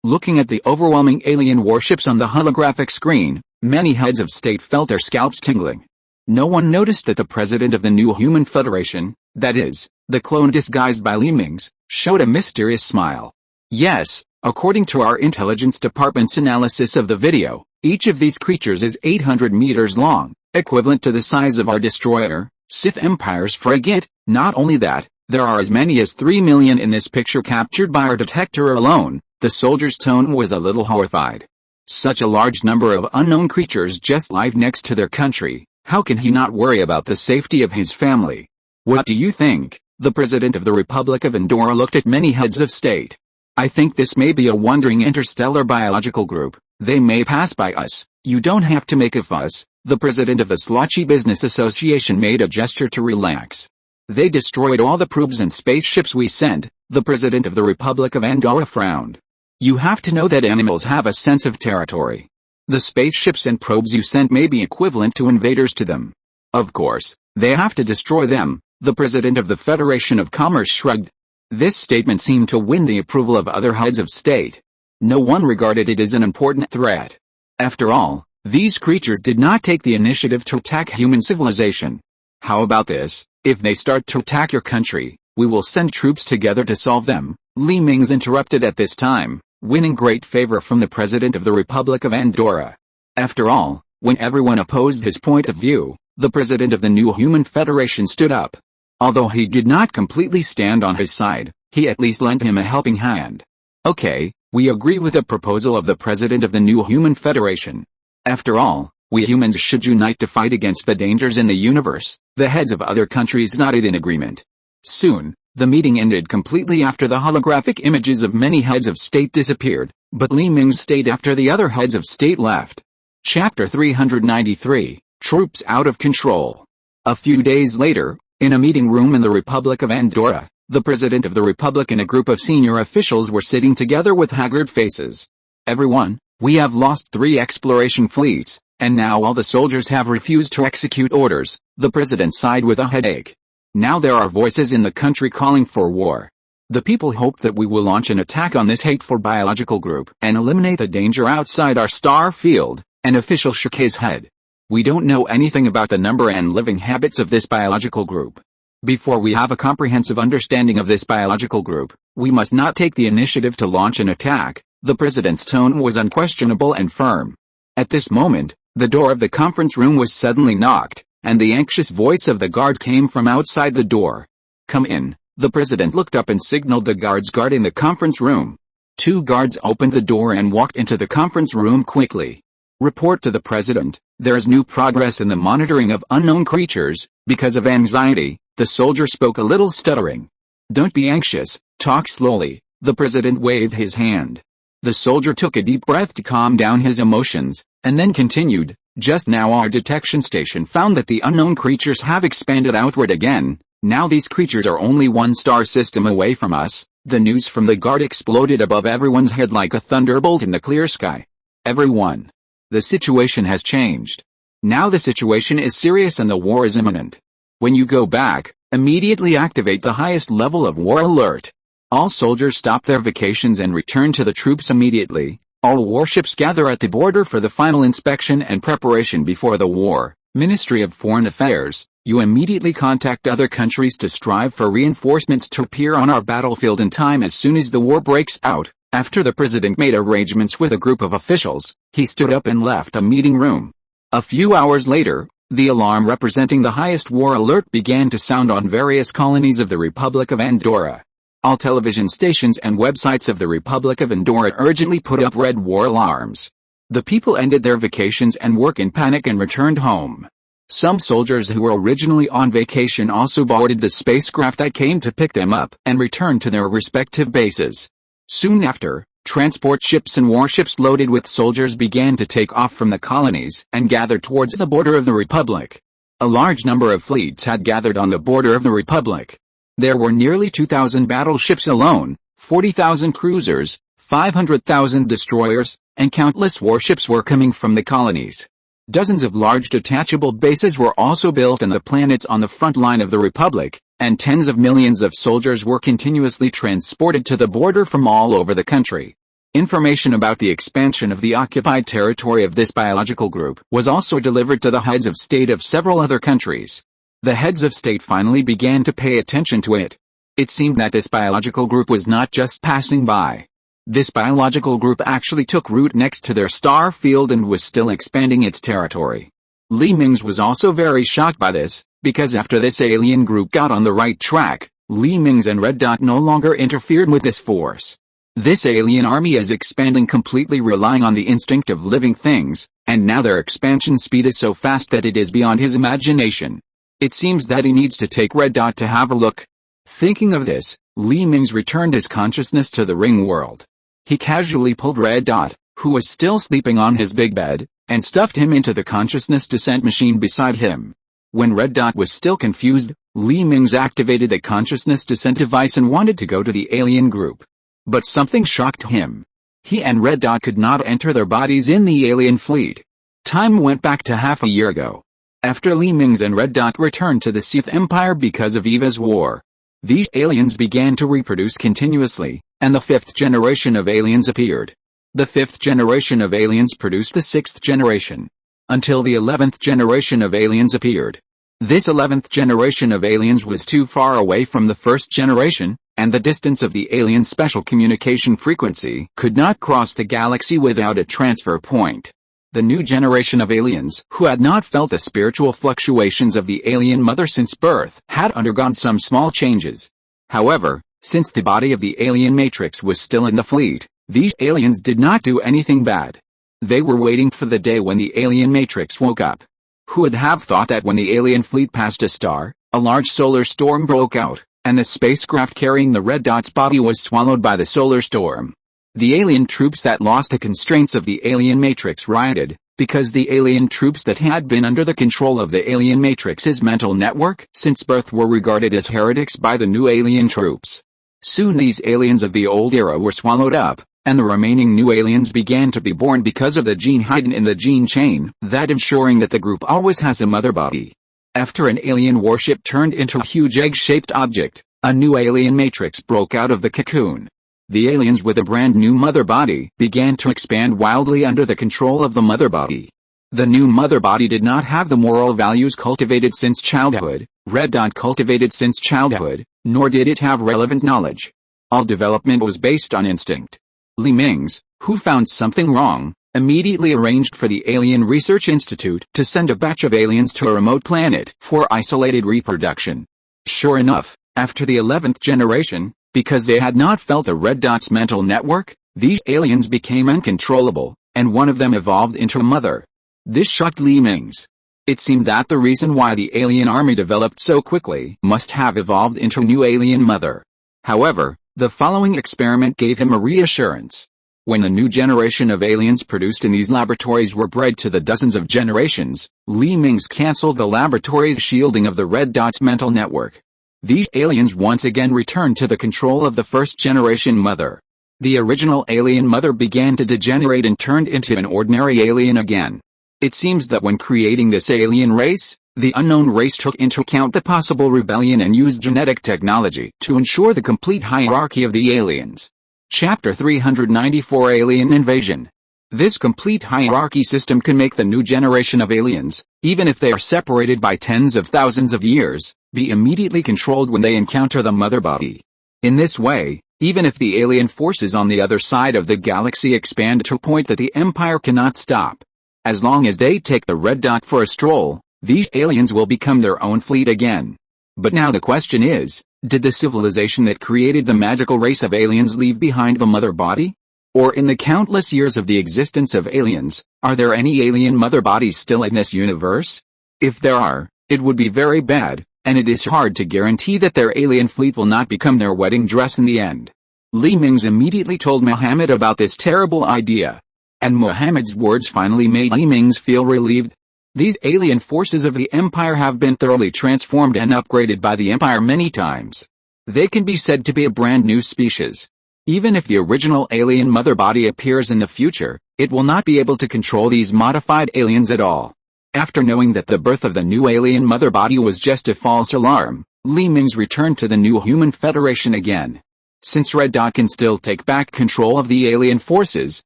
Looking at the overwhelming alien warships on the holographic screen, many heads of state felt their scalps tingling. No one noticed that the president of the new human federation, that is, the clone disguised by Mingze, showed a mysterious smile. Yes, according to our intelligence department's analysis of the video, each of these creatures is 800 meters long, equivalent to the size of our destroyer, Sith Empire's frigate. Not only that, there are as many as 3 million in this picture captured by our detector alone. The soldier's tone was a little horrified. Such a large number of unknown creatures just live next to their country. How can he not worry about the safety of his family? What do you think? The President of the Republic of Andorra looked at many heads of state. I think this may be a wandering interstellar biological group. They may pass by us. You don't have to make a fuss. The President of the Slotchy Business Association made a gesture to relax. They destroyed all the probes and spaceships we sent. The President of the Republic of Andorra frowned. You have to know that animals have a sense of territory. The spaceships and probes you sent may be equivalent to invaders to them. Of course, they have to destroy them. The President of the Federation of Commerce shrugged. This statement seemed to win the approval of other heads of state. No one regarded it as an important threat. After all, these creatures did not take the initiative to attack human civilization. How about this? If they start to attack your country, we will send troops together to solve them. Mingze interrupted at this time, winning great favor from the President of the Republic of Andorra. After all, when everyone opposed his point of view, the President of the new human federation stood up. Although he did not completely stand on his side, he at least lent him a helping hand. Okay, we agree with the proposal of the President of the new human federation. After all, we humans should unite to fight against the dangers in the universe. The heads of other countries nodded in agreement. Soon, the meeting ended completely after the holographic images of many heads of state disappeared, but Mingze stayed after the other heads of state left. Chapter 393, Troops Out of Control. A few days later, in a meeting room in the Republic of Andorra, the President of the Republic and a group of senior officials were sitting together with haggard faces. Everyone, we have lost 3 exploration fleets, and now all the soldiers have refused to execute orders. The President sighed with a headache. Now there are voices in the country calling for war. The people hope that we will launch an attack on this hateful biological group and eliminate the danger outside our star field. An official shook his head. We don't know anything about the number and living habits of this biological group. Before we have a comprehensive understanding of this biological group, we must not take the initiative to launch an attack. The President's tone was unquestionable and firm. At this moment, the door of the conference room was suddenly knocked, and the anxious voice of the guard came from outside the door. Come in. The President looked up and signaled the guards guarding the conference room. 2 guards opened the door and walked into the conference room quickly. Report to the President. There is new progress in the monitoring of unknown creatures. Because of anxiety, the soldier spoke a little stuttering. Don't be anxious, talk slowly. The President waved his hand. The soldier took a deep breath to calm down his emotions, and then continued. Just now our detection station found that the unknown creatures have expanded outward again. Now these creatures are only 1 star system away from us. The news from the guard exploded above everyone's head like a thunderbolt in the clear sky. Everyone. The situation has changed. Now the situation is serious and the war is imminent. When you go back, immediately activate the highest level of war alert. All soldiers stop their vacations and return to the troops immediately. All warships gather at the border for the final inspection and preparation before the war. Ministry of Foreign Affairs, you immediately contact other countries to strive for reinforcements to appear on our battlefield in time as soon as the war breaks out. After the President made arrangements with a group of officials, he stood up and left a meeting room. A few hours later, the alarm representing the highest war alert began to sound on various colonies of the Republic of Andorra. All television stations and websites of the Republic of Andorra urgently put up red war alarms. The people ended their vacations and work in panic and returned home. Some soldiers who were originally on vacation also boarded the spacecraft that came to pick them up and returned to their respective bases. Soon after, transport ships and warships loaded with soldiers began to take off from the colonies and gathered towards the border of the Republic. A large number of fleets had gathered on the border of the Republic. There were nearly 2,000 battleships alone, 40,000 cruisers, 500,000 destroyers, and countless warships were coming from the colonies. Dozens of large detachable bases were also built on the planets on the front line of the Republic, and tens of millions of soldiers were continuously transported to the border from all over the country. Information about the expansion of the occupied territory of this biological group was also delivered to the heads of state of several other countries. The heads of state finally began to pay attention to it. It seemed that this biological group was not just passing by. This biological group actually took root next to their star field and was still expanding its territory. Mingze was also very shocked by this, because after this alien group got on the right track, Mingze and Red Dot no longer interfered with this force. This alien army is expanding completely relying on the instinct of living things, and now their expansion speed is so fast that it is beyond his imagination. It seems that he needs to take Red Dot to have a look. Thinking of this, Mingze returned his consciousness to the ring world. He casually pulled Red Dot, who was still sleeping on his big bed, and stuffed him into the consciousness descent machine beside him. When Red Dot was still confused, Mingze activated the consciousness descent device and wanted to go to the alien group. But something shocked him. He and Red Dot could not enter their bodies in the alien fleet. Time went back to half a year ago. After Mingze and Red Dot returned to the Sith Empire because of Eva's war, these aliens began to reproduce continuously, and the 5th generation of aliens appeared. The 5th generation of aliens produced the 6th generation, until the 11th generation of aliens appeared. This 11th generation of aliens was too far away from the 1st generation, and the distance of the alien special communication frequency could not cross the galaxy without a transfer point. The new generation of aliens, who had not felt the spiritual fluctuations of the alien mother since birth, had undergone some small changes. However, since the body of the alien matrix was still in the fleet, these aliens did not do anything bad. They were waiting for the day when the alien matrix woke up. Who would have thought that when the alien fleet passed a star, a large solar storm broke out, and the spacecraft carrying the Red Dot's body was swallowed by the solar storm. The alien troops that lost the constraints of the alien matrix rioted, because the alien troops that had been under the control of the alien matrix's mental network since birth were regarded as heretics by the new alien troops. Soon these aliens of the old era were swallowed up, and the remaining new aliens began to be born because of the gene hidden in the gene chain, that ensuring that the group always has a mother body. After an alien warship turned into a huge egg-shaped object, a new alien matrix broke out of the cocoon. The aliens with a brand new mother body began to expand wildly under the control of the mother body. The new mother body did not have the moral values cultivated since childhood, Red Dot cultivated since childhood, nor did it have relevant knowledge. All development was based on instinct. Mingze, who found something wrong, immediately arranged for the Alien Research Institute to send a batch of aliens to a remote planet for isolated reproduction. Sure enough, after the 11th generation, because they had not felt the Red Dot's mental network, these aliens became uncontrollable, and one of them evolved into a mother. This shocked Mingze. It seemed that the reason why the alien army developed so quickly must have evolved into a new alien mother. However, the following experiment gave him a reassurance. When the new generation of aliens produced in these laboratories were bred to the dozens of generations, Mingze cancelled the laboratory's shielding of the Red Dot's mental network. These aliens once again returned to the control of the 1st generation mother. The original alien mother began to degenerate and turned into an ordinary alien again. It seems that when creating this alien race, the unknown race took into account the possible rebellion and used genetic technology to ensure the complete hierarchy of the aliens. Chapter 394 Alien Invasion. This complete hierarchy system can make the new generation of aliens, even if they are separated by tens of thousands of years, be immediately controlled when they encounter the mother body. In this way, even if the alien forces on the other side of the galaxy expand to a point that the Empire cannot stop, as long as they take the Red Dot for a stroll, these aliens will become their own fleet again. But now the question is, did the civilization that created the magical race of aliens leave behind the mother body? Or in the countless years of the existence of aliens, are there any alien mother bodies still in this universe? If there are, it would be very bad, and it is hard to guarantee that their alien fleet will not become their wedding dress in the end. Mingze immediately told Muhammad about this terrible idea. And Muhammad's words finally made Mingze feel relieved. These alien forces of the Empire have been thoroughly transformed and upgraded by the Empire many times. They can be said to be a brand new species. Even if the original alien mother body appears in the future, it will not be able to control these modified aliens at all. After knowing that the birth of the new alien mother body was just a false alarm, Mingze returned to the new human federation again. Since Red Dot can still take back control of the alien forces,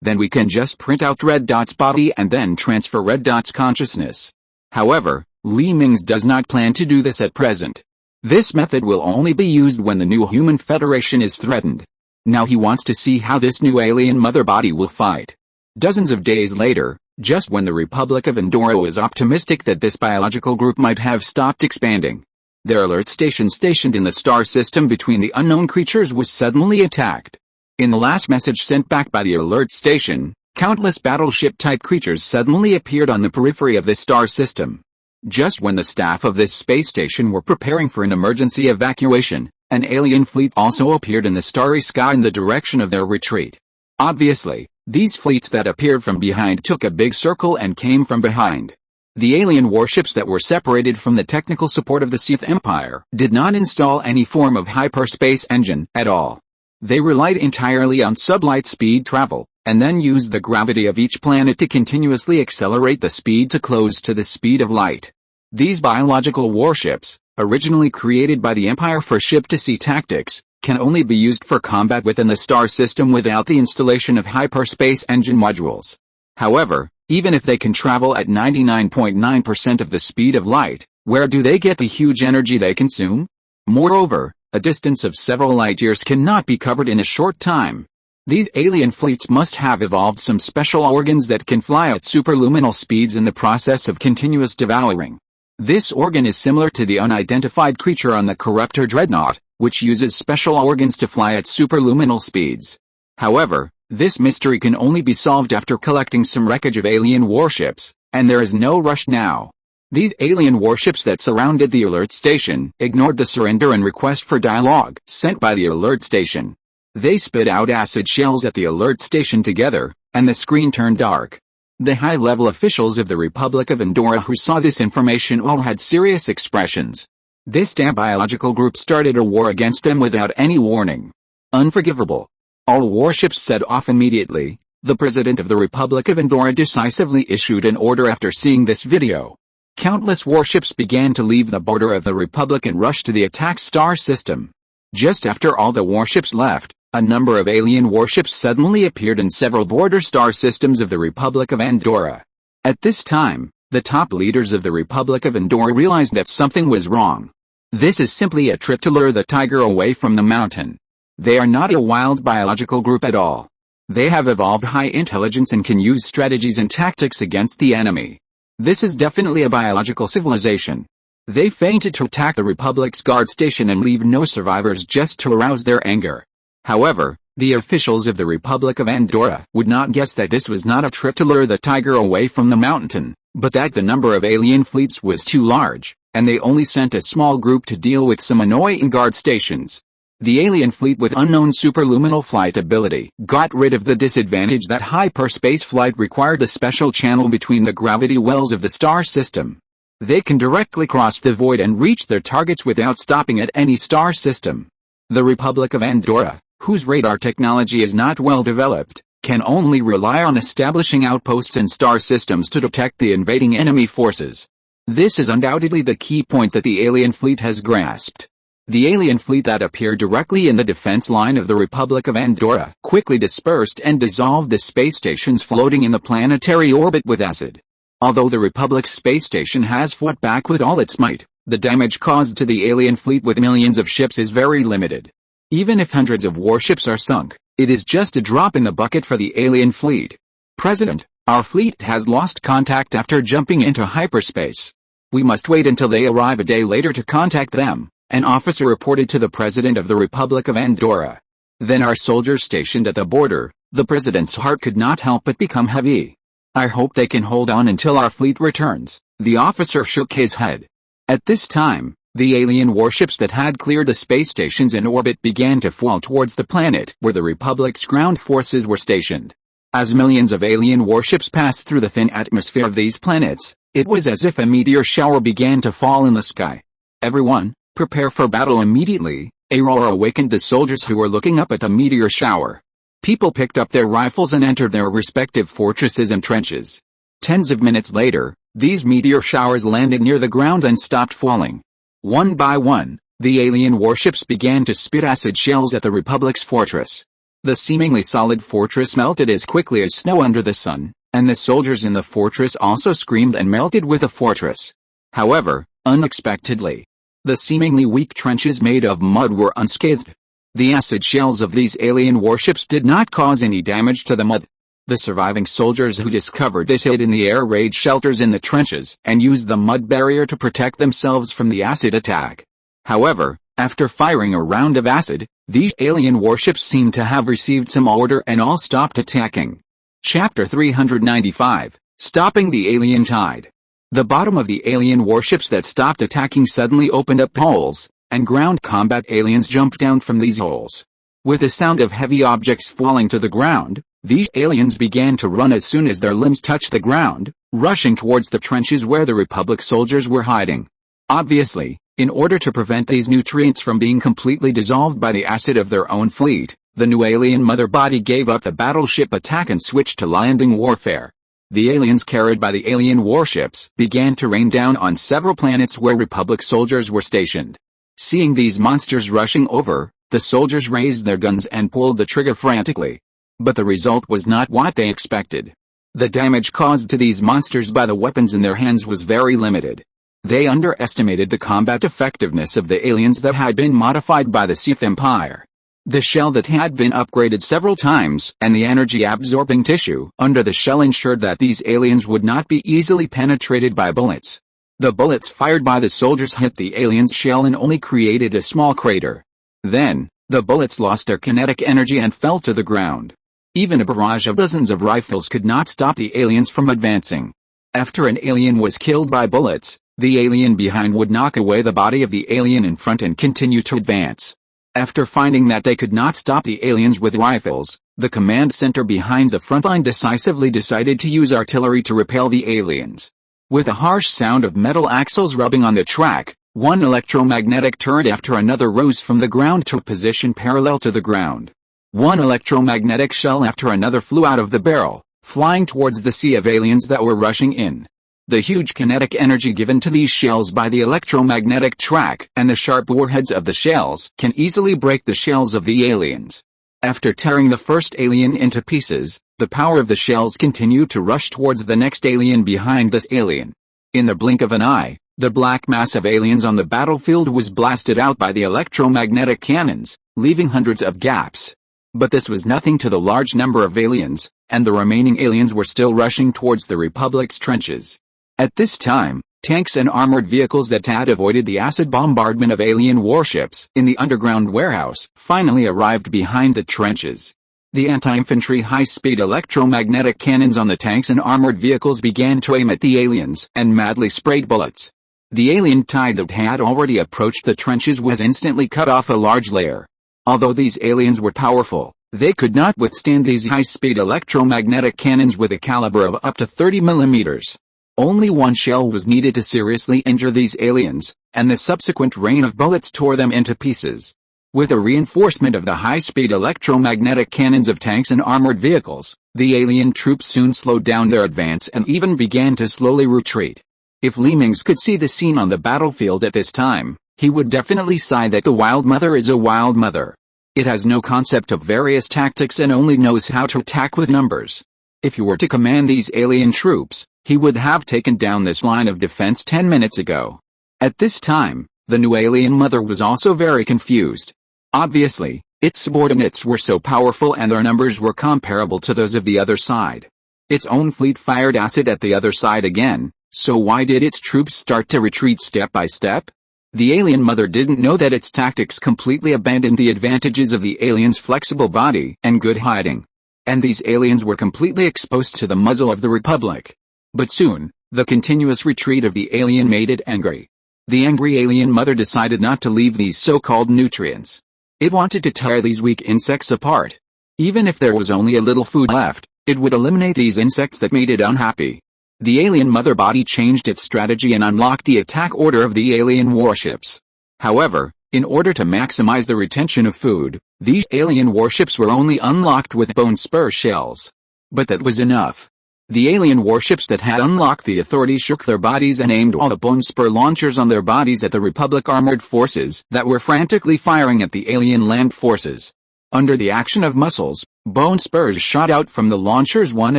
then we can just print out Red Dot's body and then transfer Red Dot's consciousness. However, Mingze does not plan to do this at present. This method will only be used when the new human federation is threatened. Now he wants to see how this new alien mother body will fight. Dozens of days later, just when the Republic of Andorra was optimistic that this biological group might have stopped expanding, their alert station stationed in the star system between the unknown creatures was suddenly attacked. In the last message sent back by the alert station, countless battleship-type creatures suddenly appeared on the periphery of this star system. Just when the staff of this space station were preparing for an emergency evacuation, an alien fleet also appeared in the starry sky in the direction of their retreat. Obviously, these fleets that appeared from behind took a big circle and came from behind. The alien warships that were separated from the technical support of the Sith Empire did not install any form of hyperspace engine at all. They relied entirely on sublight speed travel, and then used the gravity of each planet to continuously accelerate the speed to close to the speed of light. These biological warships, originally created by the Empire for ship-to-sea tactics, can only be used for combat within the star system without the installation of hyperspace engine modules. However, even if they can travel at 99.9% of the speed of light, where do they get the huge energy they consume? Moreover, a distance of several light-years cannot be covered in a short time. These alien fleets must have evolved some special organs that can fly at superluminal speeds in the process of continuous devouring. This organ is similar to the unidentified creature on the Corruptor Dreadnought, which uses special organs to fly at superluminal speeds. However, this mystery can only be solved after collecting some wreckage of alien warships, and there is no rush now. These alien warships that surrounded the alert station ignored the surrender and request for dialogue sent by the alert station. They spit out acid shells at the alert station together, and the screen turned dark. The high-level officials of the Republic of Andorra who saw this information all had serious expressions. This damn biological group started a war against them without any warning. Unforgivable. All warships set off immediately. The President of the Republic of Andorra decisively issued an order after seeing this video. Countless warships began to leave the border of the Republic and rush to the attack star system. Just after all the warships left, a number of alien warships suddenly appeared in several border star systems of the Republic of Andorra. At this time, the top leaders of the Republic of Andorra realized that something was wrong. This is simply a trip to lure the tiger away from the mountain. They are not a wild biological group at all. They have evolved high intelligence and can use strategies and tactics against the enemy. This is definitely a biological civilization. They feinted to attack the Republic's guard station and leave no survivors just to arouse their anger. However, the officials of the Republic of Andorra would not guess that this was not a trip to lure the tiger away from the mountain, but that the number of alien fleets was too large, and they only sent a small group to deal with some annoying guard stations. The alien fleet with unknown superluminal flight ability got rid of the disadvantage that hyperspace flight required a special channel between the gravity wells of the star system. They can directly cross the void and reach their targets without stopping at any star system. The Republic of Andorra, whose radar technology is not well developed, can only rely on establishing outposts in star systems to detect the invading enemy forces. This is undoubtedly the key point that the alien fleet has grasped. The alien fleet that appeared directly in the defense line of the Republic of Andorra quickly dispersed and dissolved the space stations floating in the planetary orbit with acid. Although the Republic's space station has fought back with all its might, the damage caused to the alien fleet with millions of ships is very limited. Even if hundreds of warships are sunk, it is just a drop in the bucket for the alien fleet. President, our fleet has lost contact after jumping into hyperspace. We must wait until they arrive a day later to contact them, an officer reported to the President of the Republic of Andorra. Then our soldiers stationed at the border, the President's heart could not help but become heavy. I hope they can hold on until our fleet returns. The officer shook his head. At this time, the alien warships that had cleared the space stations in orbit began to fall towards the planet where the Republic's ground forces were stationed. As millions of alien warships passed through the thin atmosphere of these planets, it was as if a meteor shower began to fall in the sky. Everyone, prepare for battle immediately, a roar awakened the soldiers who were looking up at the meteor shower. People picked up their rifles and entered their respective fortresses and trenches. Tens of minutes later, these meteor showers landed near the ground and stopped falling. One by one, the alien warships began to spit acid shells at the Republic's fortress. The seemingly solid fortress melted as quickly as snow under the sun, and the soldiers in the fortress also screamed and melted with the fortress. However, unexpectedly, the seemingly weak trenches made of mud were unscathed. The acid shells of these alien warships did not cause any damage to the mud. The surviving soldiers who discovered this hid in the air raid shelters in the trenches and used the mud barrier to protect themselves from the acid attack. However, after firing a round of acid, these alien warships seemed to have received some order and all stopped attacking. Chapter 395, Stopping the Alien Tide. The bottom of the alien warships that stopped attacking suddenly opened up holes, and ground combat aliens jumped down from these holes. With the sound of heavy objects falling to the ground, these aliens began to run as soon as their limbs touched the ground, rushing towards the trenches where the Republic soldiers were hiding. Obviously, in order to prevent these nutrients from being completely dissolved by the acid of their own fleet, the new alien mother body gave up the battleship attack and switched to landing warfare. The aliens carried by the alien warships began to rain down on several planets where Republic soldiers were stationed. Seeing these monsters rushing over, the soldiers raised their guns and pulled the trigger frantically. But the result was not what they expected. The damage caused to these monsters by the weapons in their hands was very limited. They underestimated the combat effectiveness of the aliens that had been modified by the Sith Empire. The shell that had been upgraded several times and the energy-absorbing tissue under the shell ensured that these aliens would not be easily penetrated by bullets. The bullets fired by the soldiers hit the alien's shell and only created a small crater. Then, the bullets lost their kinetic energy and fell to the ground. Even a barrage of dozens of rifles could not stop the aliens from advancing. After an alien was killed by bullets, the alien behind would knock away the body of the alien in front and continue to advance. After finding that they could not stop the aliens with rifles, the command center behind the front line decisively decided to use artillery to repel the aliens. With a harsh sound of metal axles rubbing on the track, one electromagnetic turret after another rose from the ground to a position parallel to the ground. One electromagnetic shell after another flew out of the barrel, flying towards the sea of aliens that were rushing in. The huge kinetic energy given to these shells by the electromagnetic track and the sharp warheads of the shells can easily break the shells of the aliens. After tearing the first alien into pieces, the power of the shells continued to rush towards the next alien behind this alien. In the blink of an eye, the black mass of aliens on the battlefield was blasted out by the electromagnetic cannons, leaving hundreds of gaps. But this was nothing to the large number of aliens, and the remaining aliens were still rushing towards the Republic's trenches. At this time, tanks and armored vehicles that had avoided the acid bombardment of alien warships in the underground warehouse finally arrived behind the trenches. The anti-infantry high-speed electromagnetic cannons on the tanks and armored vehicles began to aim at the aliens and madly sprayed bullets. The alien tide that had already approached the trenches was instantly cut off a large layer. Although these aliens were powerful, they could not withstand these high-speed electromagnetic cannons with a caliber of up to 30 millimeters. Only one shell was needed to seriously injure these aliens, and the subsequent rain of bullets tore them into pieces. With a reinforcement of the high-speed electromagnetic cannons of tanks and armored vehicles, the alien troops soon slowed down their advance and even began to slowly retreat. If Mingze could see the scene on the battlefield at this time, he would definitely sigh that the wild mother is a wild mother. It has no concept of various tactics and only knows how to attack with numbers. If you were to command these alien troops, he would have taken down this line of defense 10 minutes ago. At this time, the new alien mother was also very confused. Obviously, its subordinates were so powerful and their numbers were comparable to those of the other side. Its own fleet fired acid at the other side again, So why did its troops start to retreat step by step? The alien mother didn't know that its tactics completely abandoned the advantages of the alien's flexible body and good hiding. And these aliens were completely exposed to the muzzle of the Republic. But soon, the continuous retreat of the alien made it angry. The angry alien mother decided not to leave these so-called nutrients. It wanted to tear these weak insects apart. Even if there was only a little food left, it would eliminate these insects that made it unhappy. The alien mother body changed its strategy and unlocked the attack order of the alien warships. However, in order to maximize the retention of food, these alien warships were only unlocked with bone spur shells. But that was enough. The alien warships that had unlocked the authorities shook their bodies and aimed all the bone spur launchers on their bodies at the Republic armored forces that were frantically firing at the alien land forces. Under the action of muscles, bone spurs shot out from the launchers one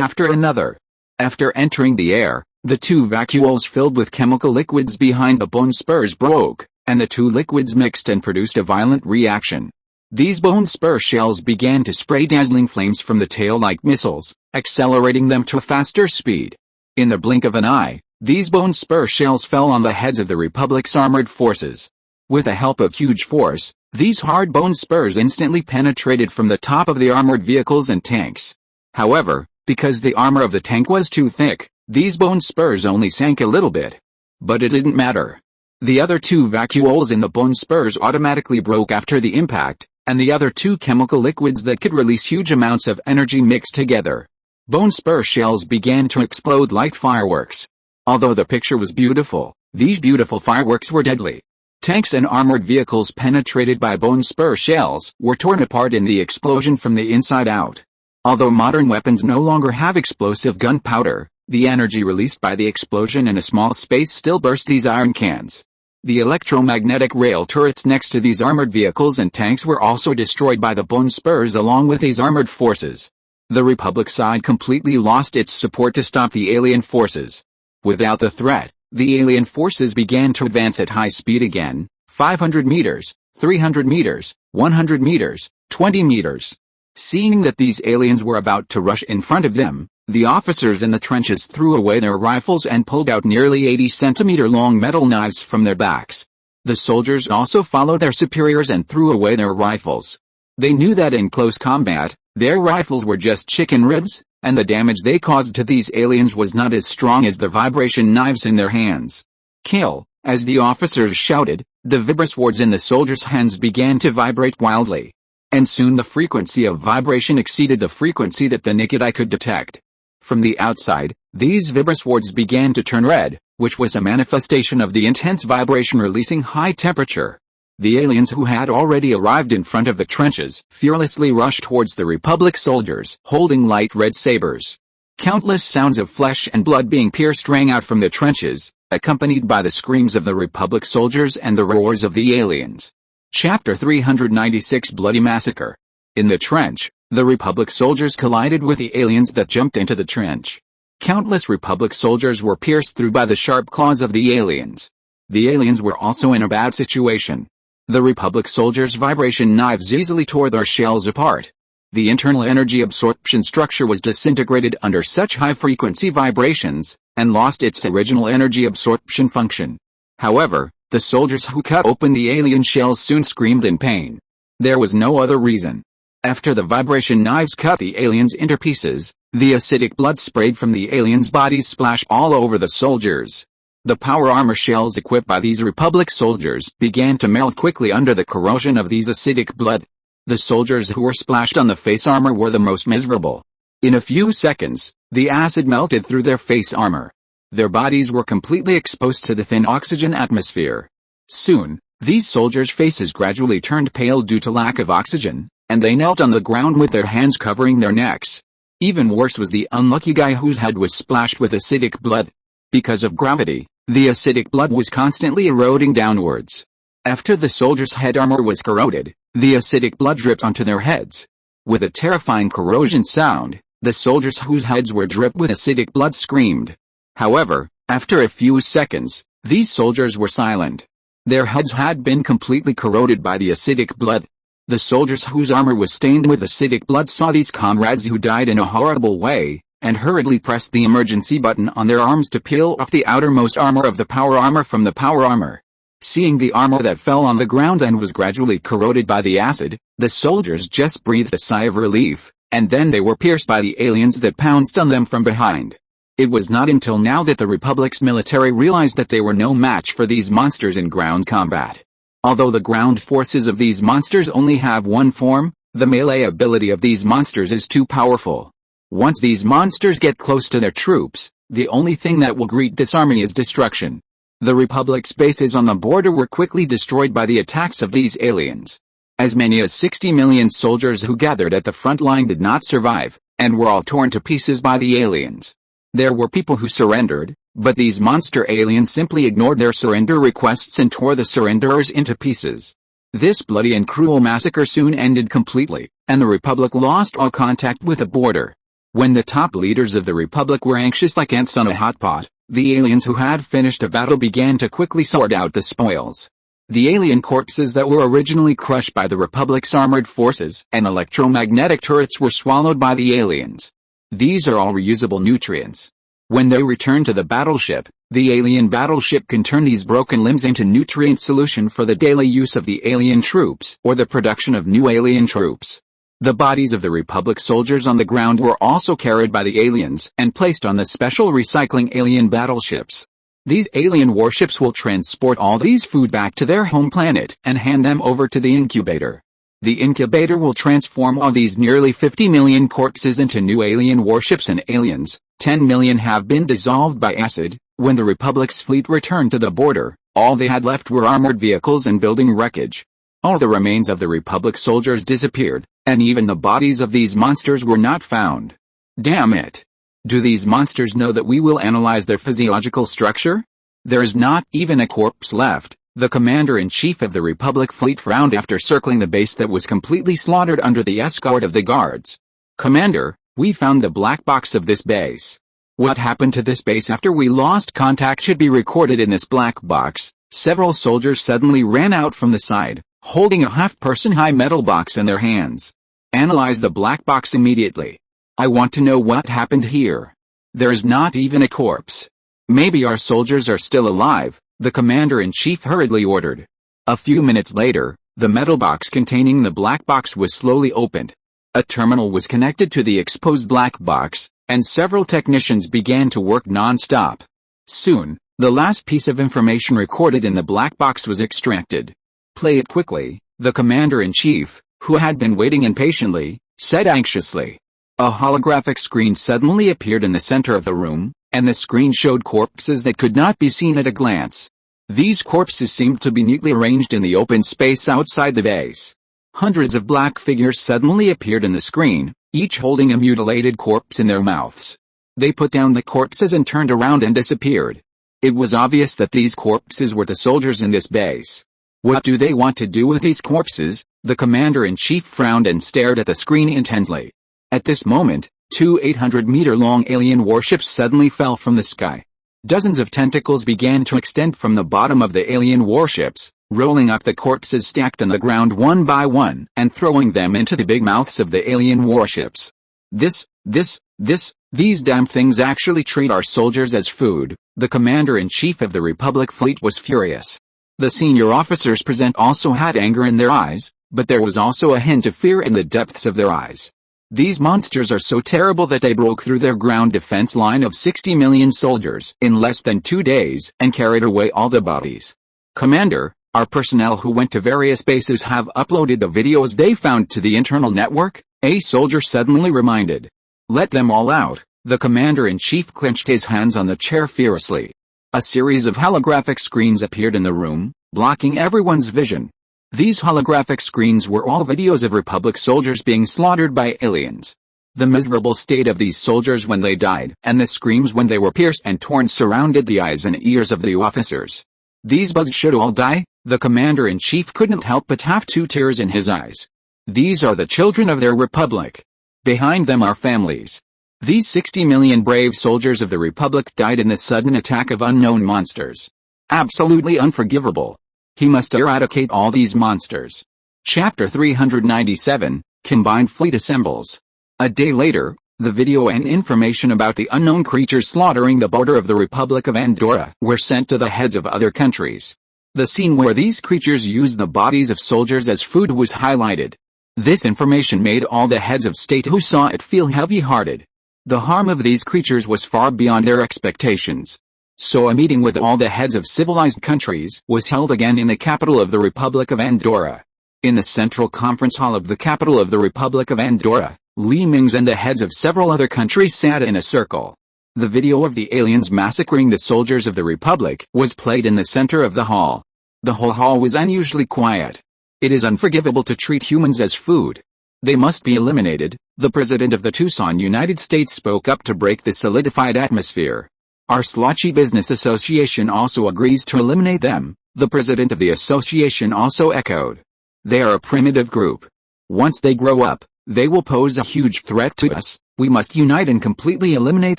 after another. After entering the air, the two vacuoles filled with chemical liquids behind the bone spurs broke, and the two liquids mixed and produced a violent reaction. These bone spur shells began to spray dazzling flames from the tail like missiles, accelerating them to a faster speed. In the blink of an eye, these bone spur shells fell on the heads of the Republic's armored forces. With the help of huge force, these hard bone spurs instantly penetrated from the top of the armored vehicles and tanks. However, because the armor of the tank was too thick, these bone spurs only sank a little bit. But it didn't matter. The other two vacuoles in the bone spurs automatically broke after the impact, and the other two chemical liquids that could release huge amounts of energy mixed together. Bone spur shells began to explode like fireworks. Although the picture was beautiful, these beautiful fireworks were deadly. Tanks and armored vehicles penetrated by bone spur shells were torn apart in the explosion from the inside out. Although modern weapons no longer have explosive gunpowder, the energy released by the explosion in a small space still burst these iron cans. The electromagnetic rail turrets next to these armored vehicles and tanks were also destroyed by the bone spurs along with these armored forces. The Republic side completely lost its support to stop the alien forces. Without the threat, the alien forces began to advance at high speed again, 500 meters, 300 meters, 100 meters, 20 meters. Seeing that these aliens were about to rush in front of them, the officers in the trenches threw away their rifles and pulled out nearly 80-centimeter-long metal knives from their backs. The soldiers also followed their superiors and threw away their rifles. They knew that in close combat, their rifles were just chicken ribs, and the damage they caused to these aliens was not as strong as the vibration knives in their hands. Kill! As the officers shouted, the vibraswords in the soldiers' hands began to vibrate wildly. And soon the frequency of vibration exceeded the frequency that the naked eye could detect. From the outside, these vibraswords began to turn red, which was a manifestation of the intense vibration releasing high temperature. The aliens who had already arrived in front of the trenches fearlessly rushed towards the Republic soldiers, holding light red sabers. Countless sounds of flesh and blood being pierced rang out from the trenches, accompanied by the screams of the Republic soldiers and the roars of the aliens. Chapter 396 Bloody Massacre. In the trench, the Republic soldiers collided with the aliens that jumped into the trench. Countless Republic soldiers were pierced through by the sharp claws of the aliens. The aliens were also in a bad situation. The Republic soldiers' vibration knives easily tore their shells apart. The internal energy absorption structure was disintegrated under such high-frequency vibrations, and lost its original energy absorption function. However, the soldiers who cut open the alien shells soon screamed in pain. There was no other reason. After the vibration knives cut the aliens into pieces, the acidic blood sprayed from the aliens' bodies splashed all over the soldiers. The power armor shells equipped by these Republic soldiers began to melt quickly under the corrosion of these acidic blood. The soldiers who were splashed on the face armor were the most miserable. In a few seconds, the acid melted through their face armor. Their bodies were completely exposed to the thin oxygen atmosphere. Soon, these soldiers' faces gradually turned pale due to lack of oxygen, and they knelt on the ground with their hands covering their necks. Even worse was the unlucky guy whose head was splashed with acidic blood. Because of gravity, the acidic blood was constantly eroding downwards. After the soldiers' head armor was corroded, the acidic blood dripped onto their heads. With a terrifying corrosion sound, the soldiers whose heads were dripped with acidic blood screamed. However, after a few seconds, these soldiers were silent. Their heads had been completely corroded by the acidic blood. The soldiers whose armor was stained with acidic blood saw these comrades who died in a horrible way, and hurriedly pressed the emergency button on their arms to peel off the outermost armor of the power armor from the power armor. Seeing the armor that fell on the ground and was gradually corroded by the acid, the soldiers just breathed a sigh of relief, and then they were pierced by the aliens that pounced on them from behind. It was not until now that the Republic's military realized that they were no match for these monsters in ground combat. Although the ground forces of these monsters only have one form, the melee ability of these monsters is too powerful. Once these monsters get close to their troops, the only thing that will greet this army is destruction. The Republic's bases on the border were quickly destroyed by the attacks of these aliens. As many as 60 million soldiers who gathered at the front line did not survive, and were all torn to pieces by the aliens. There were people who surrendered, but these monster aliens simply ignored their surrender requests and tore the surrenderers into pieces. This bloody and cruel massacre soon ended completely, and the Republic lost all contact with the border. When the top leaders of the Republic were anxious like ants on a hot pot, the aliens who had finished a battle began to quickly sort out the spoils. The alien corpses that were originally crushed by the Republic's armored forces and electromagnetic turrets were swallowed by the aliens. These are all reusable nutrients. When they return to the battleship, the alien battleship can turn these broken limbs into nutrient solution for the daily use of the alien troops or the production of new alien troops. The bodies of the Republic soldiers on the ground were also carried by the aliens and placed on the special recycling alien battleships. These alien warships will transport all these food back to their home planet and hand them over to the incubator. The incubator will transform all these nearly 50 million corpses into new alien warships and aliens. 10 million have been dissolved by acid. When the Republic's fleet returned to the border, all they had left were armored vehicles and building wreckage. All the remains of the Republic soldiers disappeared, and even the bodies of these monsters were not found. Damn it! Do these monsters know that we will analyze their physiological structure? There is not even a corpse left. The commander-in-chief of the Republic fleet frowned after circling the base that was completely slaughtered under the escort of the guards. Commander, we found the black box of this base. What happened to this base after we lost contact should be recorded in this black box. Several soldiers suddenly ran out from the side, holding a half-person high metal box in their hands. Analyze the black box immediately. I want to know what happened here. There's not even a corpse. Maybe our soldiers are still alive, the commander-in-chief hurriedly ordered. A few minutes later, the metal box containing the black box was slowly opened. A terminal was connected to the exposed black box, and several technicians began to work non-stop. Soon, the last piece of information recorded in the black box was extracted. Play it quickly, the commander-in-chief, who had been waiting impatiently, said anxiously. A holographic screen suddenly appeared in the center of the room, and the screen showed corpses that could not be seen at a glance. These corpses seemed to be neatly arranged in the open space outside the base. Hundreds of black figures suddenly appeared in the screen, each holding a mutilated corpse in their mouths. They put down the corpses and turned around and disappeared. It was obvious that these corpses were the soldiers in this base. What do they want to do with these corpses? The commander-in-chief frowned and stared at the screen intently. At this moment, two 800-meter-long alien warships suddenly fell from the sky. Dozens of tentacles began to extend from the bottom of the alien warships, rolling up the corpses stacked on the ground one by one and throwing them into the big mouths of the alien warships. These damn things actually treat our soldiers as food. The commander-in-chief of the Republic fleet was furious. The senior officers present also had anger in their eyes, but there was also a hint of fear in the depths of their eyes. These monsters are so terrible that they broke through their ground defense line of 60 million soldiers in less than 2 days and carried away all the bodies. Commander, our personnel who went to various bases have uploaded the videos they found to the internal network, a soldier suddenly reminded. Let them all out. The commander-in-chief clenched his hands on the chair fiercely. A series of holographic screens appeared in the room, blocking everyone's vision. These holographic screens were all videos of Republic soldiers being slaughtered by aliens. The miserable state of these soldiers when they died, and the screams when they were pierced and torn surrounded the eyes and ears of the officers. These bugs should all die. The commander-in-chief couldn't help but have 2 tears in his eyes. These are the children of their Republic. Behind them are families. These 60 million brave soldiers of the Republic died in the sudden attack of unknown monsters. Absolutely unforgivable. He must eradicate all these monsters. Chapter 397, Combined Fleet Assembles. A day later, The video and information about the unknown creatures slaughtering the border of the Republic of Andorra were sent to the heads of other countries. The scene where these creatures used the bodies of soldiers as food was highlighted. This information made all the heads of state who saw it feel heavy-hearted. The harm of these creatures was far beyond their expectations. So a meeting with all the heads of civilized countries was held again in the capital of the Republic of Andorra. In the central conference hall of the capital of the Republic of Andorra, Mingze and the heads of several other countries sat in a circle. The video of the aliens massacring the soldiers of the Republic was played in the center of the hall. The whole hall was unusually quiet. It is unforgivable to treat humans as food. They must be eliminated, the president of the Tucson United States spoke up to break the solidified atmosphere. Our Slotchy Business Association also agrees to eliminate them, the president of the association also echoed. They are a primitive group. Once they grow up, they will pose a huge threat to us. We must unite and completely eliminate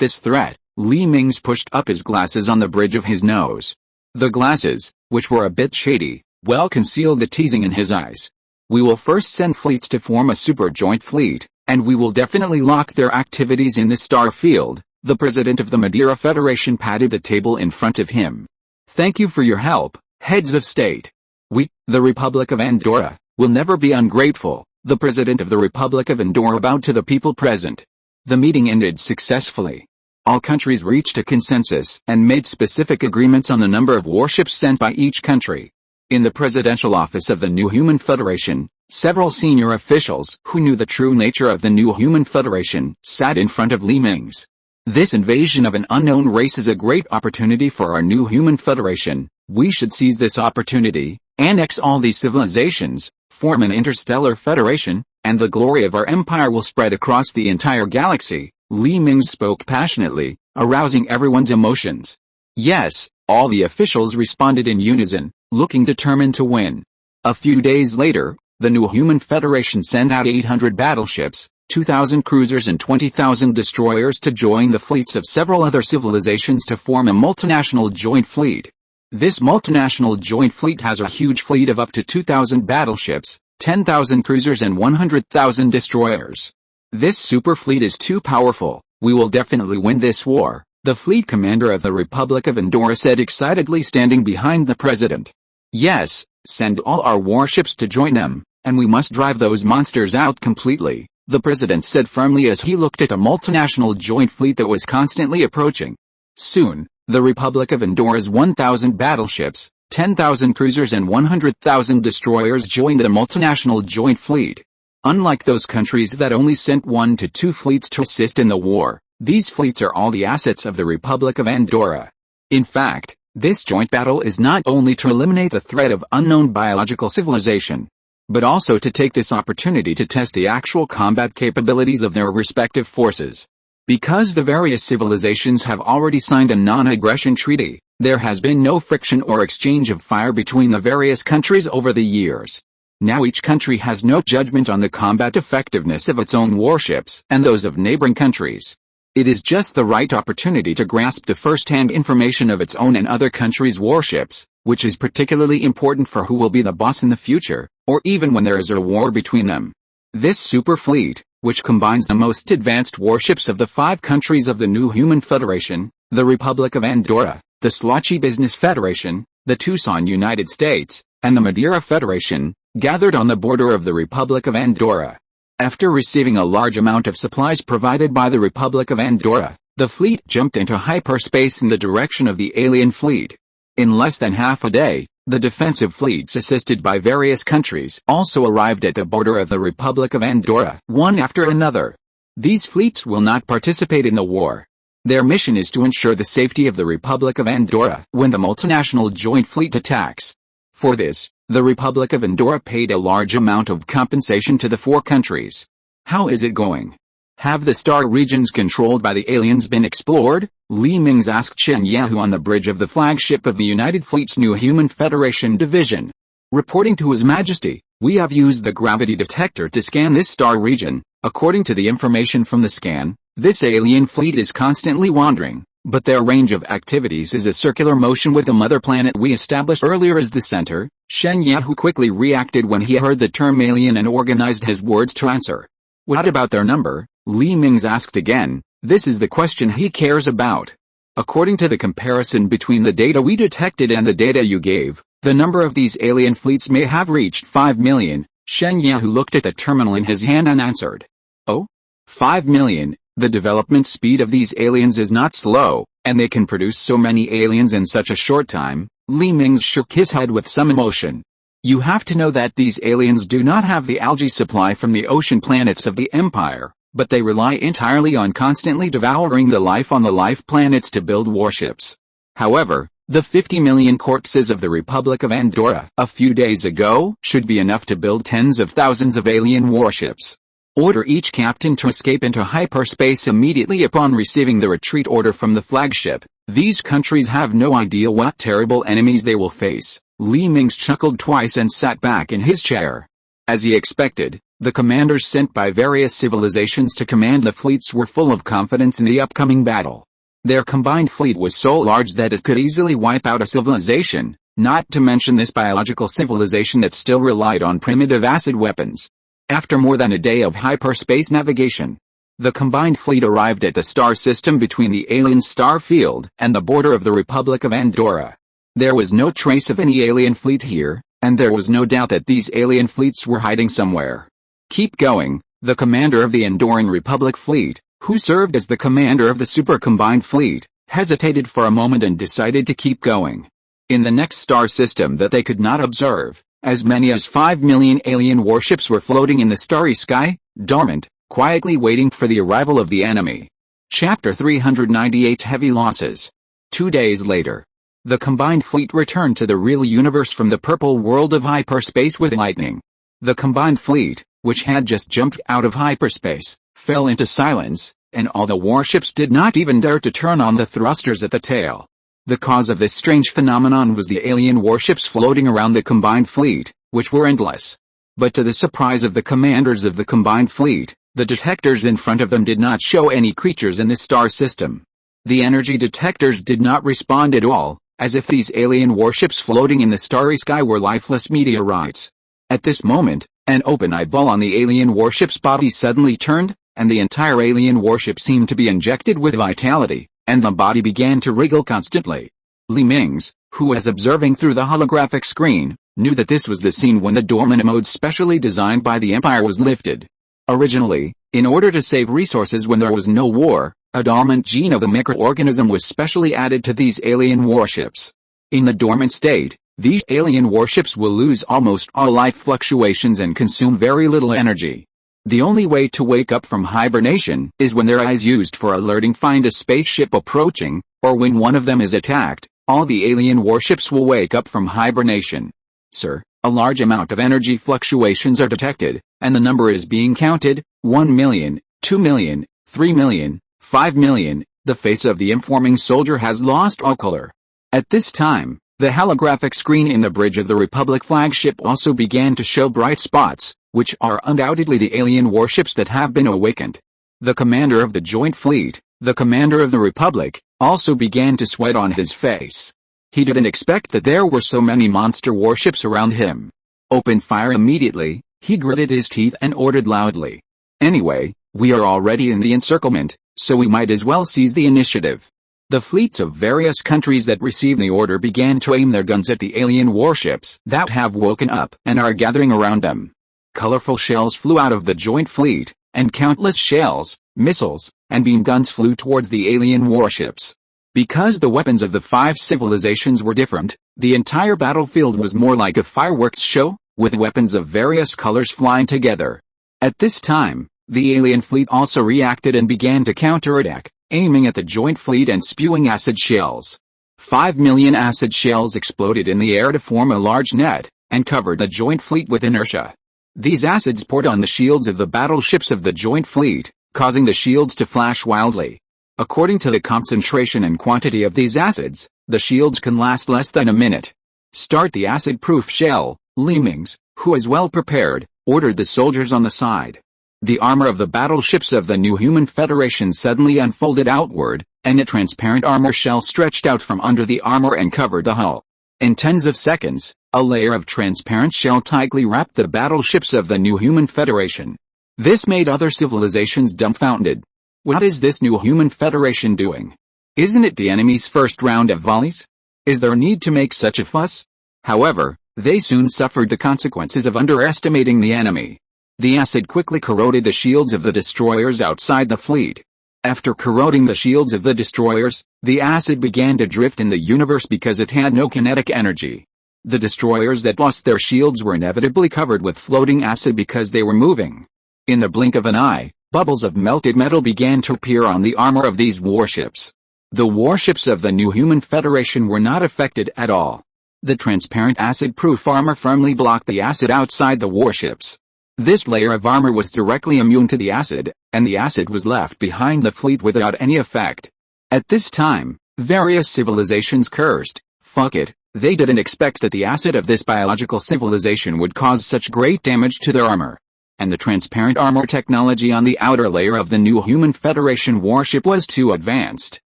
this threat. Mingze pushed up his glasses on the bridge of his nose. The glasses, which were a bit shady, well concealed the teasing in his eyes. We will first send fleets to form a super joint fleet, and we will definitely lock their activities in the star field. The president of the Madeira Federation patted the table in front of him. Thank you for your help, heads of state. We, the Republic of Andorra, will never be ungrateful. The president of the Republic of Andorra bowed to the people present. The meeting ended successfully. All countries reached a consensus and made specific agreements on the number of warships sent by each country. In the presidential office of the New Human Federation, several senior officials who knew the true nature of the New Human Federation sat in front of Mingze. This invasion of an unknown race is a great opportunity for our New Human Federation. We should seize this opportunity, annex all these civilizations, form an interstellar federation, and the glory of our empire will spread across the entire galaxy. Mingze spoke passionately, arousing everyone's emotions. Yes, all the officials responded in unison, looking determined to win. A few days later, the New Human Federation sent out 800 battleships, 2,000 cruisers and 20,000 destroyers to join the fleets of several other civilizations to form a multinational joint fleet. This multinational joint fleet has a huge fleet of up to 2,000 battleships, 10,000 cruisers and 100,000 destroyers. This super fleet is too powerful. We will definitely win this war, the fleet commander of the Republic of Andorra said excitedly, standing behind the president. Yes, send all our warships to join them, and we must drive those monsters out completely, the president said firmly as he looked at the multinational joint fleet that was constantly approaching. Soon, the Republic of Andorra's 1,000 battleships, 10,000 cruisers and 100,000 destroyers joined the multinational joint fleet. Unlike those countries that only sent 1 to 2 fleets to assist in the war, these fleets are all the assets of the Republic of Andorra. In fact, this joint battle is not only to eliminate the threat of unknown biological civilization, but also to take this opportunity to test the actual combat capabilities of their respective forces. Because the various civilizations have already signed a non-aggression treaty, there has been no friction or exchange of fire between the various countries over the years. Now each country has no judgment on the combat effectiveness of its own warships and those of neighboring countries. It is just the right opportunity to grasp the first-hand information of its own and other countries' warships, which is particularly important for who will be the boss in the future, or even when there is a war between them. This super fleet, which combines the most advanced warships of the 5 countries of the New Human Federation, the Republic of Andorra, the Slotchy Business Federation, the Tucson United States, and the Madeira Federation, gathered on the border of the Republic of Andorra. After receiving a large amount of supplies provided by the Republic of Andorra, the fleet jumped into hyperspace in the direction of the alien fleet. In less than half a day, the defensive fleets assisted by various countries also arrived at the border of the Republic of Andorra, one after another. These fleets will not participate in the war. Their mission is to ensure the safety of the Republic of Andorra when the multinational joint fleet attacks. For this, the Republic of Andorra paid a large amount of compensation to the 4 countries. How is it going? Have the star regions controlled by the aliens been explored? Mingze asked Tianyi on the bridge of the flagship of the United Fleet's New Human Federation division. Reporting to His Majesty, we have used the gravity detector to scan this star region. According to the information from the scan, this alien fleet is constantly wandering, but their range of activities is a circular motion with the mother planet we established earlier as the center. Tianyi quickly reacted when he heard the term alien and organized his words to answer. What about their number? Li Mingze asked again. This is the question he cares about. According to the comparison between the data we detected and the data you gave, the number of these alien fleets may have reached 5 million, Shen Yahu looked at the terminal in his hand and answered. Oh? 5 million, the development speed of these aliens is not slow, and they can produce so many aliens in such a short time. Li Mingze shook his head with some emotion. You have to know that these aliens do not have the algae supply from the ocean planets of the Empire, but they rely entirely on constantly devouring the life on the life planets to build warships. However, the 50 million corpses of the Republic of Andorra a few days ago should be enough to build tens of thousands of alien warships. Order each captain to escape into hyperspace immediately upon receiving the retreat order from the flagship. These countries have no idea what terrible enemies they will face. Li Mingze chuckled twice and sat back in his chair. As he expected, the commanders sent by various civilizations to command the fleets were full of confidence in the upcoming battle. Their combined fleet was so large that it could easily wipe out a civilization, not to mention this biological civilization that still relied on primitive acid weapons. After more than a day of hyperspace navigation, the combined fleet arrived at the star system between the alien star field and the border of the Republic of Andorra. There was no trace of any alien fleet here, and there was no doubt that these alien fleets were hiding somewhere. Keep going, the commander of the Andorran Republic fleet, who served as the commander of the super combined fleet, hesitated for a moment and decided to keep going. In the next star system that they could not observe, as many as 5 million alien warships were floating in the starry sky, dormant, quietly waiting for the arrival of the enemy. Chapter 398 Heavy Losses. 2 days later, the combined fleet returned to the real universe from the purple world of hyperspace with lightning. The combined fleet, which had just jumped out of hyperspace, fell into silence, and all the warships did not even dare to turn on the thrusters at the tail. The cause of this strange phenomenon was the alien warships floating around the combined fleet, which were endless. But to the surprise of the commanders of the combined fleet, the detectors in front of them did not show any creatures in the star system. The energy detectors did not respond at all, as if these alien warships floating in the starry sky were lifeless meteorites. At this moment, an open eyeball on the alien warship's body suddenly turned, and the entire alien warship seemed to be injected with vitality, and the body began to wriggle constantly. Li Mingze, who was observing through the holographic screen, knew that this was the scene when the dormant mode specially designed by the Empire was lifted. Originally, in order to save resources when there was no war, a dormant gene of the microorganism was specially added to these alien warships. In the dormant state, these alien warships will lose almost all life fluctuations and consume very little energy. The only way to wake up from hibernation is when their eyes used for alerting find a spaceship approaching, or when one of them is attacked. All the alien warships will wake up from hibernation. Sir, a large amount of energy fluctuations are detected, and the number is being counted, 1 million, 2 million, 3 million, 5 million, the face of the informing soldier has lost all color. At this time, the holographic screen in the bridge of the Republic flagship also began to show bright spots, which are undoubtedly the alien warships that have been awakened. The commander of the joint fleet, the commander of the Republic, also began to sweat on his face. He didn't expect that there were so many monster warships around him. Open fire immediately, he gritted his teeth and ordered loudly. Anyway, we are already in the encirclement, so we might as well seize the initiative. The fleets of various countries that received the order began to aim their guns at the alien warships that have woken up and are gathering around them. Colorful shells flew out of the joint fleet, and countless shells, missiles, and beam guns flew towards the alien warships. Because the weapons of the 5 civilizations were different, the entire battlefield was more like a fireworks show, with weapons of various colors flying together. At this time, the alien fleet also reacted and began to counterattack, aiming at the joint fleet and spewing acid shells. 5 million acid shells exploded in the air to form a large net, and covered the joint fleet with inertia. These acids poured on the shields of the battleships of the joint fleet, causing the shields to flash wildly. According to the concentration and quantity of these acids, the shields can last less than a minute. Start the acid-proof shell, Li Mingze, who is well prepared, ordered the soldiers on the side. The armor of the battleships of the New Human Federation suddenly unfolded outward, and a transparent armor shell stretched out from under the armor and covered the hull. In tens of seconds, a layer of transparent shell tightly wrapped the battleships of the New Human Federation. This made other civilizations dumbfounded. What is this new human federation doing? Isn't it the enemy's first round of volleys? Is there need to make such a fuss? However, they soon suffered the consequences of underestimating the enemy. The acid quickly corroded the shields of the destroyers outside the fleet. After corroding the shields of the destroyers, the acid began to drift in the universe because it had no kinetic energy. The destroyers that lost their shields were inevitably covered with floating acid because they were moving. In the blink of an eye, bubbles of melted metal began to appear on the armor of these warships. The warships of the new human federation were not affected at all. The transparent acid-proof armor firmly blocked the acid outside the warships. This layer of armor was directly immune to the acid, and the acid was left behind the fleet without any effect. At this time, various civilizations cursed. Fuck it, they didn't expect that the acid of this biological civilization would cause such great damage to their armor. And the transparent armor technology on the outer layer of the new human federation warship was too advanced,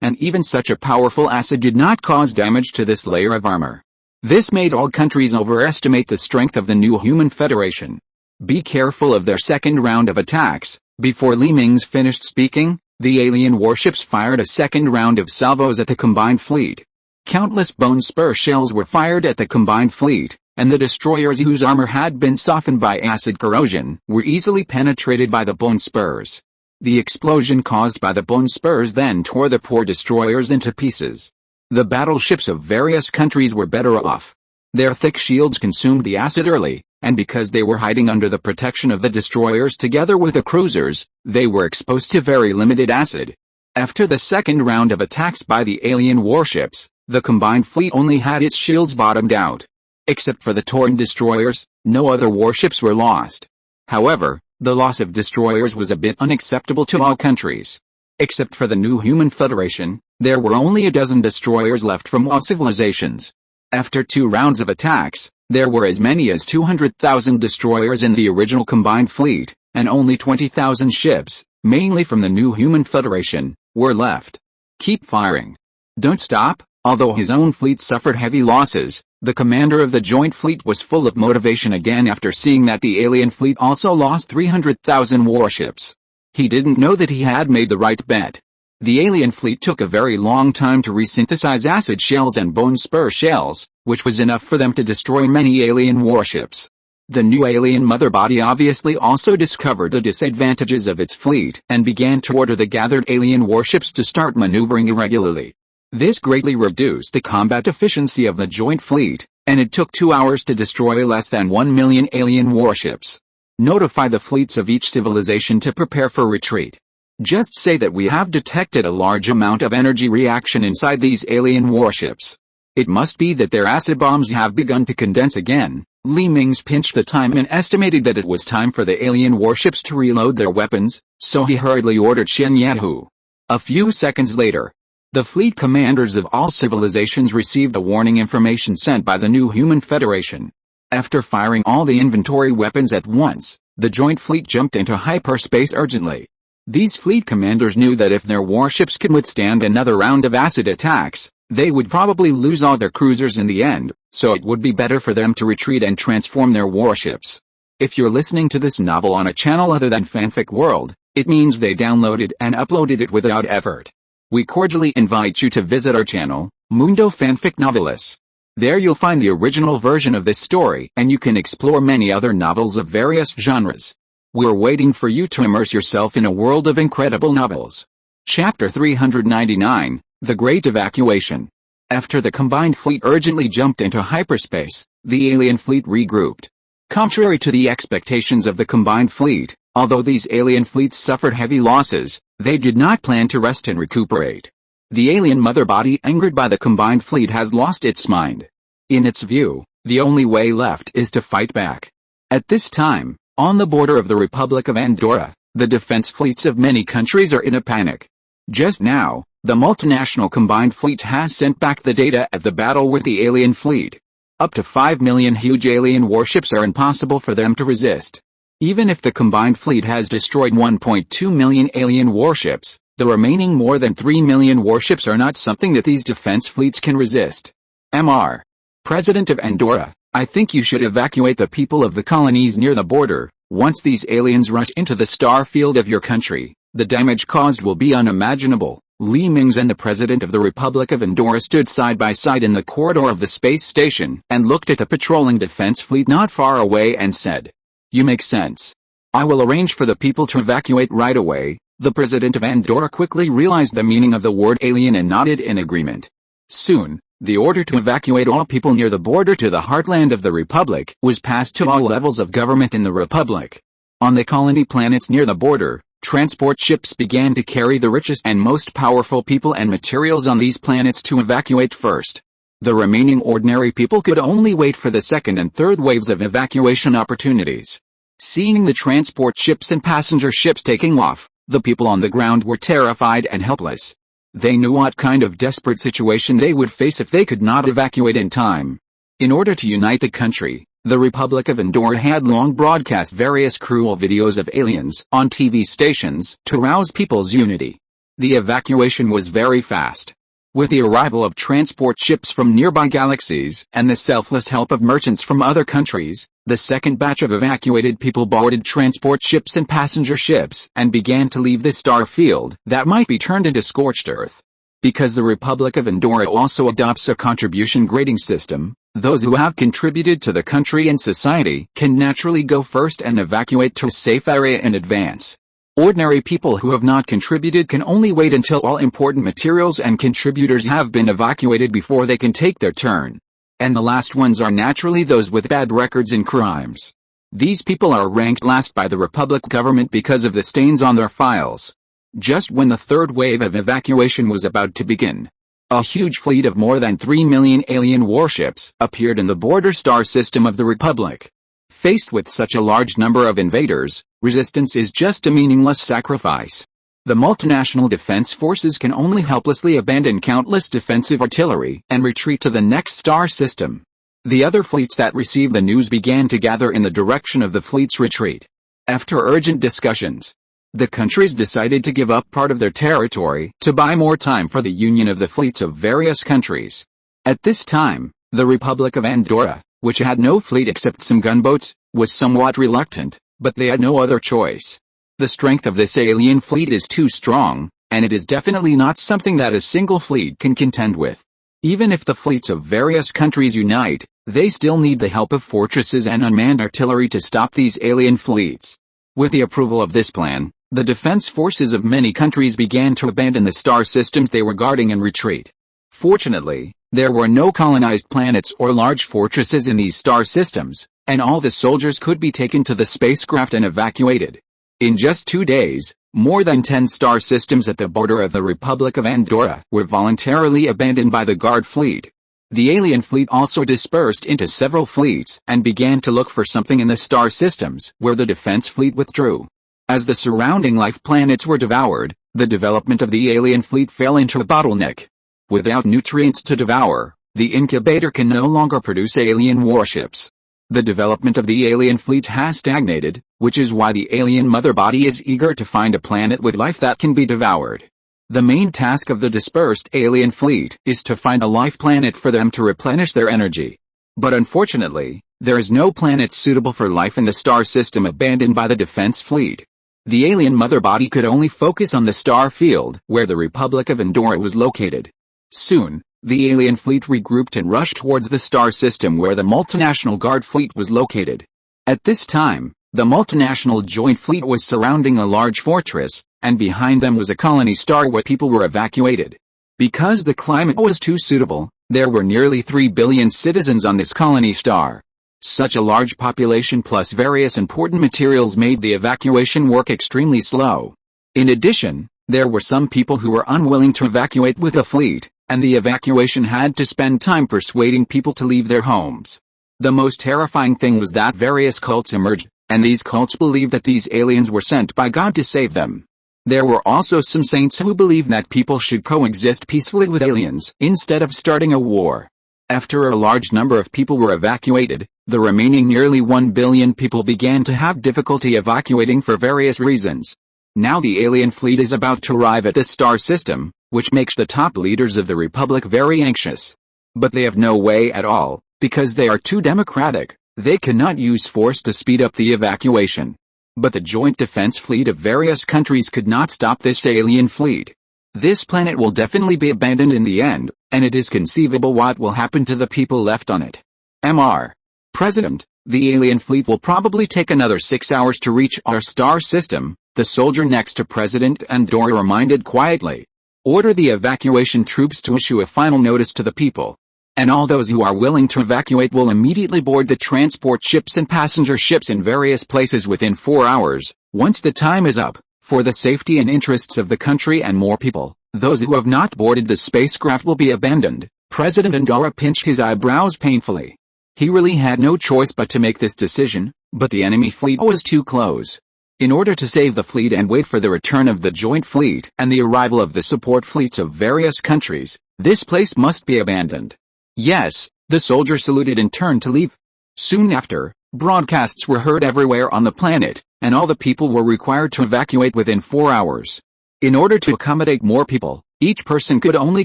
and even such a powerful acid did not cause damage to this layer of armor. This made all countries overestimate the strength of the new human federation. Be careful of their second round of attacks. Before Mingze finished speaking, the alien warships fired a second round of salvos at the combined fleet. Countless bone spur shells were fired at the combined fleet, and the destroyers whose armor had been softened by acid corrosion were easily penetrated by the bone spurs. The explosion caused by the bone spurs then tore the poor destroyers into pieces. The battleships of various countries were better off. Their thick shields consumed the acid early, and because they were hiding under the protection of the destroyers together with the cruisers, they were exposed to very limited acid. After the second round of attacks by the alien warships, the combined fleet only had its shields bottomed out. Except for the torn destroyers, no other warships were lost. However, the loss of destroyers was a bit unacceptable to all countries. Except for the new human federation, there were only a dozen destroyers left from all civilizations. After 2 rounds of attacks, there were as many as 200,000 destroyers in the original combined fleet, and only 20,000 ships, mainly from the new human federation, were left. Keep firing. Don't stop. Although his own fleet suffered heavy losses, the commander of the joint fleet was full of motivation again after seeing that the alien fleet also lost 300,000 warships. He didn't know that he had made the right bet. The alien fleet took a very long time to resynthesize acid shells and bone spur shells, which was enough for them to destroy many alien warships. The new alien mother body obviously also discovered the disadvantages of its fleet and began to order the gathered alien warships to start maneuvering irregularly. This greatly reduced the combat efficiency of the joint fleet, and it took 2 hours to destroy less than 1 million alien warships. Notify the fleets of each civilization to prepare for retreat. Just say that we have detected a large amount of energy reaction inside these alien warships. It must be that their acid bombs have begun to condense again. Mingze pinched the time and estimated that it was time for the alien warships to reload their weapons, so he hurriedly ordered Tianyi. A few seconds later, the fleet commanders of all civilizations received the warning information sent by the new human federation. After firing all the inventory weapons at once, the joint fleet jumped into hyperspace urgently. These fleet commanders knew that if their warships could withstand another round of acid attacks, they would probably lose all their cruisers in the end, so it would be better for them to retreat and transform their warships. If you're listening to this novel on a channel other than Fanfic World, it means they downloaded and uploaded it without effort. We cordially invite you to visit our channel, Mundo Fanfic Novelis. There you'll find the original version of this story and you can explore many other novels of various genres. We're waiting for you to immerse yourself in a world of incredible novels. Chapter 399, The Great Evacuation. After the combined fleet urgently jumped into hyperspace, the alien fleet regrouped. Contrary to the expectations of the combined fleet, although these alien fleets suffered heavy losses, they did not plan to rest and recuperate. The alien mother body, angered by the combined fleet, has lost its mind. In its view, the only way left is to fight back. At this time, on the border of the Republic of Andorra, the defense fleets of many countries are in a panic. Just now, the multinational combined fleet has sent back the data of the battle with the alien fleet. Up to 5 million huge alien warships are impossible for them to resist. Even if the combined fleet has destroyed 1.2 million alien warships, the remaining more than 3 million warships are not something that these defense fleets can resist. Mr. President of Andorra, I think you should evacuate the people of the colonies near the border, Once these aliens rush into the star field of your country, the damage caused will be unimaginable. Mingze and the President of the Republic of Andorra stood side by side in the corridor of the space station and looked at the patrolling defense fleet not far away and said, "You make sense. I will arrange for the people to evacuate right away." The President of Andorra quickly realized the meaning of the word alien and nodded in agreement. Soon, the order to evacuate all people near the border to the heartland of the Republic was passed to all levels of government in the Republic. On the colony planets near the border, transport ships began to carry the richest and most powerful people and materials on these planets to evacuate first. The remaining ordinary people could only wait for the second and third waves of evacuation opportunities. Seeing the transport ships and passenger ships taking off, the people on the ground were terrified and helpless. They knew what kind of desperate situation they would face if they could not evacuate in time. In order to unite the country, the Republic of Andorra had long broadcast various cruel videos of aliens on TV stations to rouse people's unity. The evacuation was very fast. With the arrival of transport ships from nearby galaxies and the selfless help of merchants from other countries, the second batch of evacuated people boarded transport ships and passenger ships and began to leave the star field that might be turned into scorched earth. Because the Republic of Andorra also adopts a contribution grading system, those who have contributed to the country and society can naturally go first and evacuate to a safe area in advance. Ordinary people who have not contributed can only wait until all important materials and contributors have been evacuated before they can take their turn. And the last ones are naturally those with bad records in crimes. These people are ranked last by the Republic government because of the stains on their files. Just when the third wave of evacuation was about to begin, a huge fleet of more than 3 million alien warships appeared in the border star system of the Republic. Faced with such a large number of invaders, resistance is just a meaningless sacrifice. The multinational defense forces can only helplessly abandon countless defensive artillery and retreat to the next star system. The other fleets that received the news began to gather in the direction of the fleet's retreat. After urgent discussions, the countries decided to give up part of their territory to buy more time for the union of the fleets of various countries. At this time, the Republic of Andorra, which had no fleet except some gunboats, was somewhat reluctant, but they had no other choice. The strength of this alien fleet is too strong, and it is definitely not something that a single fleet can contend with. Even if the fleets of various countries unite, they still need the help of fortresses and unmanned artillery to stop these alien fleets. With the approval of this plan, the defense forces of many countries began to abandon the star systems they were guarding and retreat. Fortunately, there were no colonized planets or large fortresses in these star systems, and all the soldiers could be taken to the spacecraft and evacuated. In just 2 days, more than 10 star systems at the border of the Republic of Andorra were voluntarily abandoned by the guard fleet. The alien fleet also dispersed into several fleets and began to look for something in the star systems where the defense fleet withdrew. As the surrounding life planets were devoured, the development of the alien fleet fell into a bottleneck. Without nutrients to devour, the incubator can no longer produce alien warships. The development of the alien fleet has stagnated, which is why the alien mother body is eager to find a planet with life that can be devoured. The main task of the dispersed alien fleet is to find a life planet for them to replenish their energy. But unfortunately, there is no planet suitable for life in the star system abandoned by the defense fleet. The alien mother body could only focus on the star field where the Republic of Andorra was located. Soon, the alien fleet regrouped and rushed towards the star system where the multinational guard fleet was located. At this time, the multinational joint fleet was surrounding a large fortress, and behind them was a colony star where people were evacuated. Because the climate was too suitable, there were nearly 3 billion citizens on this colony star. Such a large population plus various important materials made the evacuation work extremely slow. In addition, there were some people who were unwilling to evacuate with the fleet, and the evacuation had to spend time persuading people to leave their homes. The most terrifying thing was that various cults emerged, and these cults believed that these aliens were sent by God to save them. There were also some saints who believed that people should coexist peacefully with aliens instead of starting a war. After a large number of people were evacuated, the remaining nearly 1 billion people began to have difficulty evacuating for various reasons. Now the alien fleet is about to arrive at the star system, which makes the top leaders of the Republic very anxious. But they have no way at all, because they are too democratic. They cannot use force to speed up the evacuation. But the joint defense fleet of various countries could not stop this alien fleet. This planet will definitely be abandoned in the end, and it is conceivable what will happen to the people left on it. Mr. President, the alien fleet will probably take another 6 hours to reach our star system, the soldier next to President Andor reminded quietly. Order the evacuation troops to issue a final notice to the people. And all those who are willing to evacuate will immediately board the transport ships and passenger ships in various places within 4 hours, once the time is up, for the safety and interests of the country and more people. Those who have not boarded the spacecraft will be abandoned. President Andor pinched his eyebrows painfully. He really had no choice but to make this decision, but the enemy fleet was too close. In order to save the fleet and wait for the return of the joint fleet and the arrival of the support fleets of various countries, this place must be abandoned. Yes, the soldier saluted and turned to leave. Soon after, broadcasts were heard everywhere on the planet, and all the people were required to evacuate within 4 hours. In order to accommodate more people, each person could only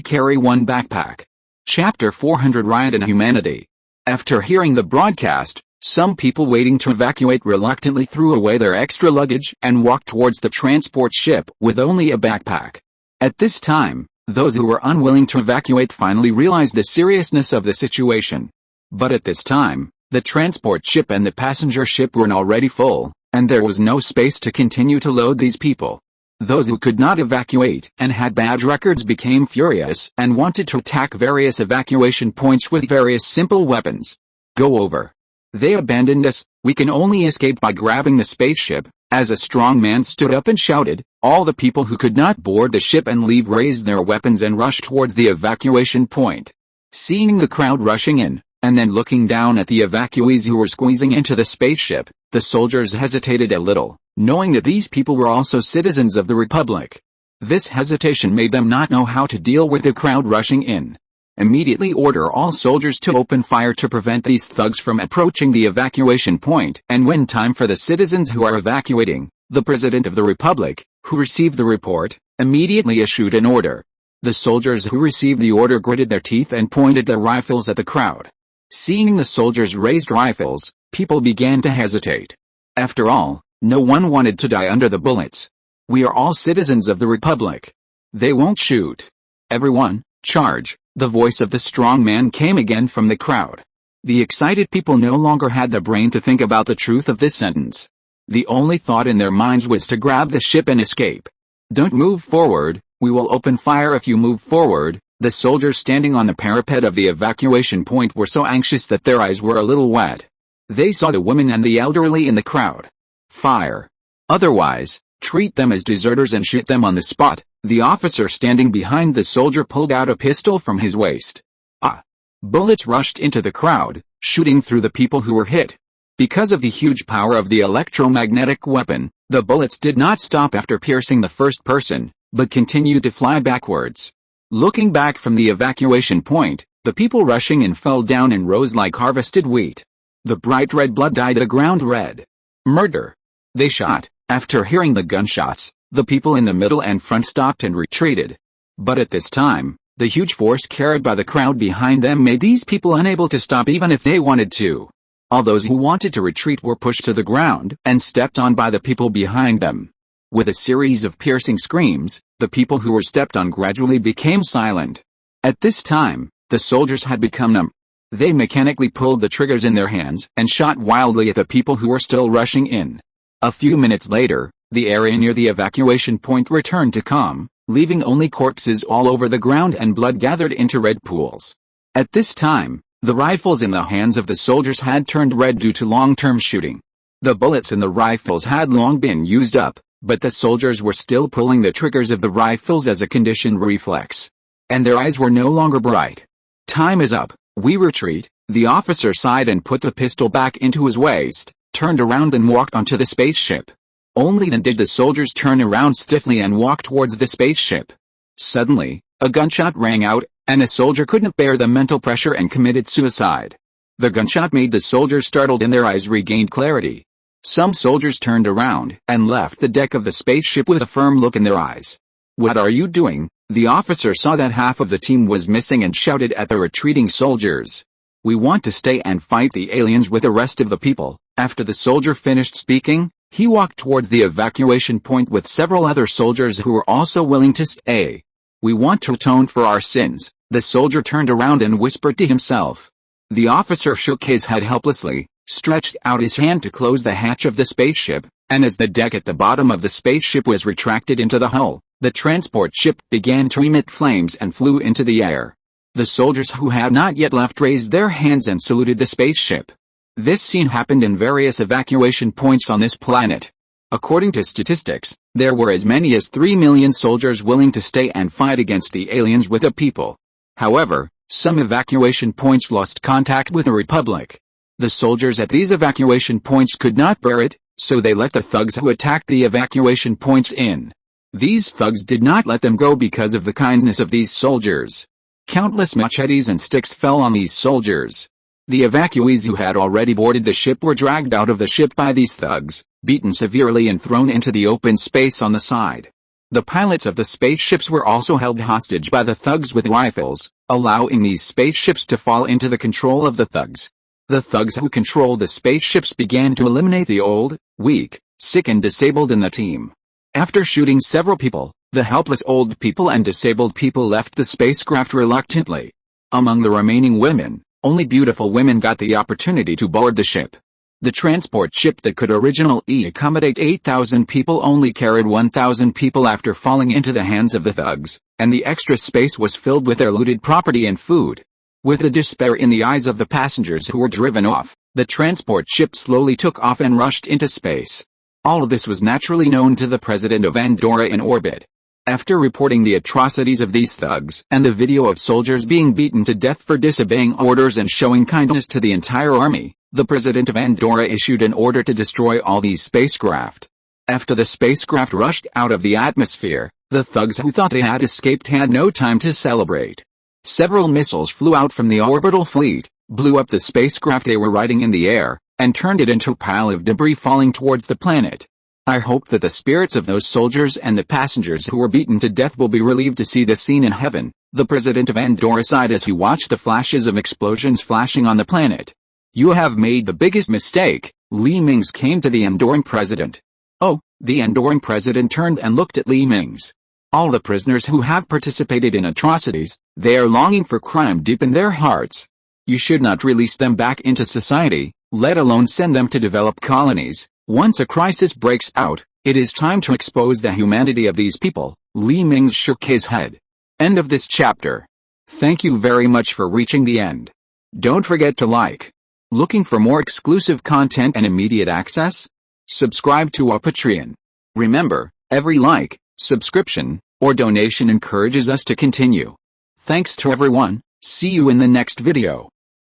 carry one backpack. Chapter 400 Riot in Humanity. After hearing the broadcast, some people waiting to evacuate reluctantly threw away their extra luggage and walked towards the transport ship with only a backpack. At this time, those who were unwilling to evacuate finally realized the seriousness of the situation. But at this time, the transport ship and the passenger ship were already full, and there was no space to continue to load these people. Those who could not evacuate and had badge records became furious and wanted to attack various evacuation points with various simple weapons. Go over. They abandoned us, we can only escape by grabbing the spaceship. As a strong man stood up and shouted, all the people who could not board the ship and leave raised their weapons and rushed towards the evacuation point. Seeing the crowd rushing in, and then looking down at the evacuees who were squeezing into the spaceship, the soldiers hesitated a little, knowing that these people were also citizens of the Republic. This hesitation made them not know how to deal with the crowd rushing in. Immediately order all soldiers to open fire to prevent these thugs from approaching the evacuation point, and when time for the citizens who are evacuating, the President of the Republic, who received the report, immediately issued an order. The soldiers who received the order gritted their teeth and pointed their rifles at the crowd. Seeing the soldiers raised rifles, people began to hesitate. After all, no one wanted to die under the bullets. We are all citizens of the Republic. They won't shoot. Everyone, charge. The voice of the strong man came again from the crowd. The excited people no longer had the brain to think about the truth of this sentence. The only thought in their minds was to grab the ship and escape. Don't move forward, we will open fire if you move forward. The soldiers standing on the parapet of the evacuation point were so anxious that their eyes were a little wet. They saw the women and the elderly in the crowd. Fire. Otherwise, treat them as deserters and shoot them on the spot. The officer standing behind the soldier pulled out a pistol from his waist. Bullets rushed into the crowd, shooting through the people who were hit. Because of the huge power of the electromagnetic weapon, the bullets did not stop after piercing the first person, but continued to fly backwards. Looking back from the evacuation point, the people rushing in fell down and rose like harvested wheat. The bright red blood dyed the ground red. Murder. They shot. After hearing the gunshots, the people in the middle and front stopped and retreated. But at this time, the huge force carried by the crowd behind them made these people unable to stop even if they wanted to. All those who wanted to retreat were pushed to the ground and stepped on by the people behind them. With a series of piercing screams, the people who were stepped on gradually became silent. At this time, the soldiers had become numb. They mechanically pulled the triggers in their hands and shot wildly at the people who were still rushing in. A few minutes later, the area near the evacuation point returned to calm, leaving only corpses all over the ground and blood gathered into red pools. At this time, the rifles in the hands of the soldiers had turned red due to long-term shooting. The bullets in the rifles had long been used up, but the soldiers were still pulling the triggers of the rifles as a conditioned reflex. And their eyes were no longer bright. Time is up, we retreat. The officer sighed and put the pistol back into his waist, turned around and walked onto the spaceship. Only then did the soldiers turn around stiffly and walk towards the spaceship. Suddenly, a gunshot rang out, and a soldier couldn't bear the mental pressure and committed suicide. The gunshot made the soldiers startled and their eyes regained clarity. Some soldiers turned around and left the deck of the spaceship with a firm look in their eyes. What are you doing? The officer saw that half of the team was missing and shouted at the retreating soldiers. We want to stay and fight the aliens with the rest of the people. After the soldier finished speaking, He walked towards the evacuation point with several other soldiers who were also willing to stay. "We want to atone for our sins," the soldier turned around and whispered to himself. The officer shook his head helplessly, stretched out his hand to close the hatch of the spaceship, and as the deck at the bottom of the spaceship was retracted into the hull, the transport ship began to emit flames and flew into the air. The soldiers who had not yet left raised their hands and saluted the spaceship. This scene happened in various evacuation points on this planet. According to statistics, there were as many as 3 million soldiers willing to stay and fight against the aliens with the people. However, some evacuation points lost contact with the Republic. The soldiers at these evacuation points could not bear it, so they let the thugs who attacked the evacuation points in. These thugs did not let them go because of the kindness of these soldiers. Countless machetes and sticks fell on these soldiers. The evacuees who had already boarded the ship were dragged out of the ship by these thugs, beaten severely and thrown into the open space on the side. The pilots of the spaceships were also held hostage by the thugs with rifles, allowing these spaceships to fall into the control of the thugs. The thugs who controlled the spaceships began to eliminate the old, weak, sick and disabled in the team. After shooting several people, the helpless old people and disabled people left the spacecraft reluctantly. Among the remaining women, only beautiful women got the opportunity to board the ship. The transport ship that could originally accommodate 8,000 people only carried 1,000 people after falling into the hands of the thugs, and the extra space was filled with their looted property and food. With the despair in the eyes of the passengers who were driven off, the transport ship slowly took off and rushed into space. All of this was naturally known to the president of Andorra in orbit. After reporting the atrocities of these thugs and the video of soldiers being beaten to death for disobeying orders and showing kindness to the entire army, the president of Andorra issued an order to destroy all these spacecraft. After the spacecraft rushed out of the atmosphere, the thugs who thought they had escaped had no time to celebrate. Several missiles flew out from the orbital fleet, blew up the spacecraft they were riding in the air, and turned it into a pile of debris falling towards the planet. I hope that the spirits of those soldiers and the passengers who were beaten to death will be relieved to see this scene in heaven, the president of Andorra sighed as he watched the flashes of explosions flashing on the planet. "You have made the biggest mistake," Mingze came to the Andorran president. "Oh," the Andorran president turned and looked at Mingze. "All the prisoners who have participated in atrocities, they are longing for crime deep in their hearts. You should not release them back into society, let alone send them to develop colonies. Once a crisis breaks out, it is time to expose the humanity of these people." Mingze shook his head. End of this chapter. Thank you very much for reaching the end. Don't forget to like. Looking for more exclusive content and immediate access? Subscribe to our Patreon. Remember, every like, subscription, or donation encourages us to continue. Thanks to everyone, see you in the next video.